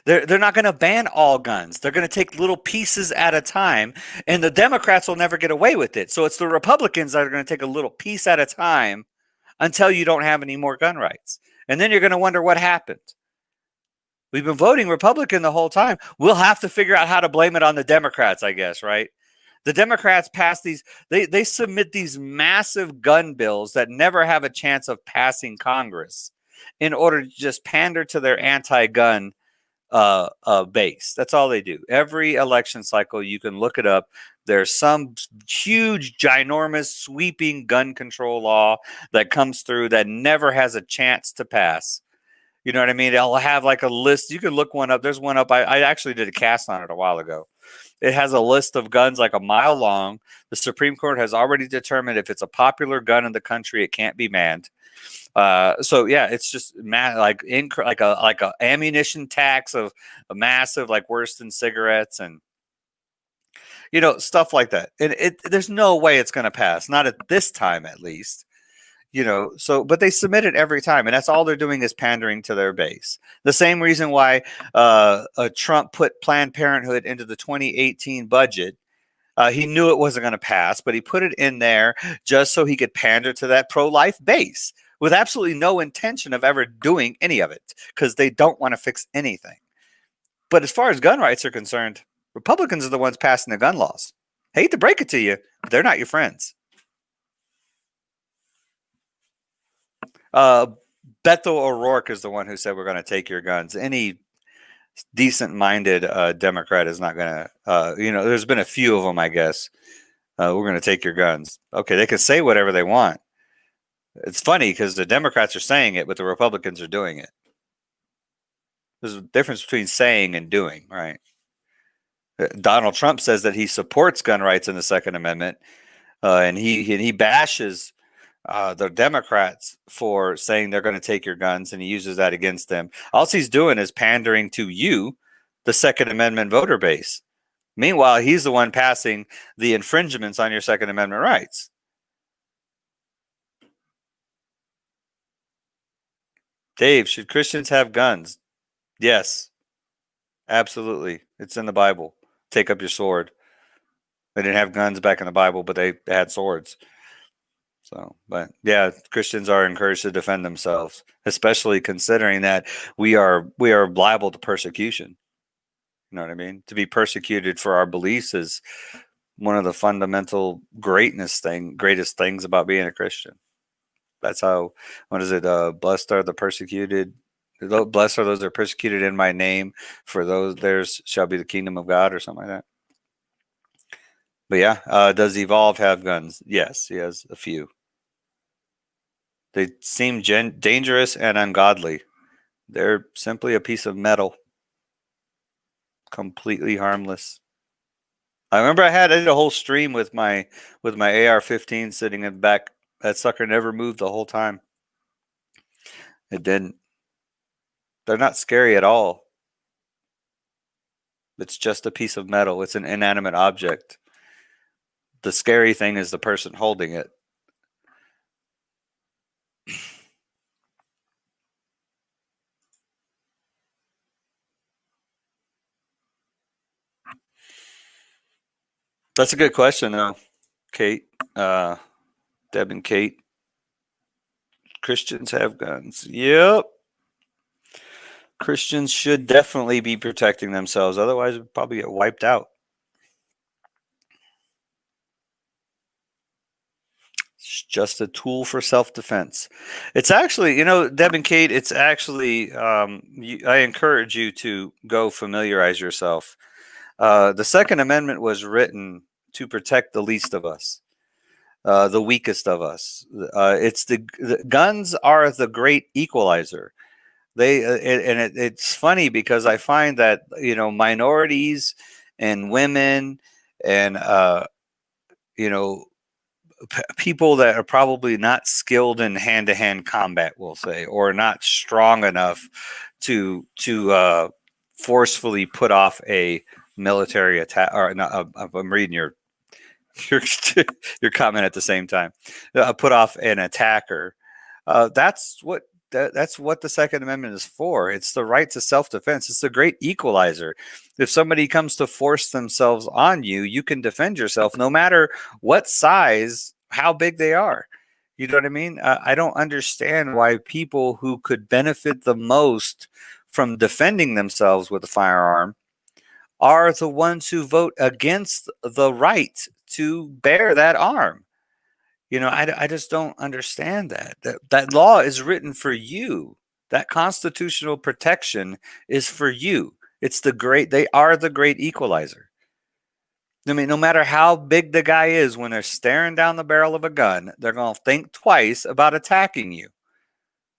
They're not going to ban all guns. They're going to take little pieces at a time, and the Democrats will never get away with it. So it's the Republicans that are going to take a little piece at a time until you don't have any more gun rights. And then you're going to wonder what happened. We've been voting Republican the whole time. We'll have to figure out how to blame it on the Democrats, I guess, right? The Democrats pass these, they submit these massive gun bills that never have a chance of passing Congress in order to just pander to their anti-gun base. That's all they do. Every election cycle, you can look it up. There's some huge, ginormous, sweeping gun control law that comes through that never has a chance to pass. You know what I mean? I'll have like a list. You can look one up. There's one up. I actually did a cast on it a while ago. It has a list of guns like a mile long. The Supreme Court has already determined if it's a popular gun in the country, it can't be banned. So yeah, it's just like a ammunition tax of a massive, like worse than cigarettes, and stuff like that. And there's no way it's going to pass, not at this time at least. But they submit it every time, and that's all they're doing is pandering to their base. The same reason why Trump put Planned Parenthood into the 2018 budget. He knew it wasn't going to pass, but he put it in there just so he could pander to that pro-life base with absolutely no intention of ever doing any of it because they don't want to fix anything. But as far as gun rights are concerned, Republicans are the ones passing the gun laws. Hate to break it to you, but they're not your friends. Beto O'Rourke is the one who said we're going to take your guns. Any decent-minded Democrat is not going to, there's been a few of them, I guess. We're going to take your guns. Okay, they can say whatever they want. It's funny because the Democrats are saying it, but the Republicans are doing it. There's a difference between saying and doing, right? Donald Trump says that he supports gun rights in the Second Amendment, and he bashes the Democrats for saying they're going to take your guns, and he uses that against them. All he's doing is pandering to you, the Second Amendment voter base. Meanwhile, he's the one passing the infringements on your Second Amendment rights. Dave, should Christians have guns? Yes, absolutely. It's in the Bible. Take up your sword. They didn't have guns back in the Bible, but they had swords. So, but yeah, Christians are encouraged to defend themselves, especially considering that we are liable to persecution. You know what I mean? To be persecuted for our beliefs is one of the fundamental greatest things about being a Christian. That's how, what is it? Blessed are the persecuted. Blessed are those that are persecuted in my name. For theirs shall be the kingdom of God, or something like that. But yeah, does Evolve have guns? Yes, he has a few. They seem dangerous and ungodly. They're simply a piece of metal. Completely harmless. I remember I did a whole stream with my AR-15 sitting in the back. That sucker never moved the whole time. It didn't. They're not scary at all. It's just a piece of metal. It's an inanimate object. The scary thing is the person holding it. That's a good question, though, Kate. Deb and Kate. Christians have guns. Yep. Christians should definitely be protecting themselves. Otherwise, we'd probably get wiped out. It's just a tool for self-defense. It's actually, Deb and Kate, it's actually, I encourage you to go familiarize yourself. The Second Amendment was written to protect the least of us, the weakest of us. The guns are the great equalizer. It's funny because I find that minorities and women and people that are probably not skilled in hand-to-hand combat, we'll say, or not strong enough to forcefully put off a military attack. Or not, I'm reading your comment at the same time. Put off an attacker. That's what the Second Amendment is for. It's the right to self-defense. It's the great equalizer. If somebody comes to force themselves on you, you can defend yourself no matter what size, how big they are. You know what I mean? I don't understand why people who could benefit the most from defending themselves with a firearm are the ones who vote against the right to bear that arm. I just don't understand that. That law is written for you. That constitutional protection is for you. They are the great equalizer. I mean, no matter how big the guy is, when they're staring down the barrel of a gun, they're going to think twice about attacking you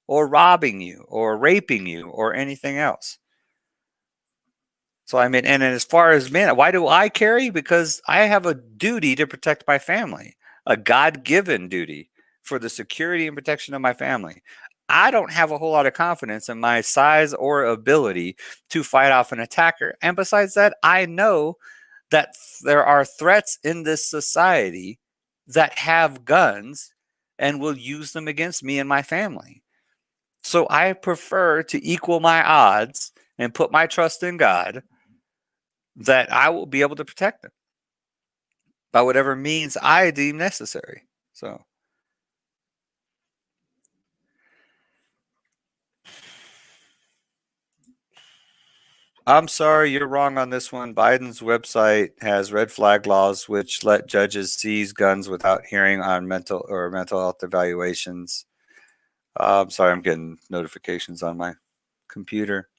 or robbing you or raping you or anything else. So, I mean, and as far as men, why do I carry? Because I have a duty to protect my family, a God-given duty for the security and protection of my family. I don't have a whole lot of confidence in my size or ability to fight off an attacker. And besides that, I know that there are threats in this society that have guns and will use them against me and my family. So I prefer to equal my odds and put my trust in God that I will be able to protect them by whatever means I deem necessary. So I'm sorry, you're wrong on this one. Biden's website has red flag laws which let judges seize guns without hearing on mental health evaluations. I'm sorry, I'm getting notifications on my computer.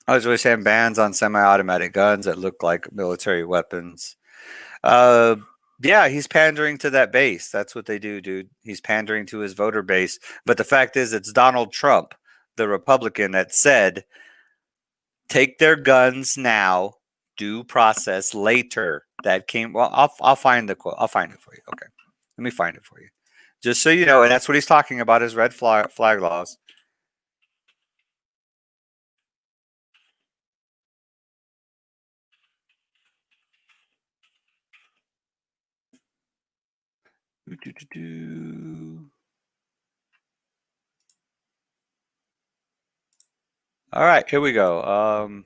I was really saying bans on semi-automatic guns that look like military weapons. Yeah, he's pandering to that base. That's what they do, dude. He's pandering to his voter base. But the fact is, it's Donald Trump, the Republican, that said, take their guns now, due process later. That came. Well, I'll find the quote. I'll find it for you. Okay, let me find it for you, just so you know. And that's what he's talking about: is red flag laws. All right, here we go.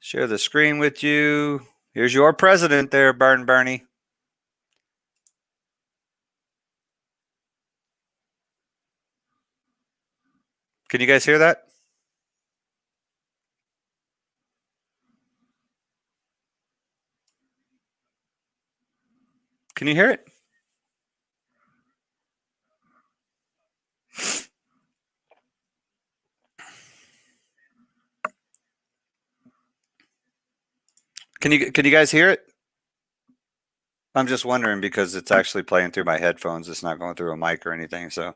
Share the screen with you. Here's your president there, Bernie. Can you guys hear that? Can you hear it? Can you guys hear it? I'm just wondering because it's actually playing through my headphones. It's not going through a mic or anything. So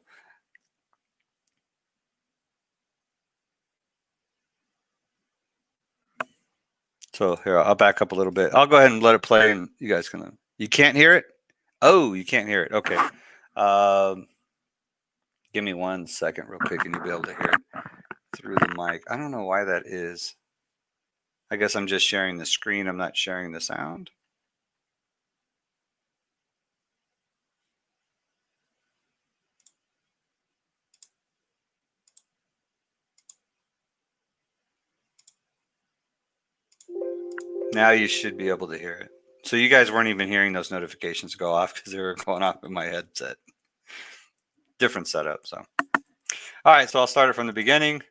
here, I'll back up a little bit. I'll go ahead and let it play, and you guys can. You can't hear it? Oh, you can't hear it. Okay. Give me 1 second, real quick, and you'll be able to hear it through the mic. I don't know why that is. I guess I'm just sharing the screen. I'm not sharing the sound. Now you should be able to hear it. So you guys weren't even hearing those notifications go off because they were going off in my headset. Different setup. So, all right. So I'll start it from the beginning.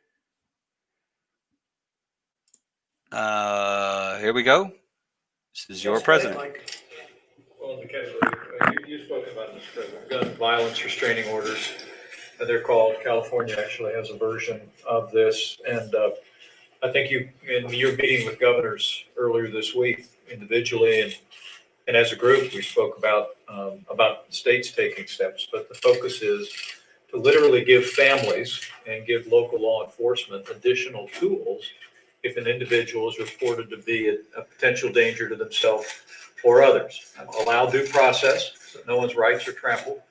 Here we go. This is your president. Well, in the category, you spoke about this, gun violence restraining orders. They're called. California actually has a version of this, and I think in your meeting with governors earlier this week, individually and as a group, we spoke about states taking steps. But the focus is to literally give families and give local law enforcement additional tools if an individual is reported to be a potential danger to themselves or others. Allow due process, so no one's rights are trampled,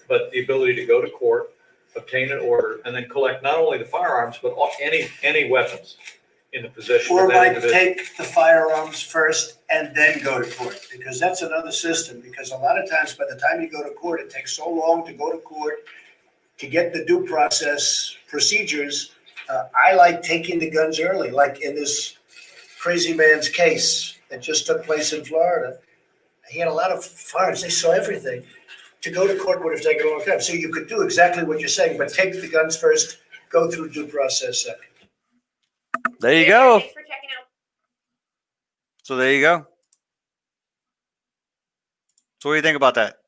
but the ability to go to court, obtain an order, and then collect not only the firearms, but any weapons in the possession Or of that might individual. take the firearms first and then go to court, because that's another system, because a lot of times by the time you go to court, it takes so long to go to court to get the due process procedures. I like taking the guns early, like in this crazy man's case that just took place in Florida. He had a lot of firearms. They saw everything. To go to court would have taken a long time. So you could do exactly what you're saying, but take the guns first, go through due process second. There you go. Thanks for checking out. So there you go. So what do you think about that?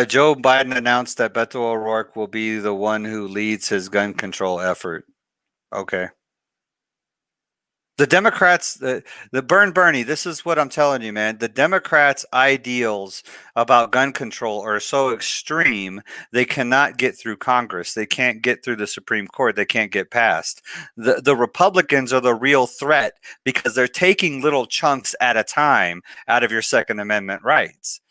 Joe Biden announced that Beto O'Rourke will be the one who leads his gun control effort. Okay. The Democrats, the burn Bernie, this is what I'm telling you, man. The Democrats' ideals about gun control are so extreme, they cannot get through Congress. They can't get through the Supreme Court. They can't get passed. The Republicans are the real threat because they're taking little chunks at a time out of your Second Amendment rights.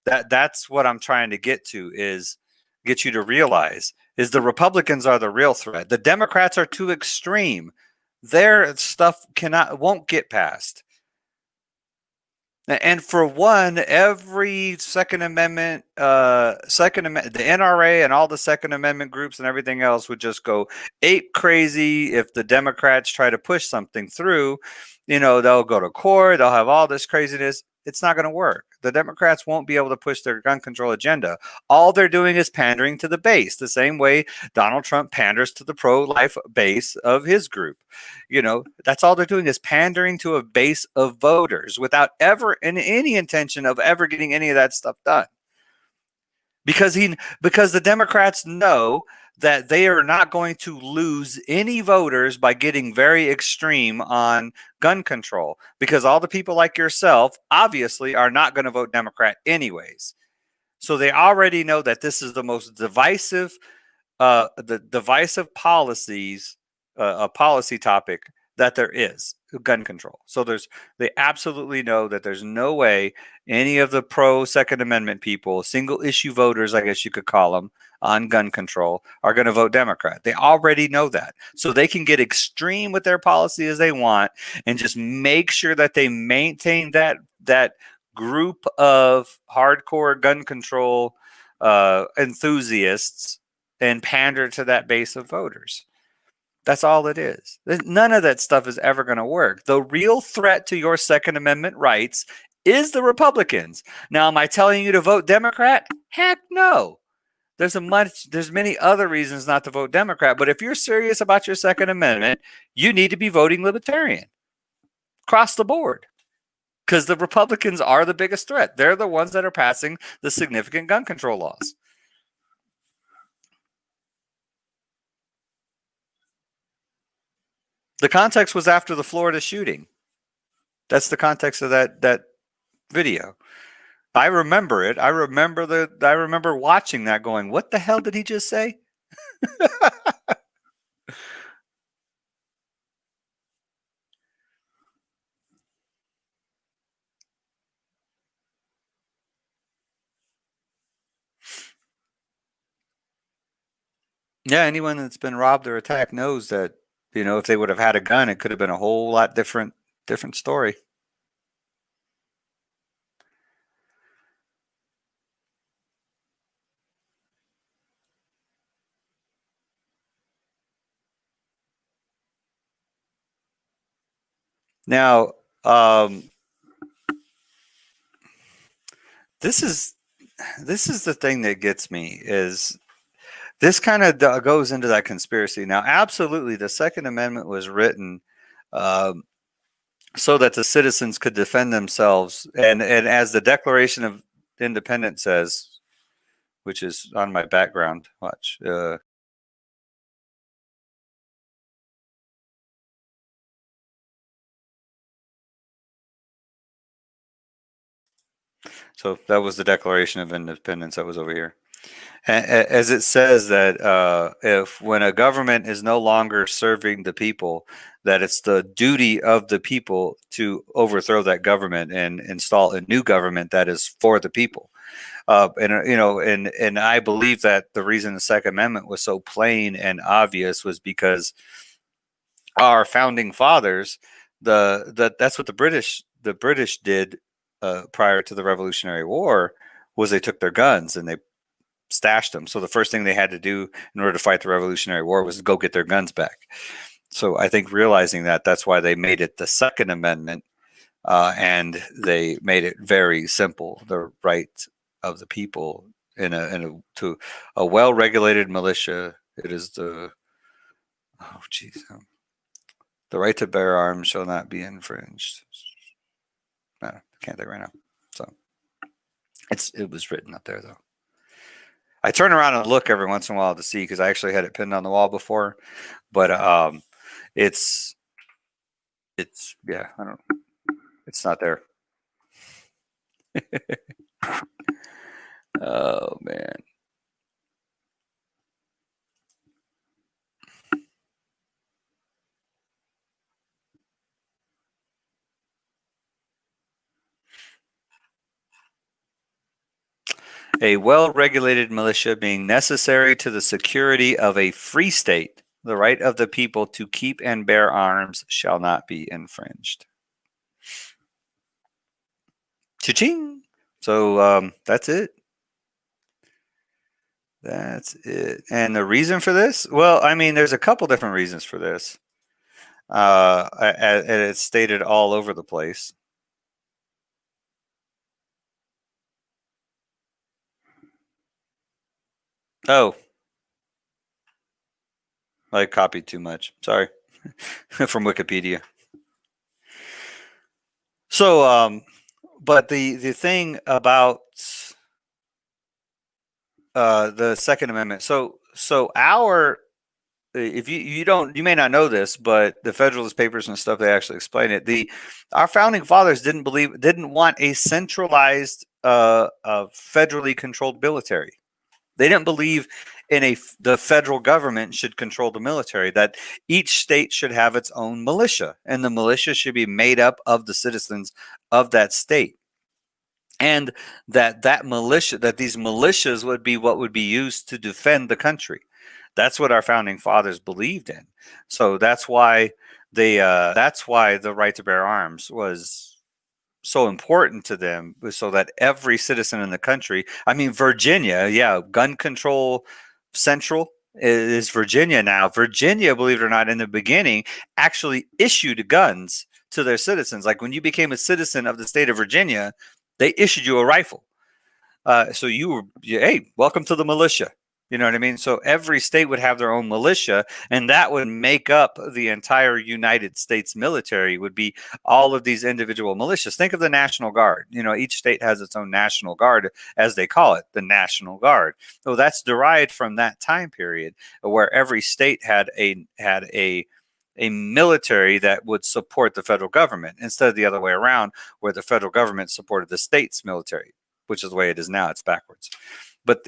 That's what I'm trying to get to, is get you to realize is the Republicans are the real threat. The Democrats are too extreme. Their stuff won't get passed. And for one, every Second Amendment, the NRA and all the Second Amendment groups and everything else would just go ape crazy if the Democrats try to push something through. They'll go to court, they'll have all this craziness. It's not going to work. The Democrats won't be able to push their gun control agenda. All they're doing is pandering to the base, the same way Donald Trump panders to the pro-life base of his group. That's all they're doing is pandering to a base of voters without ever any intention of ever getting any of that stuff done. Because the Democrats know that they are not going to lose any voters by getting very extreme on gun control, because all the people like yourself obviously are not going to vote Democrat anyways. So they already know that this is the most divisive, policies, a policy topic that there is, gun control. So they absolutely know that there's no way any of the pro Second Amendment people, single issue voters, I guess you could call them, on gun control, are going to vote Democrat. They already know that. So they can get extreme with their policy as they want and just make sure that they maintain that group of hardcore gun control enthusiasts and pander to that base of voters. That's all it is. None of that stuff is ever going to work. The real threat to your Second Amendment rights is the Republicans. Now, am I telling you to vote Democrat? Heck no. There's many other reasons not to vote Democrat, but if you're serious about your Second Amendment, you need to be voting Libertarian across the board, because the Republicans are the biggest threat. They're the ones that are passing the significant gun control laws. The context was after the Florida shooting. That's the context of that video. I remember it. I remember watching that going, what the hell did he just say? Yeah, anyone that's been robbed or attacked knows that, if they would have had a gun, it could have been a whole lot different story. Now, this is the thing that gets me, is this kind of goes into that conspiracy. Now, absolutely, the Second Amendment was written so that the citizens could defend themselves, and as the Declaration of Independence says, which is on my background. Watch. So that was the Declaration of Independence that was over here. As it says that when a government is no longer serving the people, that it's the duty of the people to overthrow that government and install a new government that is for the people. And I believe that the reason the Second Amendment was so plain and obvious was because our founding fathers, that's what the British did prior to the Revolutionary War, was they took their guns and they stashed them. So the first thing they had to do in order to fight the Revolutionary War was to go get their guns back. So I think realizing that's why they made it the Second Amendment, and they made it very simple: the right of the people to a well-regulated militia. It is the right to bear arms shall not be infringed. No, I can't think right now. So it was written up there though. I turn around and look every once in a while to see, because I actually had it pinned on the wall before, but it's yeah, I don't. It's not there. Oh man. A well-regulated militia being necessary to the security of a free state, the right of the people to keep and bear arms shall not be infringed. Cha-ching! So that's it. That's it. And the reason for this? Well, I mean, there's a couple different reasons for this. And it's stated all over the place. Oh, I copied too much. Sorry. From Wikipedia. So, but the thing about the Second Amendment. So our, if you may not know this, but the Federalist Papers and stuff, they actually explain it. Our founding fathers didn't want a centralized, federally controlled military. They didn't believe in the federal government should control the military, that each state should have its own militia, and the militia should be made up of the citizens of that state. And that these militias would be what would be used to defend the country. That's what our founding fathers believed in. So that's why the right to bear arms was so important to them, so that every citizen in the country, I mean, Virginia, yeah, gun control central is Virginia now. Virginia, believe it or not, in the beginning actually issued guns to their citizens. Like when you became a citizen of the state of Virginia, they issued you a rifle. So hey, welcome to the militia. You know what I mean? So every state would have their own militia, and that would make up the entire United States military, would be all of these individual militias. Think of the National Guard. You know, each state has its own National Guard, as they call it, the National Guard. So that's derived from that time period where every state had a military that would support the federal government, instead of the other way around, where the federal government supported the state's military, which is the way it is now. It's backwards. But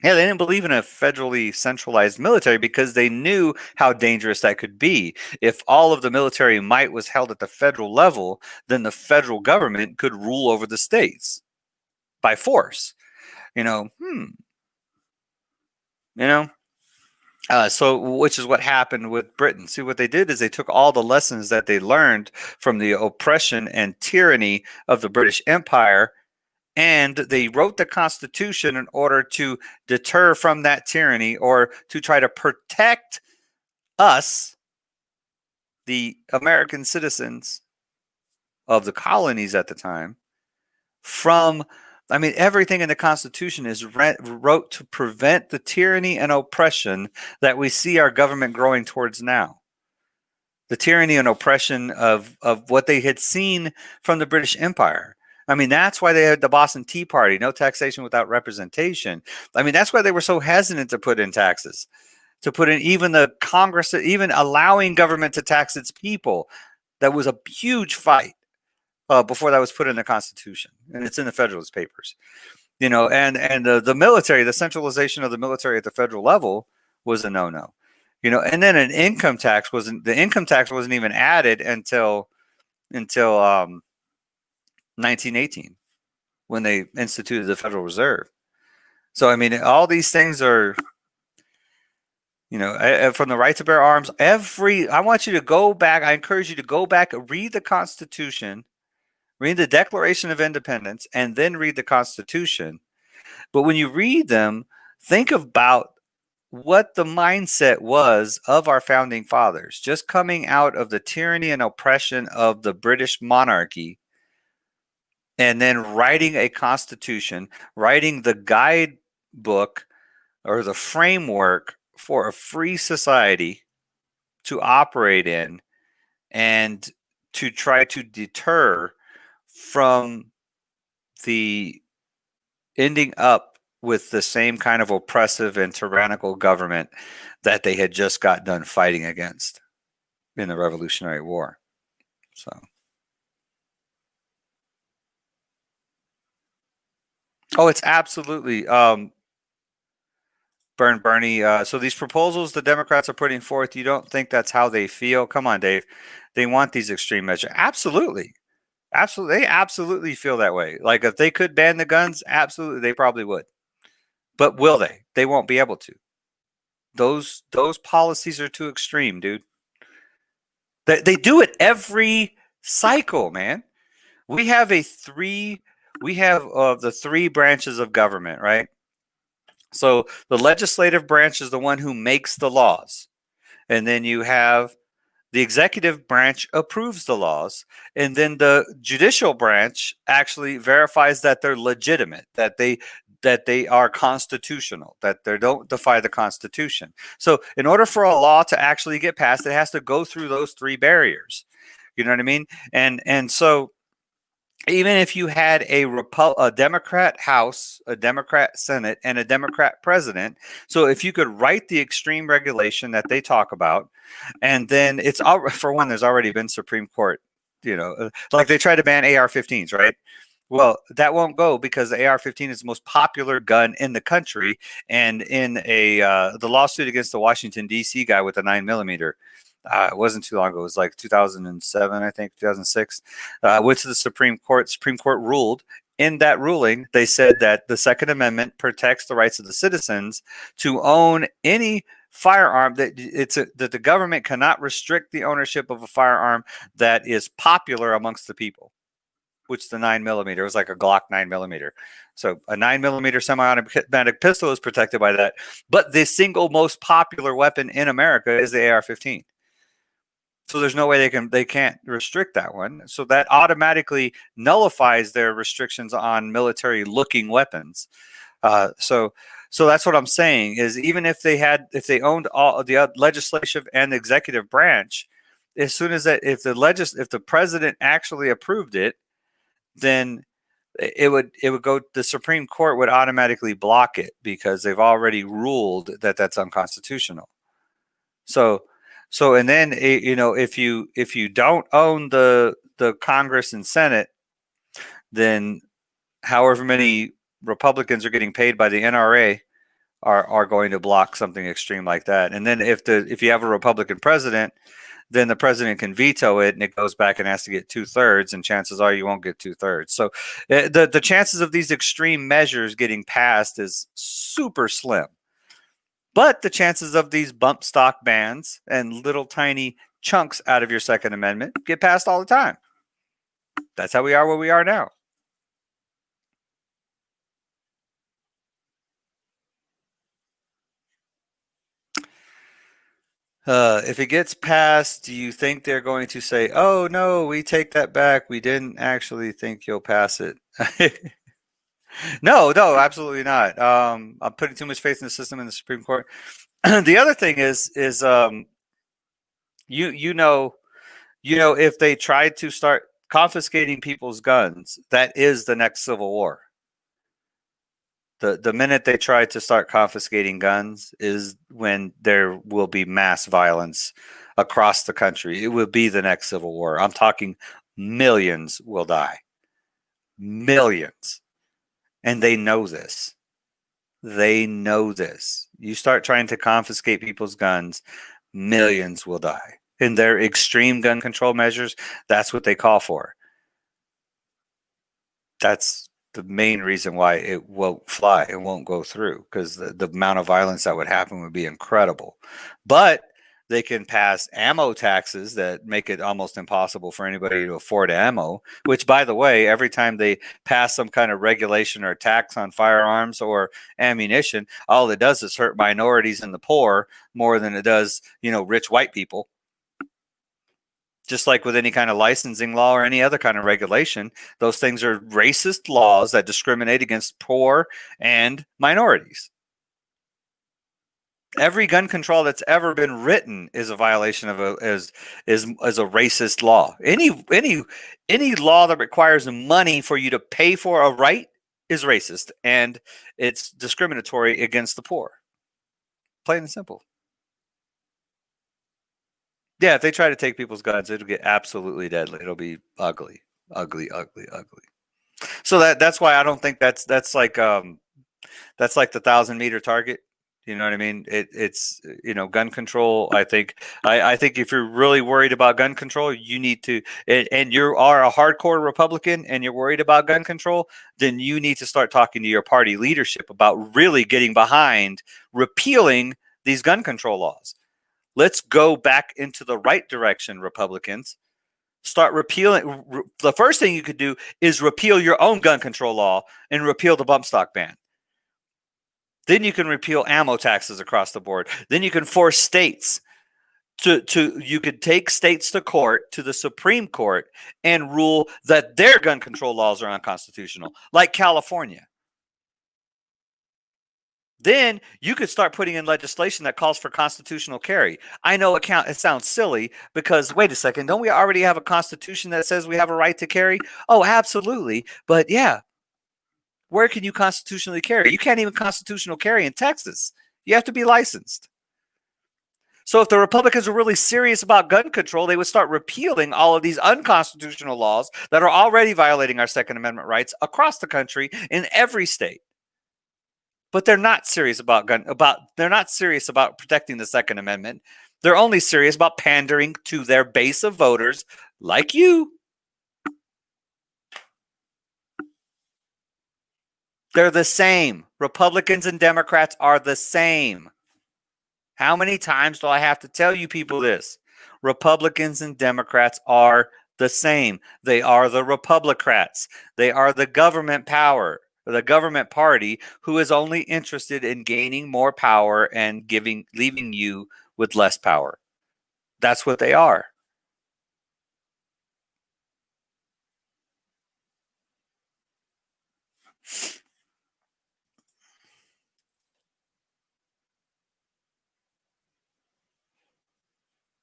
yeah, they didn't believe in a federally centralized military because they knew how dangerous that could be. If all of the military might was held at the federal level, then the federal government could rule over the states by force. So which is what happened with Britain. See, what they did is they took all the lessons that they learned from the oppression and tyranny of the British Empire, and they wrote the Constitution in order to deter from that tyranny, or to try to protect us, the American citizens of the colonies at the time, from, I mean, everything in the Constitution is wrote to prevent the tyranny and oppression that we see our government growing towards now. The tyranny and oppression of what they had seen from the British Empire. I mean, that's why they had the Boston Tea Party, no taxation without representation. I mean, that's why they were so hesitant to put in taxes, to put in even the Congress, even allowing government to tax its people. That was a huge fight before that was put in the Constitution, and it's in the Federalist Papers. And the military, the centralization of the military at the federal level was a no-no. And then the income tax wasn't even added until 1918, when they instituted the Federal Reserve. So, I mean, all these things are, from the right to bear arms, I want you to go back. I encourage you to go back, read the Constitution, read the Declaration of Independence, and then read the Constitution. But when you read them, think about what the mindset was of our founding fathers, just coming out of the tyranny and oppression of the British monarchy, and then writing a constitution, writing the guidebook or the framework for a free society to operate in, and to try to deter from the ending up with the same kind of oppressive and tyrannical government that they had just got done fighting against. in the Revolutionary War. So, oh, it's absolutely burn Bernie. So these proposals the Democrats are putting forth, you don't think that's how they feel? Come on, Dave. They want these extreme measures. Absolutely. Absolutely. They absolutely feel that way. Like if they could ban the guns, absolutely, they probably would. But will they? They won't be able to. Those policies are too extreme, dude. They do it every cycle, man. We have the three branches of government, right? So the legislative branch is the one who makes the laws. And then you have the executive branch approves the laws, and then the judicial branch actually verifies that they're legitimate, that they are constitutional, that they don't defy the Constitution. So in order for a law to actually get passed, it has to go through those three barriers. You know what I mean? And so even if you had a Democrat House, a Democrat Senate, and a Democrat president, so if you could write the extreme regulation that they talk about, and then it's all, for one, there's already been Supreme Court, like they tried to ban AR-15s, right? Well, that won't go because the AR-15 is the most popular gun in the country, and in the lawsuit against the Washington D.C. guy with a 9mm. It wasn't too long ago. It was like 2007, I think, 2006. Went to the Supreme Court. Supreme Court ruled. In that ruling, they said that the Second Amendment protects the rights of the citizens to own any firearm, that the government cannot restrict the ownership of a firearm that is popular amongst the people, which the 9mm was like a Glock 9mm. So a 9mm semi-automatic pistol is protected by that. But the single most popular weapon in America is the AR-15. So there's no way they can't restrict that one. So that automatically nullifies their restrictions on military-looking weapons. So that's what I'm saying is even if they owned all the legislative and executive branch, as soon as that, if the president actually approved it, then it would go. The Supreme Court would automatically block it because they've already ruled that that's unconstitutional. So and then if you don't own the Congress and Senate, then however many Republicans are getting paid by the NRA are going to block something extreme like that. And then if you have a Republican president, then the president can veto it, and it goes back and has to get 2/3, and chances are you won't get 2/3. So the chances of these extreme measures getting passed is super slim. But the chances of these bump stock bans and little tiny chunks out of your Second Amendment get passed all the time. That's how we are where we are now. If it gets passed, do you think they're going to say, oh, no, we take that back. We didn't actually think you'll pass it. No, absolutely not. I'm putting too much faith in the system and the Supreme Court. The other thing is if they tried to start confiscating people's guns, that is the next civil war. The minute they try to start confiscating guns is when there will be mass violence across the country. It will be the next civil war. I'm talking millions will die. Millions. And they know this. They know this. You start trying to confiscate people's guns, millions will die. In their extreme gun control measures, that's what they call for. That's the main reason why it won't fly and won't go through, because the amount of violence that would happen would be incredible. But they can pass ammo taxes that make it almost impossible for anybody to afford ammo, which, by the way, every time they pass some kind of regulation or tax on firearms or ammunition, all it does is hurt minorities and the poor more than it does, rich white people. Just like with any kind of licensing law or any other kind of regulation, those things are racist laws that discriminate against poor and minorities. Every gun control that's ever been written is a violation of is a racist law. Any law that requires money for you to pay for a right is racist, and it's discriminatory against the poor. Plain and simple. Yeah, if they try to take people's guns, it'll get absolutely deadly. It'll be ugly, ugly, ugly, ugly. So that's why I don't think that's like the 1,000-meter target. You know what I mean? It's gun control. I think if you're really worried about gun control, you need to, and you are a hardcore Republican and you're worried about gun control, then you need to start talking to your party leadership about really getting behind repealing these gun control laws. Let's go back into the right direction, Republicans. Start repealing. The first thing you could do is repeal your own gun control law and repeal the bump stock ban. Then you can repeal ammo taxes across the board. Then you can force states you could take states to court, to the Supreme Court, and rule that their gun control laws are unconstitutional, like California. Then you could start putting in legislation that calls for constitutional carry. I know it sounds silly because, wait a second, don't we already have a constitution that says we have a right to carry? Oh, absolutely. But yeah, where can you constitutionally carry? You can't even constitutional carry in Texas. You have to be licensed. So if the Republicans were really serious about gun control, they would start repealing all of these unconstitutional laws that are already violating our Second Amendment rights across the country in every state. But they're not serious they're not serious about protecting the Second Amendment. They're only serious about pandering to their base of voters like you. They're the same. Republicans and Democrats are the same. How many times do I have to tell you people this? Republicans and Democrats are the same. They are the Republicrats. They are the government power. The government party who is only interested in gaining more power and leaving you with less power. That's what they are.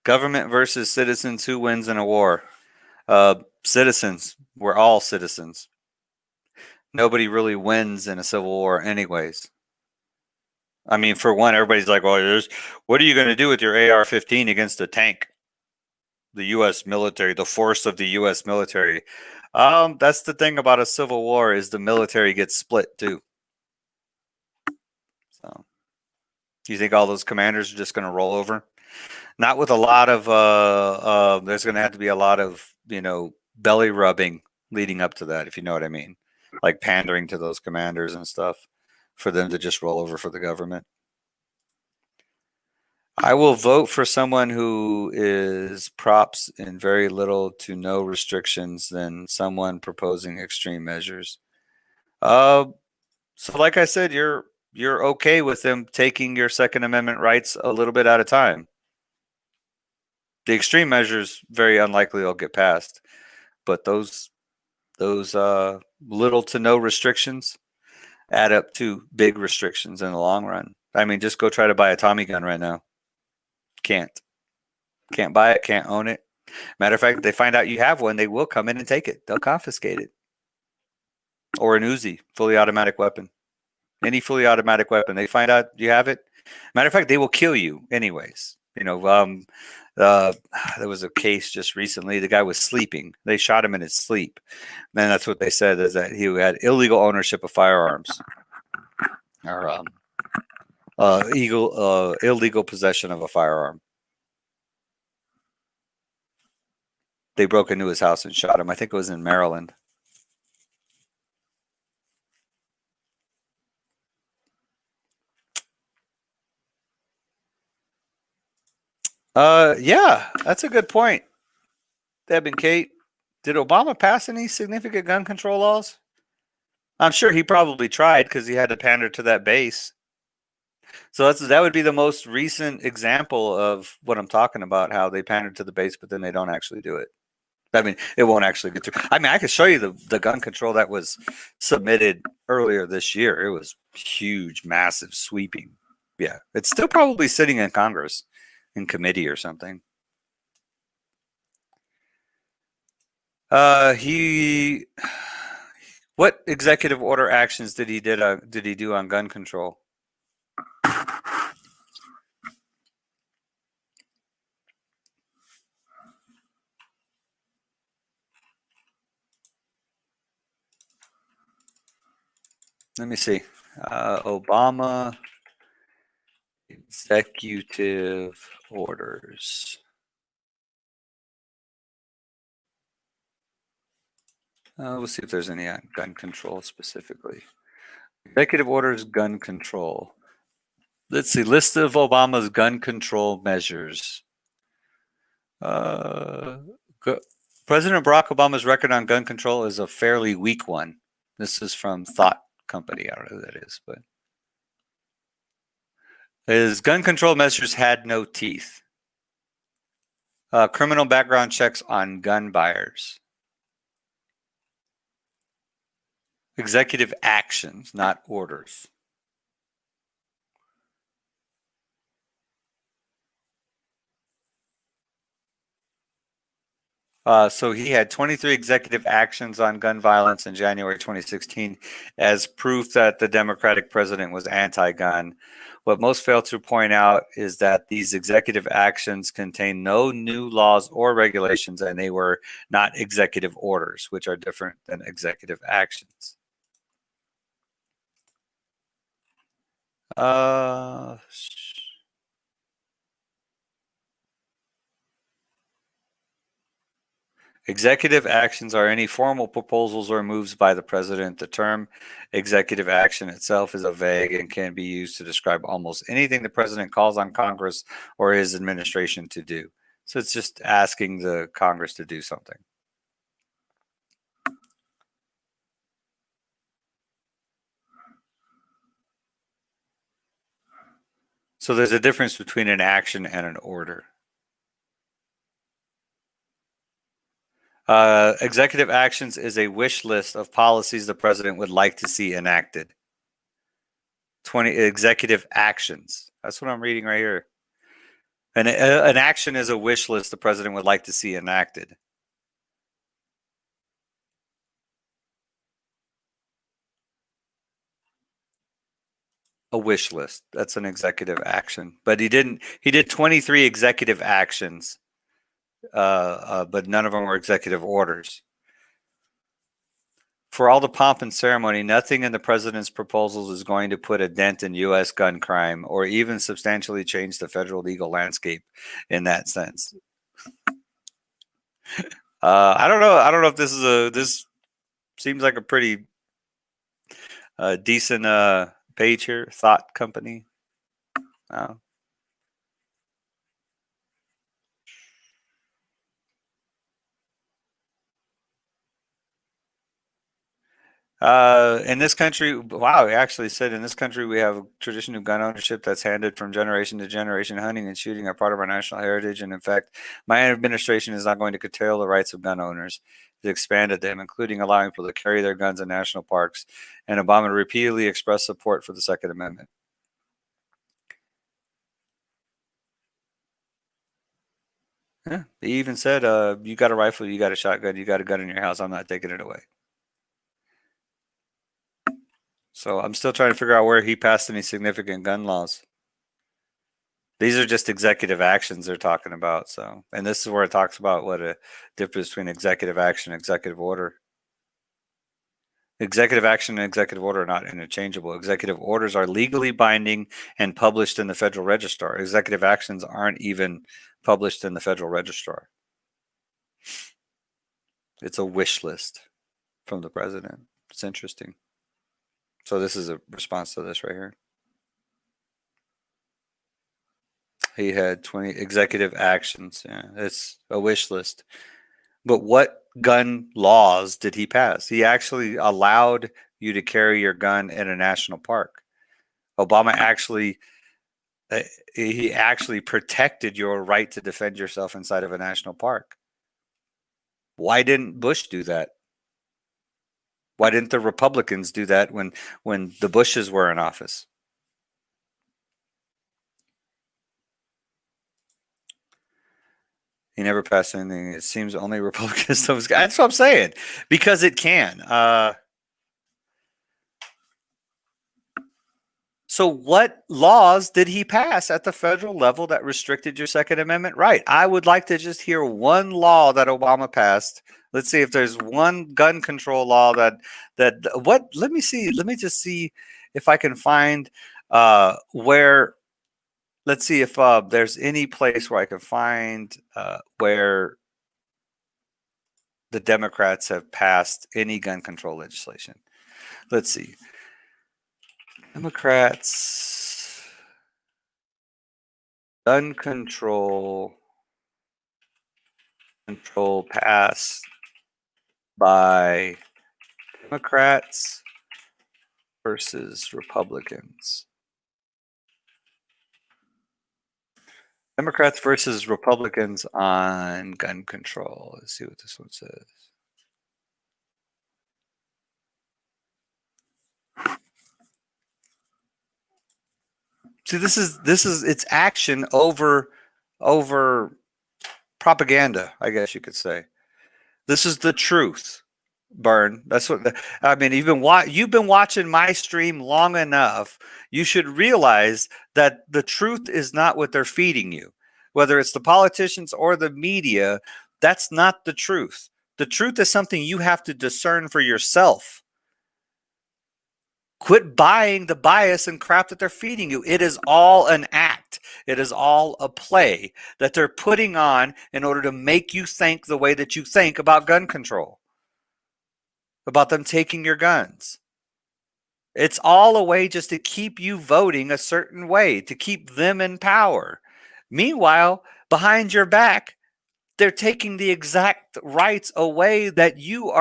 Government versus citizens, who wins in a war? Citizens. We're all citizens. Nobody really wins in a civil war anyways. I mean, for one, everybody's like, well, what are you going to do with your AR-15 against a tank? The U.S. military, the force of the U.S. military. That's the thing about a civil war, is the military gets split too. So, do you think all those commanders are just going to roll over? Not with a lot of, there's going to have to be a lot of, belly rubbing leading up to that, if you know what I mean. Like pandering to those commanders and stuff for them to just roll over for the government. I will vote for someone who is props in very little to no restrictions than someone proposing extreme measures. So like I said, you're okay with them taking your Second Amendment rights a little bit at a time. The extreme measures, very unlikely they'll get passed, but those little to no restrictions add up to big restrictions in the long run. I mean, just go try to buy a Tommy gun right now. Can't buy it, can't own it. Matter of fact, if they find out you have one, they will come in and take it. They'll confiscate it. Or an Uzi, fully automatic weapon. Any fully automatic weapon, they find out you have it. Matter of fact, they will kill you anyways. There was a case just recently. The guy was sleeping. They shot him in his sleep. And that's what they said, is that he had illegal ownership of firearms, or illegal possession of a firearm. They broke into his house and shot him. I think it was in Maryland. Yeah, that's a good point, Deb and Kate. Did Obama pass any significant gun control laws? I'm sure he probably tried, because he had to pander to that base. So that would be the most recent example of what I'm talking about, how they pandered to the base, but then they don't actually do it. I mean, it won't actually get through. I mean, I could show you the gun control that was submitted earlier this year. It was huge, massive, sweeping. Yeah, it's still probably sitting in Congress in committee or something. What executive order actions did he do on gun control? Let me see. Obama executive orders. We'll see if there's any on gun control specifically. Executive orders, gun control. Let's see. List of Obama's gun control measures. President Barack Obama's record on gun control is a fairly weak one. This is from Thought Company. I don't know who that is, but his gun control measures had no teeth. Criminal background checks on gun buyers. Executive actions, not orders. So he had 23 executive actions on gun violence in January 2016 as proof that the Democratic president was anti-gun. What most fail to point out is that these executive actions contain no new laws or regulations, and they were not executive orders, which are different than executive actions. Executive actions are any formal proposals or moves by the president. The term executive action itself is vague and can be used to describe almost anything the president calls on Congress or his administration to do. So it's just asking the Congress to do something. So there's a difference between an action and an order. Executive actions is a wish list of policies the president would like to see enacted. 20 executive actions. That's what I'm reading right here. An action is a wish list the president would like to see enacted. A wish list. That's an executive action. But he did 23 executive actions. But none of them were executive orders. For all the pomp and ceremony, nothing in the president's proposals is going to put a dent in U.S. gun crime or even substantially change the federal legal landscape in that sense. I don't know. I don't know if this seems like a pretty decent page here. Thought Company. In this country, wow, it actually said in this country we have a tradition of gun ownership that's handed from generation to generation. Hunting and shooting are part of our national heritage, and in fact, my administration is not going to curtail the rights of gun owners. It expanded them, including allowing people to carry their guns in national parks. And Obama repeatedly expressed support for the Second Amendment. Yeah, he even said, "You got a rifle, you got a shotgun, you got a gun in your house. I'm not taking it away." So I'm still trying to figure out where he passed any significant gun laws. These are just executive actions they're talking about. So, and this is where it talks about what a difference between executive action and executive order. Executive action and executive order are not interchangeable. Executive orders are legally binding and published in the Federal Register. Executive actions aren't even published in the Federal Register. It's a wish list from the president. It's interesting. So this is a response to this right here. He had 20 executive actions. Yeah, it's a wish list. But what gun laws did he pass? He actually allowed you to carry your gun in a national park. Obama actually, he actually protected your right to defend yourself inside of a national park. Why didn't Bush do that? Why didn't the Republicans do that when the Bushes were in office? He never passed anything. It seems only Republicans. That's what I'm saying. Because it can. So what laws did he pass at the federal level that restricted your Second Amendment right? I would like to just hear one law that Obama passed Let's see if there's one gun control law that what. Let me see. Let me just see if I can find where. Let's see if there's any place where I can find where the Democrats have passed any gun control legislation. Let's see. Democrats gun control passed by Democrats versus Republicans. Democrats versus Republicans on gun control. Let's see what this one says. See, this is it's action over propaganda, I guess you could say. This is the truth, Burn. That's what I mean. You've been watching my stream long enough. You should realize that the truth is not what they're feeding you, whether it's the politicians or the media. That's not the truth. The truth is something you have to discern for yourself. Quit buying the bias and crap that they're feeding you. It is all an act. It is all a play that they're putting on in order to make you think the way that you think about gun control, about them taking your guns. It's all a way just to keep you voting a certain way, to keep them in power. Meanwhile, behind your back, they're taking the exact rights away that you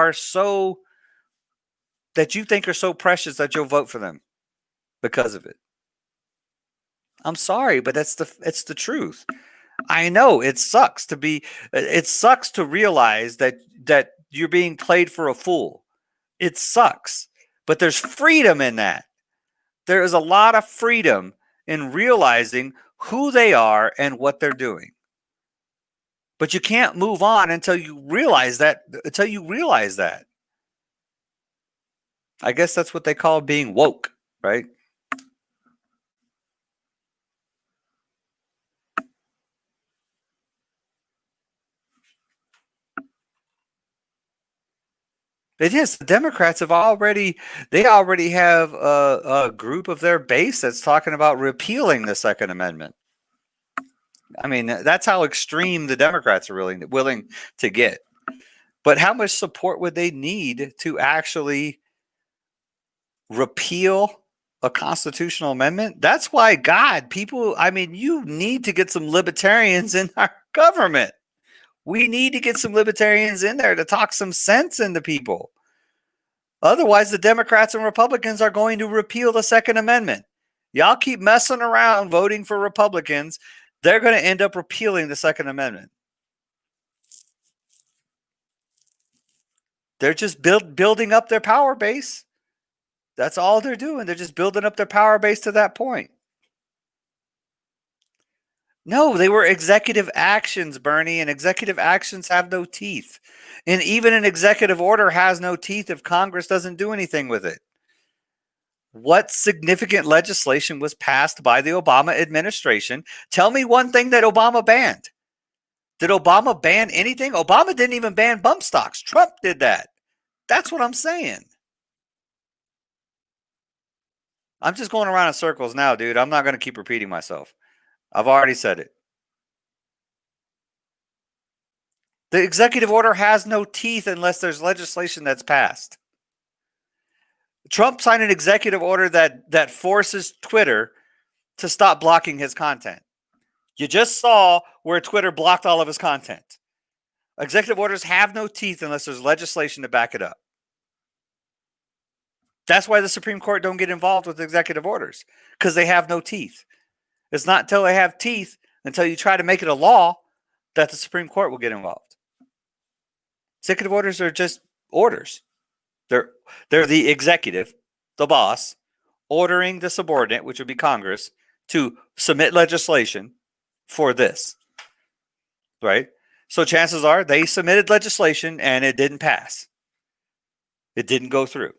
think are so precious that you'll vote for them because of it. I'm sorry, but it's the truth. I know it sucks to realize that you're being played for a fool. It sucks, but there's freedom in that. There is a lot of freedom in realizing who they are and what they're doing. But you can't move on until you realize that. I guess that's what they call being woke, right? It is. The Democrats have already have a group of their base that's talking about repealing the Second Amendment. I mean, that's how extreme the Democrats are really willing to get. But how much support would they need to actually repeal a constitutional amendment? That's why you need to get some libertarians in our government. We need to get some libertarians in there to talk some sense into people. Otherwise, the Democrats and Republicans are going to repeal the Second Amendment. Y'all keep messing around voting for Republicans, they're going to end up repealing the Second Amendment. They're just building up their power base. That's all they're doing. They're just building up their power base to that point. No, they were executive actions, Bernie, and executive actions have no teeth. And even an executive order has no teeth if Congress doesn't do anything with it. What significant legislation was passed by the Obama administration? Tell me one thing that Obama banned. Did Obama ban anything? Obama didn't even ban bump stocks. Trump did that. That's what I'm saying. I'm just going around in circles now, dude. I'm not going to keep repeating myself. I've already said it. The executive order has no teeth unless there's legislation that's passed. Trump signed an executive order that forces Twitter to stop blocking his content. You just saw where Twitter blocked all of his content. Executive orders have no teeth unless there's legislation to back it up. That's why the Supreme Court don't get involved with executive orders, because they have no teeth. It's not until they have teeth, until you try to make it a law, that the Supreme Court will get involved. Executive orders are just orders. They're the executive, the boss, ordering the subordinate, which would be Congress, to submit legislation for this. Right? So chances are they submitted legislation and it didn't pass. It didn't go through.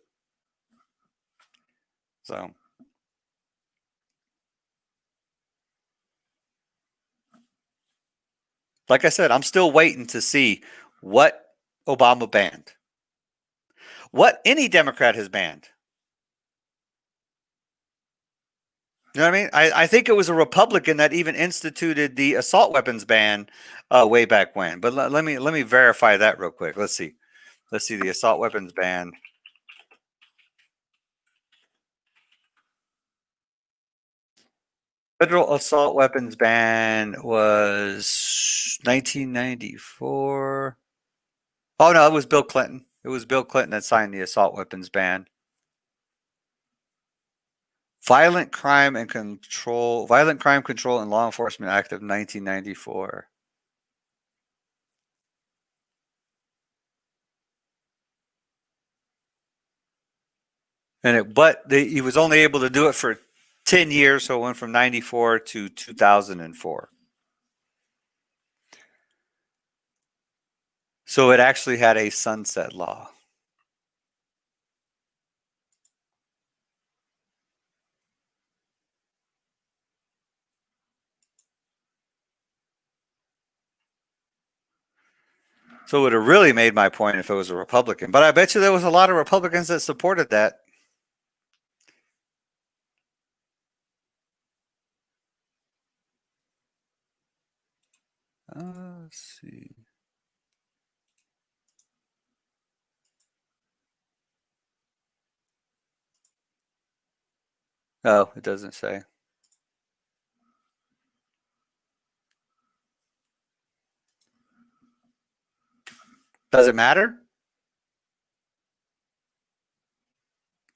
So like I said, I'm still waiting to see what Obama banned. What any Democrat has banned. You know what I mean? I think it was a Republican that even instituted the assault weapons ban way back when. But let me verify that real quick. Let's see. Let's see the assault weapons ban. Federal assault weapons ban was 1994. Oh no, it was Bill Clinton. It was Bill Clinton that signed the assault weapons ban. Violent Crime Control and Law Enforcement Act of 1994. And he was only able to do it for 10 years, so it went from 94 to 2004. So it actually had a sunset law. So it would have really made my point if it was a Republican. But I bet you there was a lot of Republicans that supported that. Let's see. Oh, it doesn't say. Does it matter?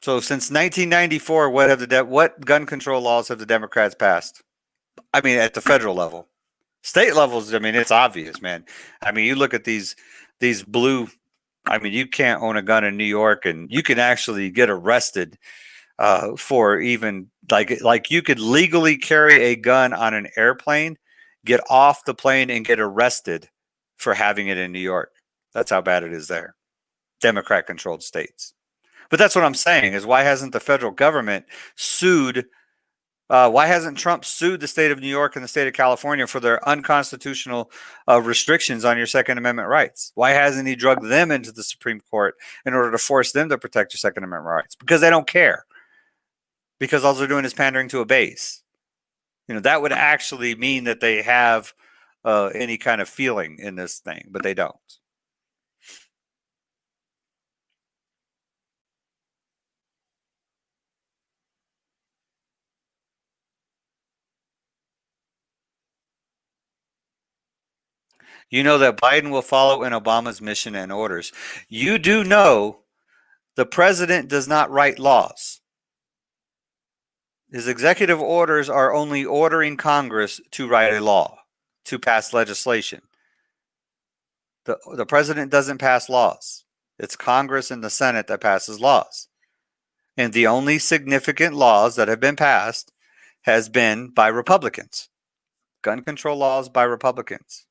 So since 1994, what gun control laws have the Democrats passed? I mean, at the federal level. State levels, I mean, it's obvious, man. I mean, you look at these blue, I mean, you can't own a gun in New York, and you can actually get arrested for even like you could legally carry a gun on an airplane, get off the plane, and get arrested for having it in New York. That's how bad it is there. Democrat-controlled states. But that's what I'm saying is why hasn't the federal government sued? Why hasn't Trump sued the state of New York and the state of California for their unconstitutional restrictions on your Second Amendment rights? Why hasn't he drugged them into the Supreme Court in order to force them to protect your Second Amendment rights? Because they don't care. Because all they're doing is pandering to a base. You know, that would actually mean that they have any kind of feeling in this thing, but they don't. You know that Biden will follow in Obama's mission and orders. You do know the president does not write laws. His executive orders are only ordering Congress to write a law, to pass legislation. The president doesn't pass laws. It's Congress and the Senate that passes laws. And the only significant laws that have been passed has been by Republicans. Gun control laws by Republicans.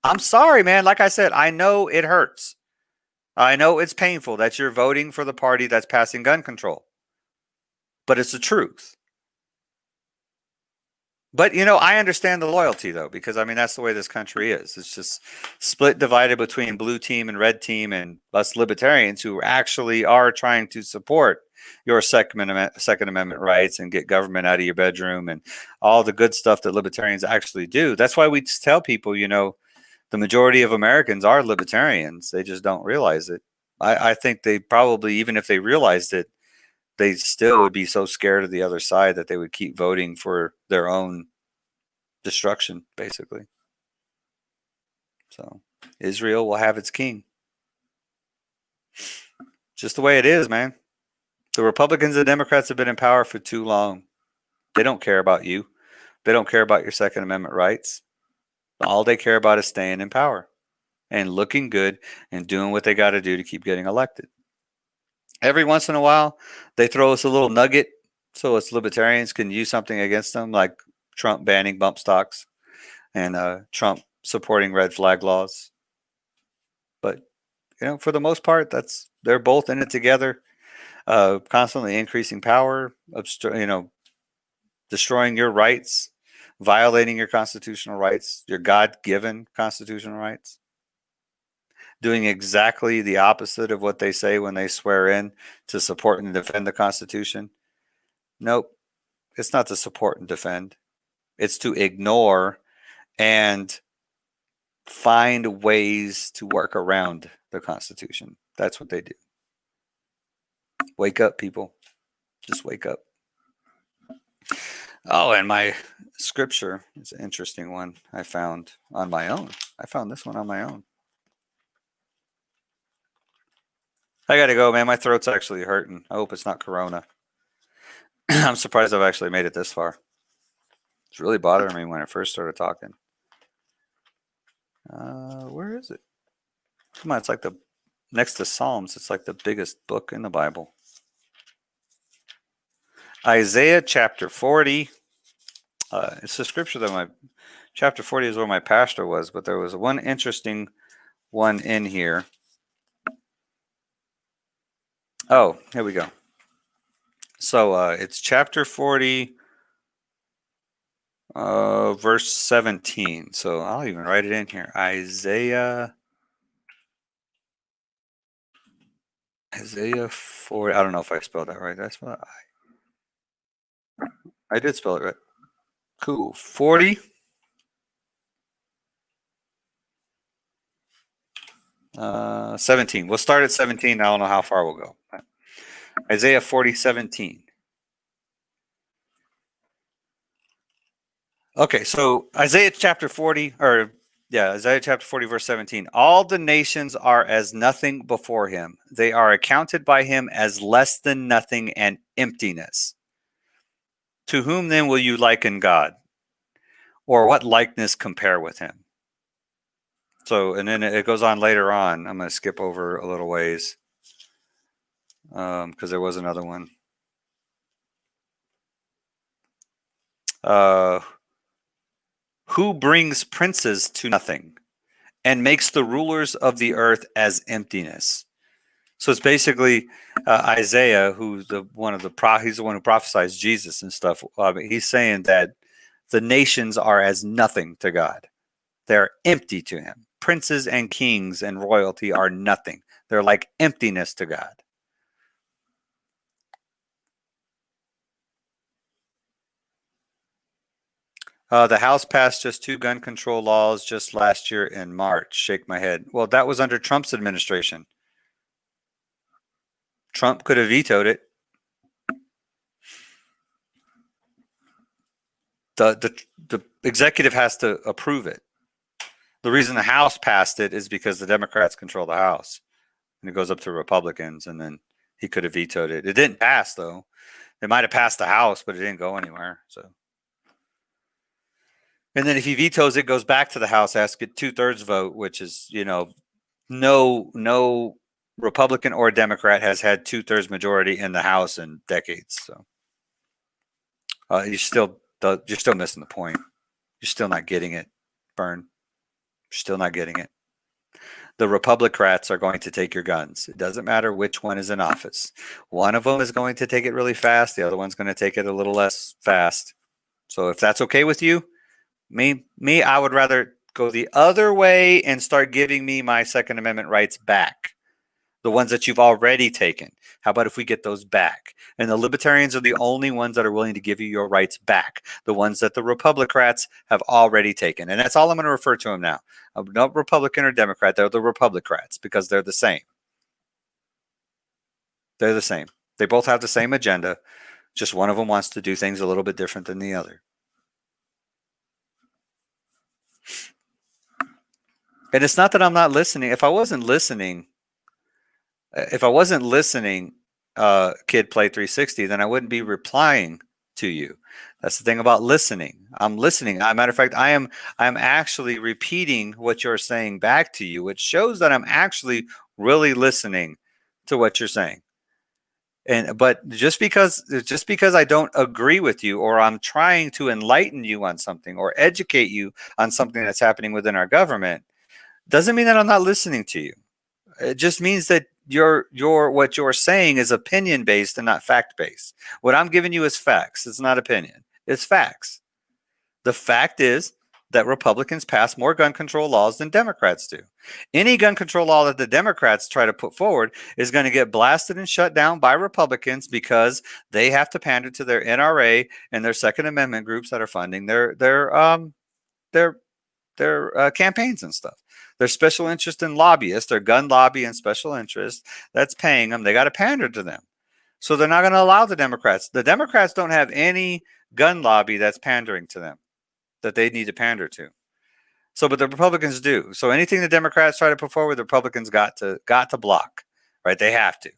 I'm sorry, man. Like I said, I know it hurts. I know it's painful that you're voting for the party that's passing gun control. But it's the truth. But, you know, I understand the loyalty, though, because, I mean, that's the way this country is. It's just split, divided between blue team and red team and us libertarians who actually are trying to support your Second Amendment rights and get government out of your bedroom and all the good stuff that libertarians actually do. That's why we tell people, you know, the majority of Americans are libertarians. They just don't realize it. I think they probably, even if they realized it, they still would be so scared of the other side that they would keep voting for their own destruction, basically. So Israel will have its king. Just the way it is, man. The Republicans and Democrats have been in power for too long. They don't care about you. They don't care about your Second Amendment rights. All they care about is staying in power and looking good and doing what they got to do to keep getting elected. Every once in a while, they throw us a little nugget so us libertarians can use something against them, like Trump banning bump stocks and Trump supporting red flag laws. But, you know, for the most part, they're both in it together, constantly increasing power, destroying your rights, violating your constitutional rights, your God-given constitutional rights. doing exactly the opposite of what they say when they swear in to support and defend the Constitution? Nope. It's not to support and defend. It's to ignore and find ways to work around the Constitution. That's what they do. Wake up, people. Just wake up. Oh, and my scripture is an interesting one I found on my own. I found this one on my own. I gotta go, man. My throat's actually hurting. I hope it's not Corona. I'm surprised I've actually made it this far. It's really bothering me when I first started talking. Where is it? Come on, it's like the next to Psalms. It's like the biggest book in the Bible. Isaiah chapter 40. It's the scripture that chapter 40 is where my pastor was, but there was one interesting one in here. Oh, here we go. So it's chapter 40, verse 17. So I'll even write it in here. Isaiah 40. I don't know if I spelled that right. Did I spell it? I did spell it right. Cool. 40. Uh, 17. We'll start at 17. I don't know how far we'll go. Isaiah 40, 17. Okay, so Isaiah chapter 40, Isaiah chapter 40, verse 17. All the nations are as nothing before him. They are accounted by him as less than nothing and emptiness. To whom then will you liken God? Or what likeness compare with him? So, and then it goes on later on. I'm going to skip over a little ways because there was another one. Who brings princes to nothing and makes the rulers of the earth as emptiness? So it's basically Isaiah, who's he's the one who prophesies Jesus and stuff. He's saying that the nations are as nothing to God. They're empty to him. Princes and kings and royalty are nothing. They're like emptiness to God. The House passed just 2 gun control laws just last year in March. Shake my head. Well, that was under Trump's administration. Trump could have vetoed it. The executive has to approve it. The reason the House passed it is because the Democrats control the House. And it goes up to Republicans, and then he could have vetoed it. It didn't pass, though. It might have passed the House, but it didn't go anywhere. So, and then if he vetoes it, goes back to the House, has to get 2/3 vote, which is, no Republican or Democrat has had 2/3 majority in the House in decades. So you're still missing the point. You're still not getting it, Bern. You're still not getting it. The Republicrats are going to take your guns. It doesn't matter which one is in office. One of them is going to take it really fast. The other one's going to take it a little less fast. So if that's okay with you, me, I would rather go the other way and start giving me my Second Amendment rights back. The ones that you've already taken. How about if we get those back? And the Libertarians are the only ones that are willing to give you your rights back. The ones that the Republicrats have already taken. And that's all I'm going to refer to them now. I'm not Republican or Democrat. They're the Republicrats because they're the same. They're the same. They both have the same agenda. Just one of them wants to do things a little bit different than the other. And it's not that I'm not listening. If I wasn't listening, Kid Play 360, then I wouldn't be replying to you. That's the thing about listening. I'm listening. As a matter of fact, I'm actually repeating what you're saying back to you, which shows that I'm actually really listening to what you're saying. But just because I don't agree with you, or I'm trying to enlighten you on something or educate you on something that's happening within our government, doesn't mean that I'm not listening to you. It just means that what you're saying is opinion based and not fact based. What I'm giving you is facts. It's not opinion. It's facts. The fact is that Republicans pass more gun control laws than Democrats do. Any gun control law that the Democrats try to put forward is going to get blasted and shut down by Republicans because they have to pander to their NRA and their Second Amendment groups that are funding their campaigns and stuff. Their special interest in lobbyists, their gun lobby and special interest that's paying them. They got to pander to them. So they're not going to allow the Democrats. The Democrats don't have any gun lobby that's pandering to them that they need to pander to. So, but the Republicans do. So anything the Democrats try to put forward, the Republicans got to block, right? They have to.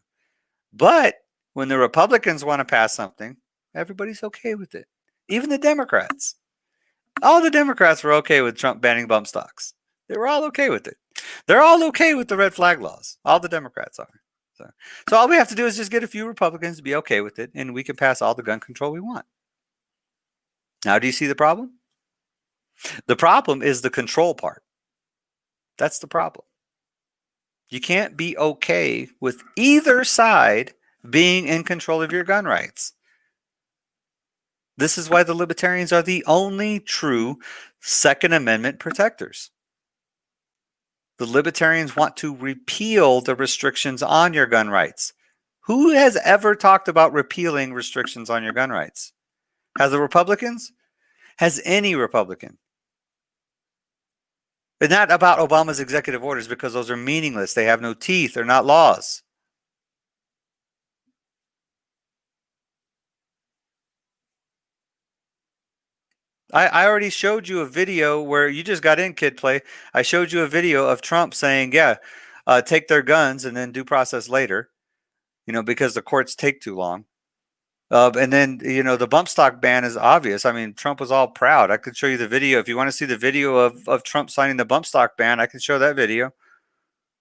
But when the Republicans want to pass something, everybody's okay with it. Even the Democrats. All the Democrats were okay with Trump banning bump stocks. They were all okay with it. They're all okay with the red flag laws. All the Democrats are. So all we have to do is just get a few Republicans to be okay with it, and we can pass all the gun control we want. Now, do you see the problem? The problem is the control part. That's the problem. You can't be okay with either side being in control of your gun rights. This is why the Libertarians are the only true Second Amendment protectors. The Libertarians want to repeal the restrictions on your gun rights. Who has ever talked about repealing restrictions on your gun rights? Has the Republicans? Has any Republican? It's not about Obama's executive orders because those are meaningless. They have no teeth. They're not laws. I already showed you a video where you just got in, Kid Play. I showed you a video of Trump saying, yeah, take their guns and then due process later, because the courts take too long. And then, the bump stock ban is obvious. I mean, Trump was all proud. I could show you the video. If you want to see the video of Trump signing the bump stock ban, I can show that video.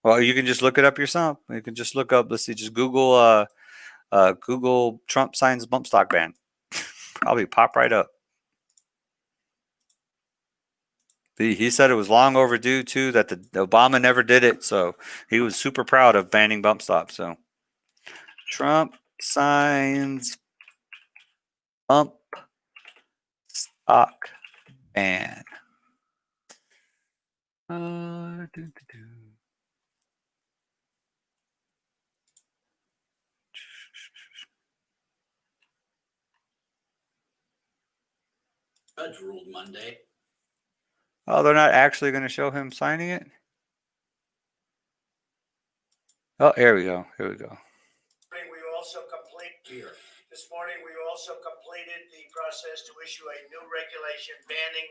Well, you can just look it up yourself. You can just look up, let's see, just Google Trump signs bump stock ban. Probably pop right up. He said it was long overdue too, that the Obama never did it. So he was super proud of banning bump stocks. So Trump signs bump stock ban. Judge ruled Monday. Oh, they're not actually going to show him signing it? Oh, here we go. Here we go. This morning, we also completed the process to issue a new regulation banning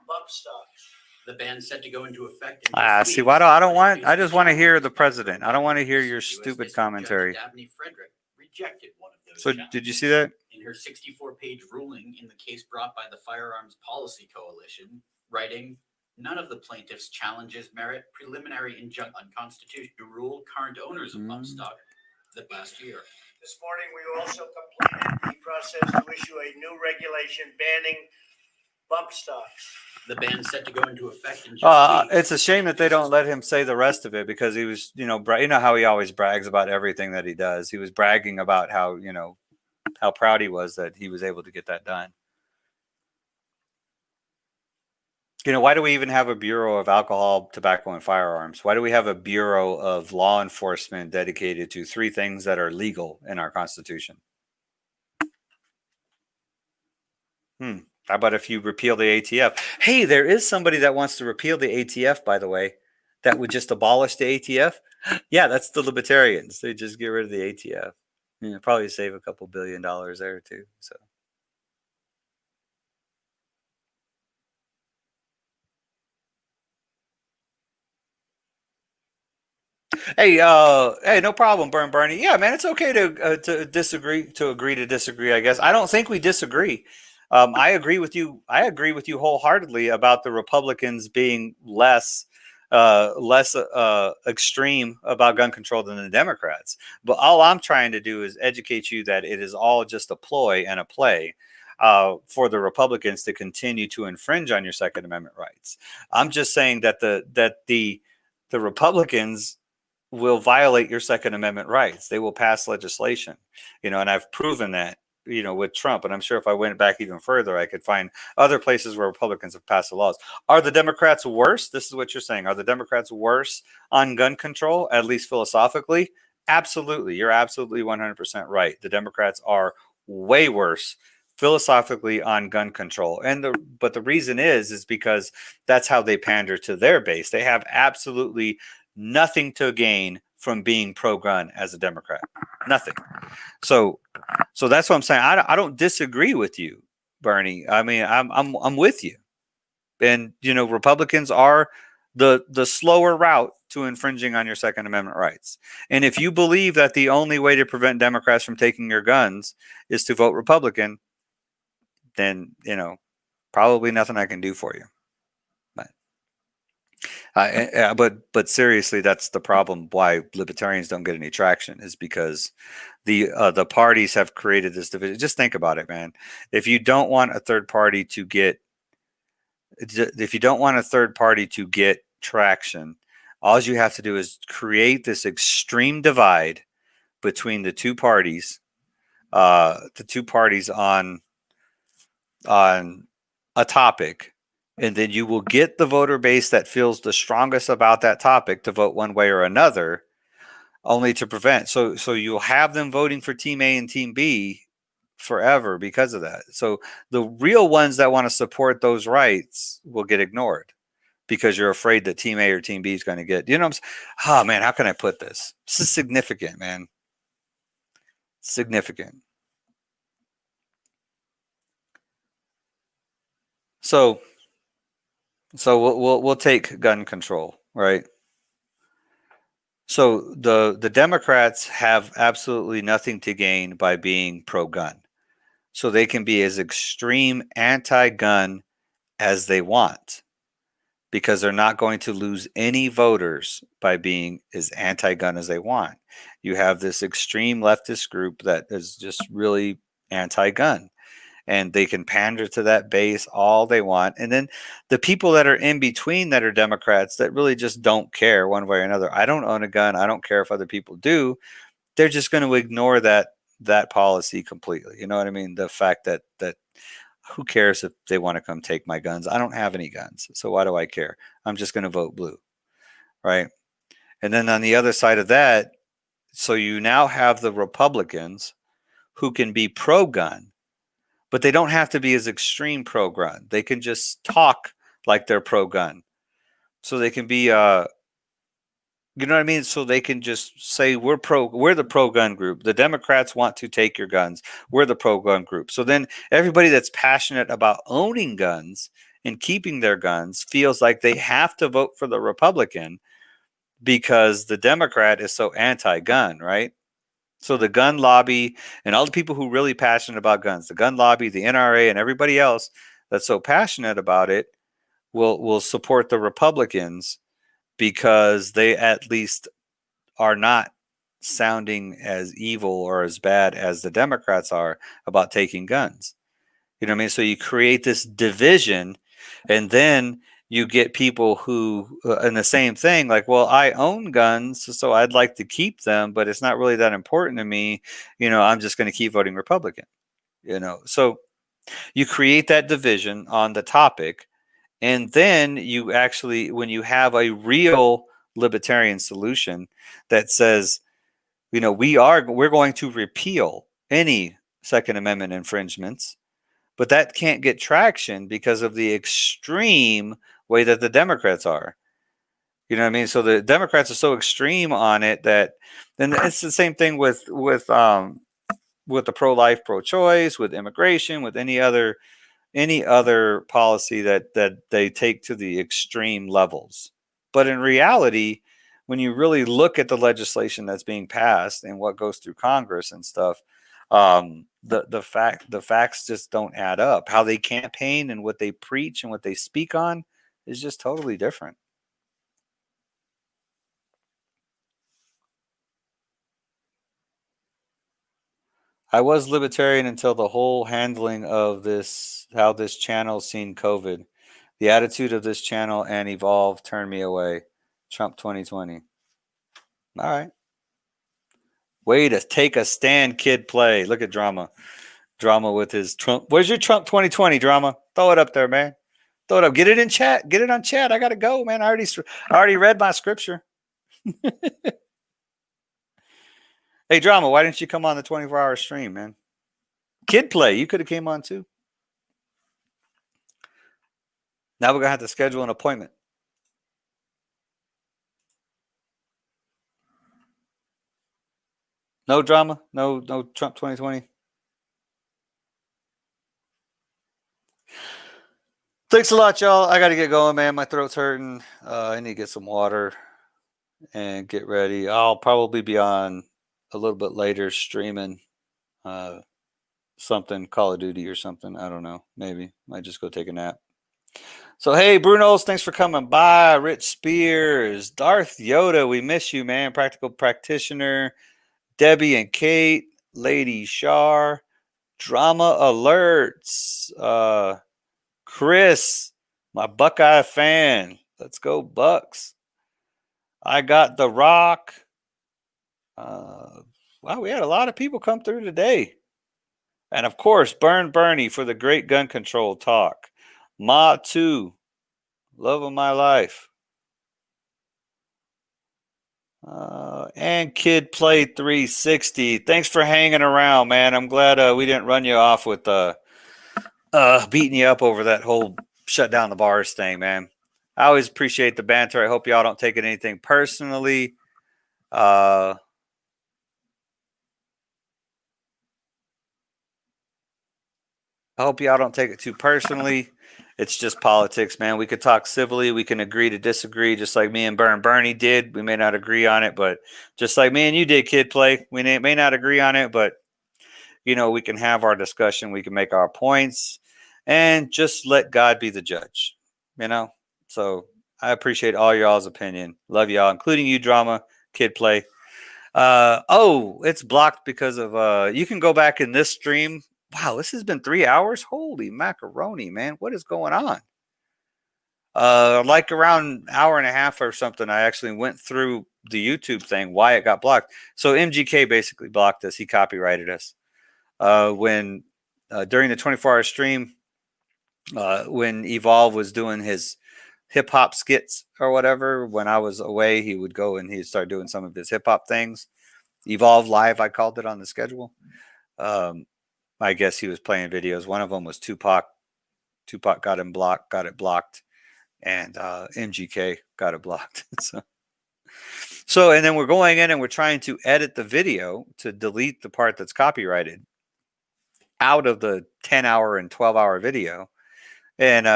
bump stocks. The ban set to go into effect. See, I just want to hear the president. I don't want to hear your stupid commentary. Dabney Frederick rejected one of those. So did you see that? In her 64-page ruling in the case brought by the Firearms Policy Coalition, writing, none of the plaintiffs' challenges merit preliminary injunction unconstitutional rule current owners of bump stock the last year. This morning, we also completed the process to issue a new regulation banning bump stocks. The ban set to go into effect in just weeks. It's a shame that they don't let him say the rest of it because he was, you know how he always brags about everything that he does. He was bragging about how proud he was that he was able to get that done. Why do we even have a Bureau of Alcohol, Tobacco, and Firearms? Why do we have a Bureau of Law Enforcement dedicated to 3 things that are legal in our Constitution? How about if you repeal the ATF? Hey, there is somebody that wants to repeal the ATF, by the way, that would just abolish the ATF. Yeah, that's the Libertarians. They just get rid of the ATF. Probably save a couple $2 billion there too. So. Hey, no problem, Bernie. Yeah, man, it's okay to disagree, to agree to disagree. I guess I don't think we disagree. I agree with you. I agree with you wholeheartedly about the Republicans being less extreme about gun control than the Democrats. But all I'm trying to do is educate you that it is all just a ploy and a play for the Republicans to continue to infringe on your Second Amendment rights. I'm just saying that the Republicans will violate your Second Amendment rights. They will pass legislation, and I've proven that with Trump. And I'm sure if I went back even further, I could find other places where Republicans have passed the laws. Are the Democrats worse? This is what you're saying. Are the Democrats worse on gun control, at least philosophically? Absolutely. You're absolutely 100% right. The Democrats are way worse philosophically on gun control. But the reason is because that's how they pander to their base. They have absolutely nothing to gain from being pro-gun as a Democrat. Nothing. So that's what I'm saying. I don't disagree with you, Bernie. I mean, I'm with you. And Republicans are the slower route to infringing on your Second Amendment rights. And if you believe that the only way to prevent Democrats from taking your guns is to vote Republican, then probably nothing I can do for you. But seriously, that's the problem. Why libertarians don't get any traction is because the parties have created this division. Just think about it, man. If you don't want a third party to get traction, all you have to do is create this extreme divide between the two parties on a topic. And then you will get the voter base that feels the strongest about that topic to vote one way or another, only to prevent. So you'll have them voting for Team A and Team B forever because of that. So the real ones that want to support those rights will get ignored because you're afraid that Team A or Team B is going to get, what I'm saying? Oh, man, how can I put this? This is significant, man. Significant. So we'll take gun control, right? So the Democrats have absolutely nothing to gain by being pro-gun. So they can be as extreme anti-gun as they want because they're not going to lose any voters by being as anti-gun as they want. You have this extreme leftist group that is just really anti-gun. And they can pander to that base all they want. And then the people that are in between that are Democrats that really just don't care one way or another. I don't own a gun. I don't care if other people do. They're just going to ignore that policy completely. You know what I mean? The fact that who cares if they want to come take my guns? I don't have any guns. So why do I care? I'm just going to vote blue. Right. And then on the other side of that, so you now have the Republicans who can be pro-gun. But they don't have to be as extreme pro-gun. They can just talk like they're pro-gun. So they can be, you know what I mean? So they can just say, we're the pro-gun group. The Democrats want to take your guns. We're the pro-gun group. So then everybody that's passionate about owning guns and keeping their guns feels like they have to vote for the Republican because the Democrat is so anti-gun, right? So the gun lobby and all the people who are really passionate about guns, the gun lobby, the NRA, and everybody else that's so passionate about it will support the Republicans because they at least are not sounding as evil or as bad as the Democrats are about taking guns. You know what I mean? So you create this division, and then you get people who, and the same thing, like, well, I own guns, so I'd like to keep them, but it's not really that important to me. I'm just going to keep voting Republican. So you create that division on the topic, and then you actually, when you have a real libertarian solution that says, we're going to repeal any Second Amendment infringements. But that can't get traction because of the extreme way that the Democrats are. You know what I mean? So the Democrats are so extreme on it that, and it's the same thing with the pro-life, pro-choice, with immigration, with any other policy that they take to the extreme levels. But in reality, when you really look at the legislation that's being passed and what goes through Congress and stuff, the facts just don't add up. How they campaign and what they preach and what they speak on is just totally different. I was libertarian until the whole handling of this, how this channel's seen COVID. The attitude of this channel and Evolve turned me away. Trump 2020. All right. Way to take a stand, kid play. Look at drama. Drama with his Trump. Where's your Trump 2020 drama? Throw it up there, man. Throw it up. Get it in chat. Get it on chat. I gotta go, man. I already read my scripture. Hey, drama. Why didn't you come on the 24-hour stream, man? Kid play. You could have came on too. Now we're gonna have to schedule an appointment. No drama. No Trump 2020. Thanks a lot, y'all. I got to get going, man. My throat's hurting. I need to get some water and get ready. I'll probably be on a little bit later streaming something, Call of Duty or something. I don't know. Maybe. Might just go take a nap. So, hey, Brunos, thanks for coming by. Rich Spears, Darth Yoda, we miss you, man. Practical Practitioner, Debbie and Kate, Lady Shar, Drama Alerts, Chris, my Buckeye fan. Let's go, Bucks. I got The Rock. Wow, we had a lot of people come through today. And of course, Burn Bernie for the great gun control talk. Ma 2, love of my life. And Kid Play 360. Thanks for hanging around, man. I'm glad we didn't run you off with beating you up over that whole shut down the bars thing, man. I always appreciate the banter. I hope y'all don't take it anything personally. I hope y'all don't take it too personally. It's just politics, man. We could talk civilly. We can agree to disagree, just like me and Bernie did. We may not agree on it, but just like me and you did, Kid Play. We may not agree on it, but, you know, we can have our discussion. We can make our points and just let God be the judge, you know? So I appreciate all y'all's opinion. Love y'all, including you, Drama, Kid Play. Oh, it's blocked because of you can go back in this stream. Wow, this has been 3 hours. Holy macaroni, man. What is going on? Like around an hour and a half or something, I actually went through the YouTube thing, why it got blocked. So MGK basically blocked us. He copyrighted us. When during the 24-hour stream, when Evolve was doing his hip hop skits or whatever, when I was away, he would go and he'd start doing some of his hip hop things. Evolve Live, I called it on the schedule. I guess he was playing videos. One of them was Tupac. Tupac got it blocked, and MGK got it blocked. So, and then we're going in and we're trying to edit the video to delete the part that's copyrighted out of the 10-hour and 12-hour video, and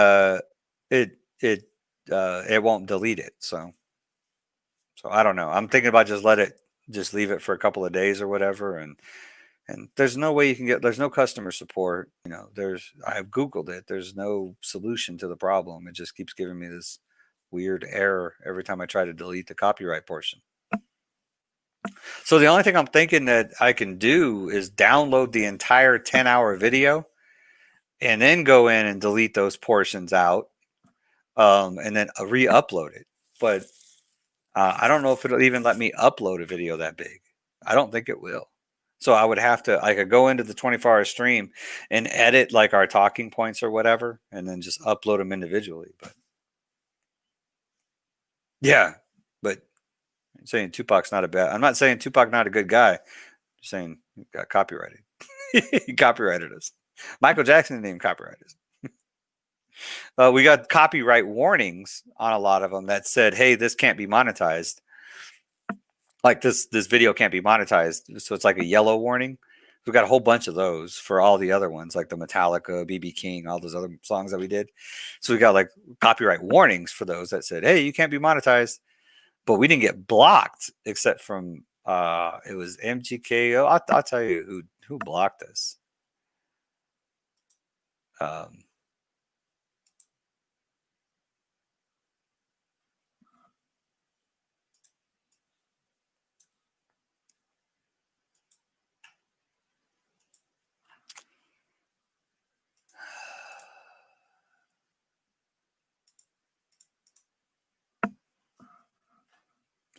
it won't delete it. So I don't know. I'm thinking about just leave it for a couple of days or whatever, and there's no way you can there's no customer support. You know, I've Googled it. There's no solution to the problem. It just keeps giving me this weird error every time I try to delete the copyright portion. So the only thing I'm thinking that I can do is download the entire 10-hour video and then go in and delete those portions out, and then re-upload it. But I don't know if it'll even let me upload a video that big. I don't think it will. So I would have to, I could go into the 24-hour stream and edit like our talking points or whatever, and then just upload them individually. But yeah, but I'm saying Tupac's not I'm not saying Tupac not a good guy. I'm just saying he got copyrighted. He copyrighted us. Michael Jackson didn't even copyright us. We got copyright warnings on a lot of them that said, hey, this can't be monetized. Like this video can't be monetized. So it's like a yellow warning. We've got a whole bunch of those for all the other ones, like the Metallica, BB King, all those other songs that we did. So we got like copyright warnings for those that said, hey, you can't be monetized. But we didn't get blocked except from it was MGK. I'll tell you who blocked us.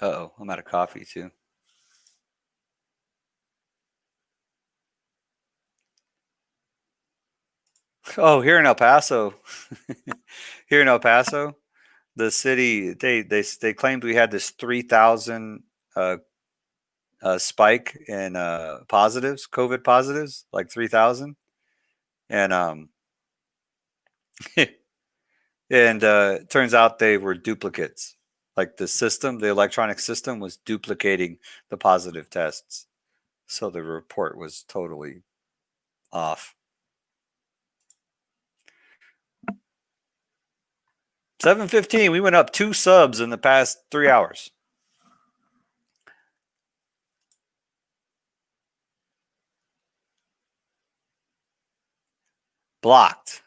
Uh-oh, I'm out of coffee too. Oh, here in El Paso, here in El Paso, the city they claimed we had this 3,000 spike in positives, COVID positives, like 3,000, and and it turns out they were duplicates. Like the system, the electronic system was duplicating the positive tests, so the report was totally off. 7:15. We went up 2 subs in the past 3 hours. Blocked.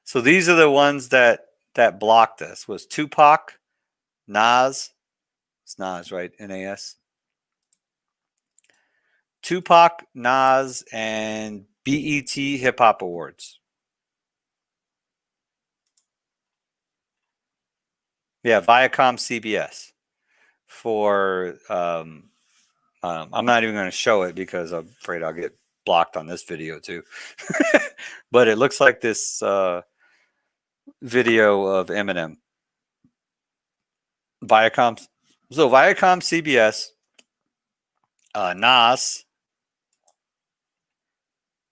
So these are the ones that blocked us. Was Tupac, Nas. It's Nas, right? Nas. Tupac, Nas, and BET Hip Hop Awards. Yeah, Viacom CBS for I'm not even going to show it because I'm afraid I'll get blocked on this video too. But it looks like this video of Eminem. Viacom CBS, Nas,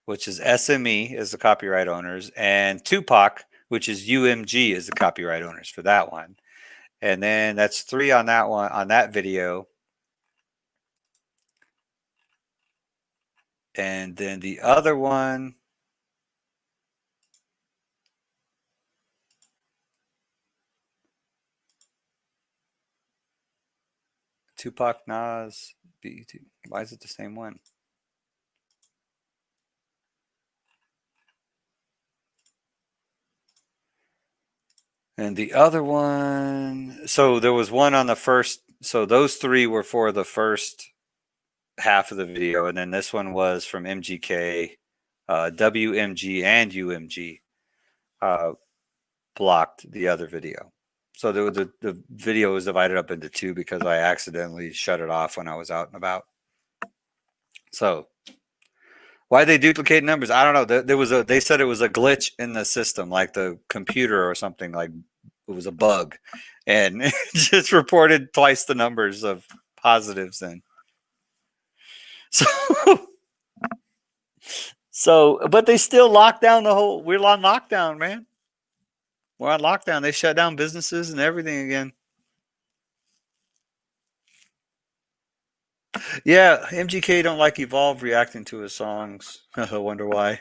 which is SME is the copyright owners, and Tupac, which is UMG is the copyright owners for that one. And then that's 3 on that one, on that video. And then the other one, Tupac, Nas, BET. Why is it the same one? And the other one, so there was one on the first, so those 3 were for the first half of the video, and then this one was from MGK, WMG, and UMG blocked the other video. So the video was divided up into 2 because I accidentally shut it off when I was out and about. So why they duplicate numbers? I don't know. They said it was a glitch in the system, like the computer or something, like it was a bug, and it just reported twice the numbers of positives then. So, but they still locked down the whole. We're on lockdown, man. We're on lockdown. They shut down businesses and everything again. Yeah, MGK don't like Evolve reacting to his songs. I wonder why.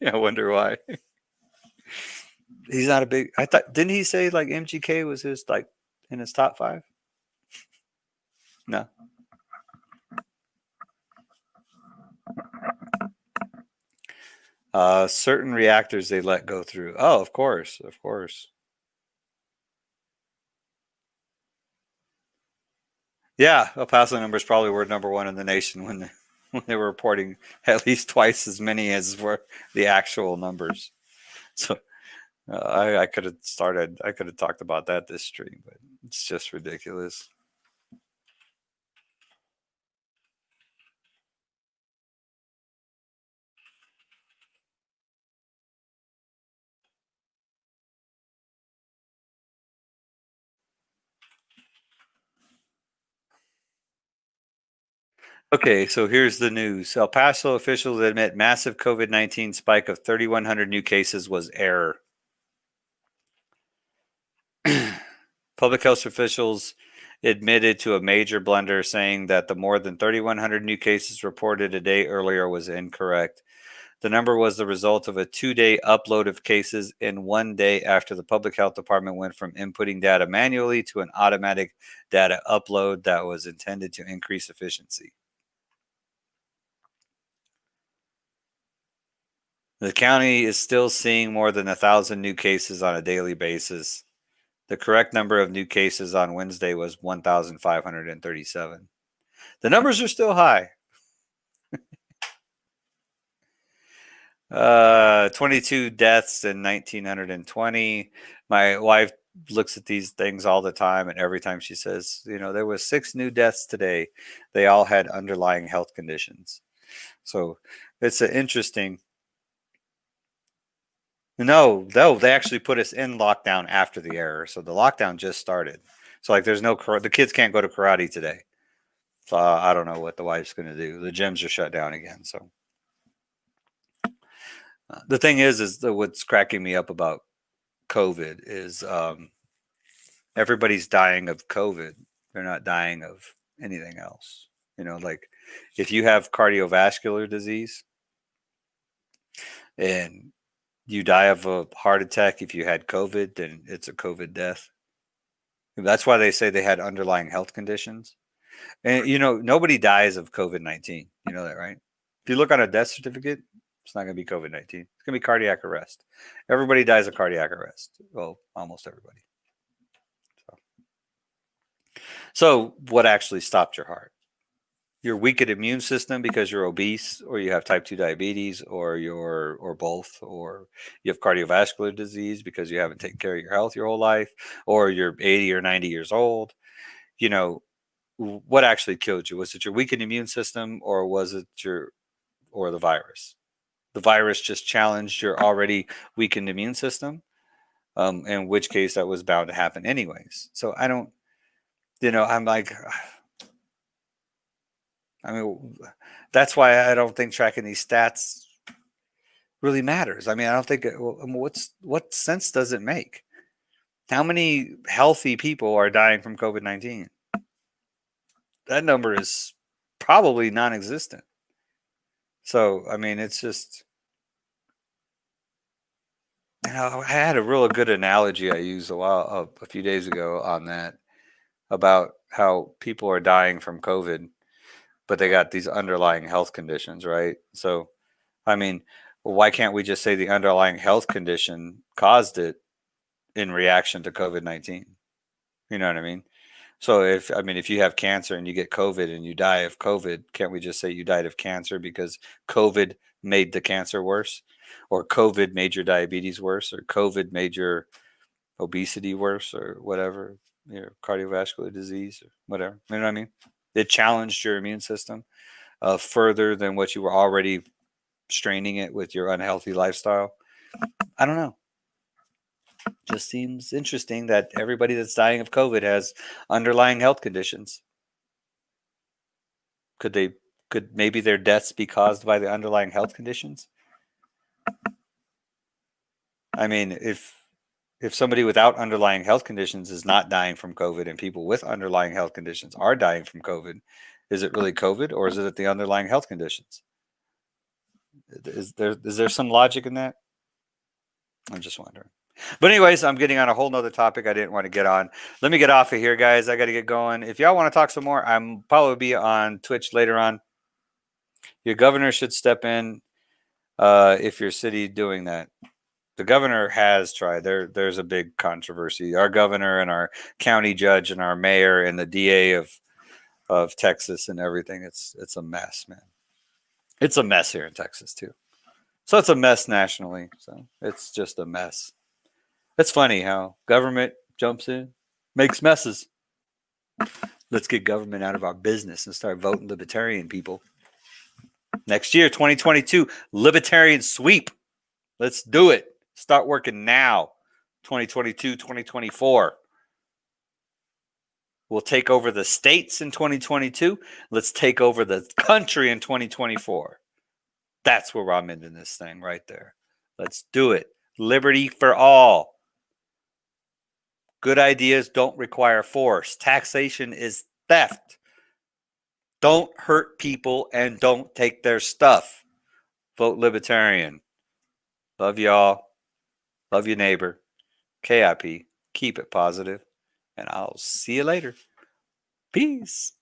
I wonder why. He's not a big. I thought, didn't he say like MGK was his like in his top 5? No. Certain reactors they let go through. Oh, of course, of course. Yeah, El Paso numbers probably were number 1 in the nation when they were reporting at least twice as many as were the actual numbers. So I could have talked about that this stream, but it's just ridiculous. Okay, so here's the news. El Paso officials admit massive COVID-19 spike of 3,100 new cases was error. Public health officials admitted to a major blunder, saying that the more than 3,100 new cases reported a day earlier was incorrect. The number was the result of a 2-day upload of cases in 1 day after the public health department went from inputting data manually to an automatic data upload that was intended to increase efficiency. The county is still seeing more than 1,000 new cases on a daily basis. The correct number of new cases on Wednesday was 1,537. The numbers are still high. 22 deaths in 1,920. My wife looks at these things all the time, and every time she says, there was 6 new deaths today, they all had underlying health conditions. So it's an interesting. No, they actually put us in lockdown after the error. So the lockdown just started. So like, there's no the kids can't go to karate today. So I don't know what the wife's going to do. The gyms are shut down again. So the thing is what's cracking me up about COVID is everybody's dying of COVID. They're not dying of anything else. Like if you have cardiovascular disease and you die of a heart attack, if you had COVID, then it's a COVID death. That's why they say they had underlying health conditions. And, nobody dies of COVID-19. You know that, right? If you look on a death certificate, it's not going to be COVID-19. It's going to be cardiac arrest. Everybody dies of cardiac arrest. Well, almost everybody. So what actually stopped your heart? Your weakened immune system because you're obese, or you have type 2 diabetes, or both, or you have cardiovascular disease because you haven't taken care of your health your whole life, or you're 80 or 90 years old. What actually killed you? Was it your weakened immune system, or was it the virus? The virus just challenged your already weakened immune system, in which case that was bound to happen anyways. So I don't, I'm like, that's why I don't think tracking these stats really matters. I don't think what sense does it make? How many healthy people are dying from COVID-19? That number is probably non-existent. So, it's just, I had a real good analogy I used a few days ago on that, about how people are dying from COVID, but they got these underlying health conditions, right? So, why can't we just say the underlying health condition caused it in reaction to COVID-19? You know what I mean? So if you have cancer and you get COVID and you die of COVID, can't we just say you died of cancer because COVID made the cancer worse, or COVID made your diabetes worse, or COVID made your obesity worse, or whatever, cardiovascular disease or whatever? You know what I mean? It challenged your immune system further than what you were already straining it with your unhealthy lifestyle. I don't know. Just seems interesting that everybody that's dying of COVID has underlying health conditions. Could maybe their deaths be caused by the underlying health conditions? If somebody without underlying health conditions is not dying from COVID, and people with underlying health conditions are dying from COVID, is it really COVID, or is it the underlying health conditions? Is there some logic in that? I'm just wondering. But anyways, I'm getting on a whole nother topic I didn't want to get on. Let me get off of here, guys. I got to get going. If y'all want to talk some more, I'm probably be on Twitch later on. Your governor should step in if your city doing that. The governor has tried. There's a big controversy. Our governor and our county judge and our mayor and the DA of Texas and everything. It's a mess, man. It's a mess here in Texas too. So it's a mess nationally. So it's just a mess. It's funny how government jumps in, makes messes. Let's get government out of our business and start voting Libertarian people. Next year, 2022, Libertarian sweep. Let's do it. Start working now. 2022, 2024. We'll take over the states in 2022. Let's take over the country in 2024. That's where I'm ending this thing right there. Let's do it. Liberty for all. Good ideas don't require force. Taxation is theft. Don't hurt people and don't take their stuff. Vote Libertarian. Love y'all. Love your neighbor. KIP. Keep it positive. And I'll see you later. Peace.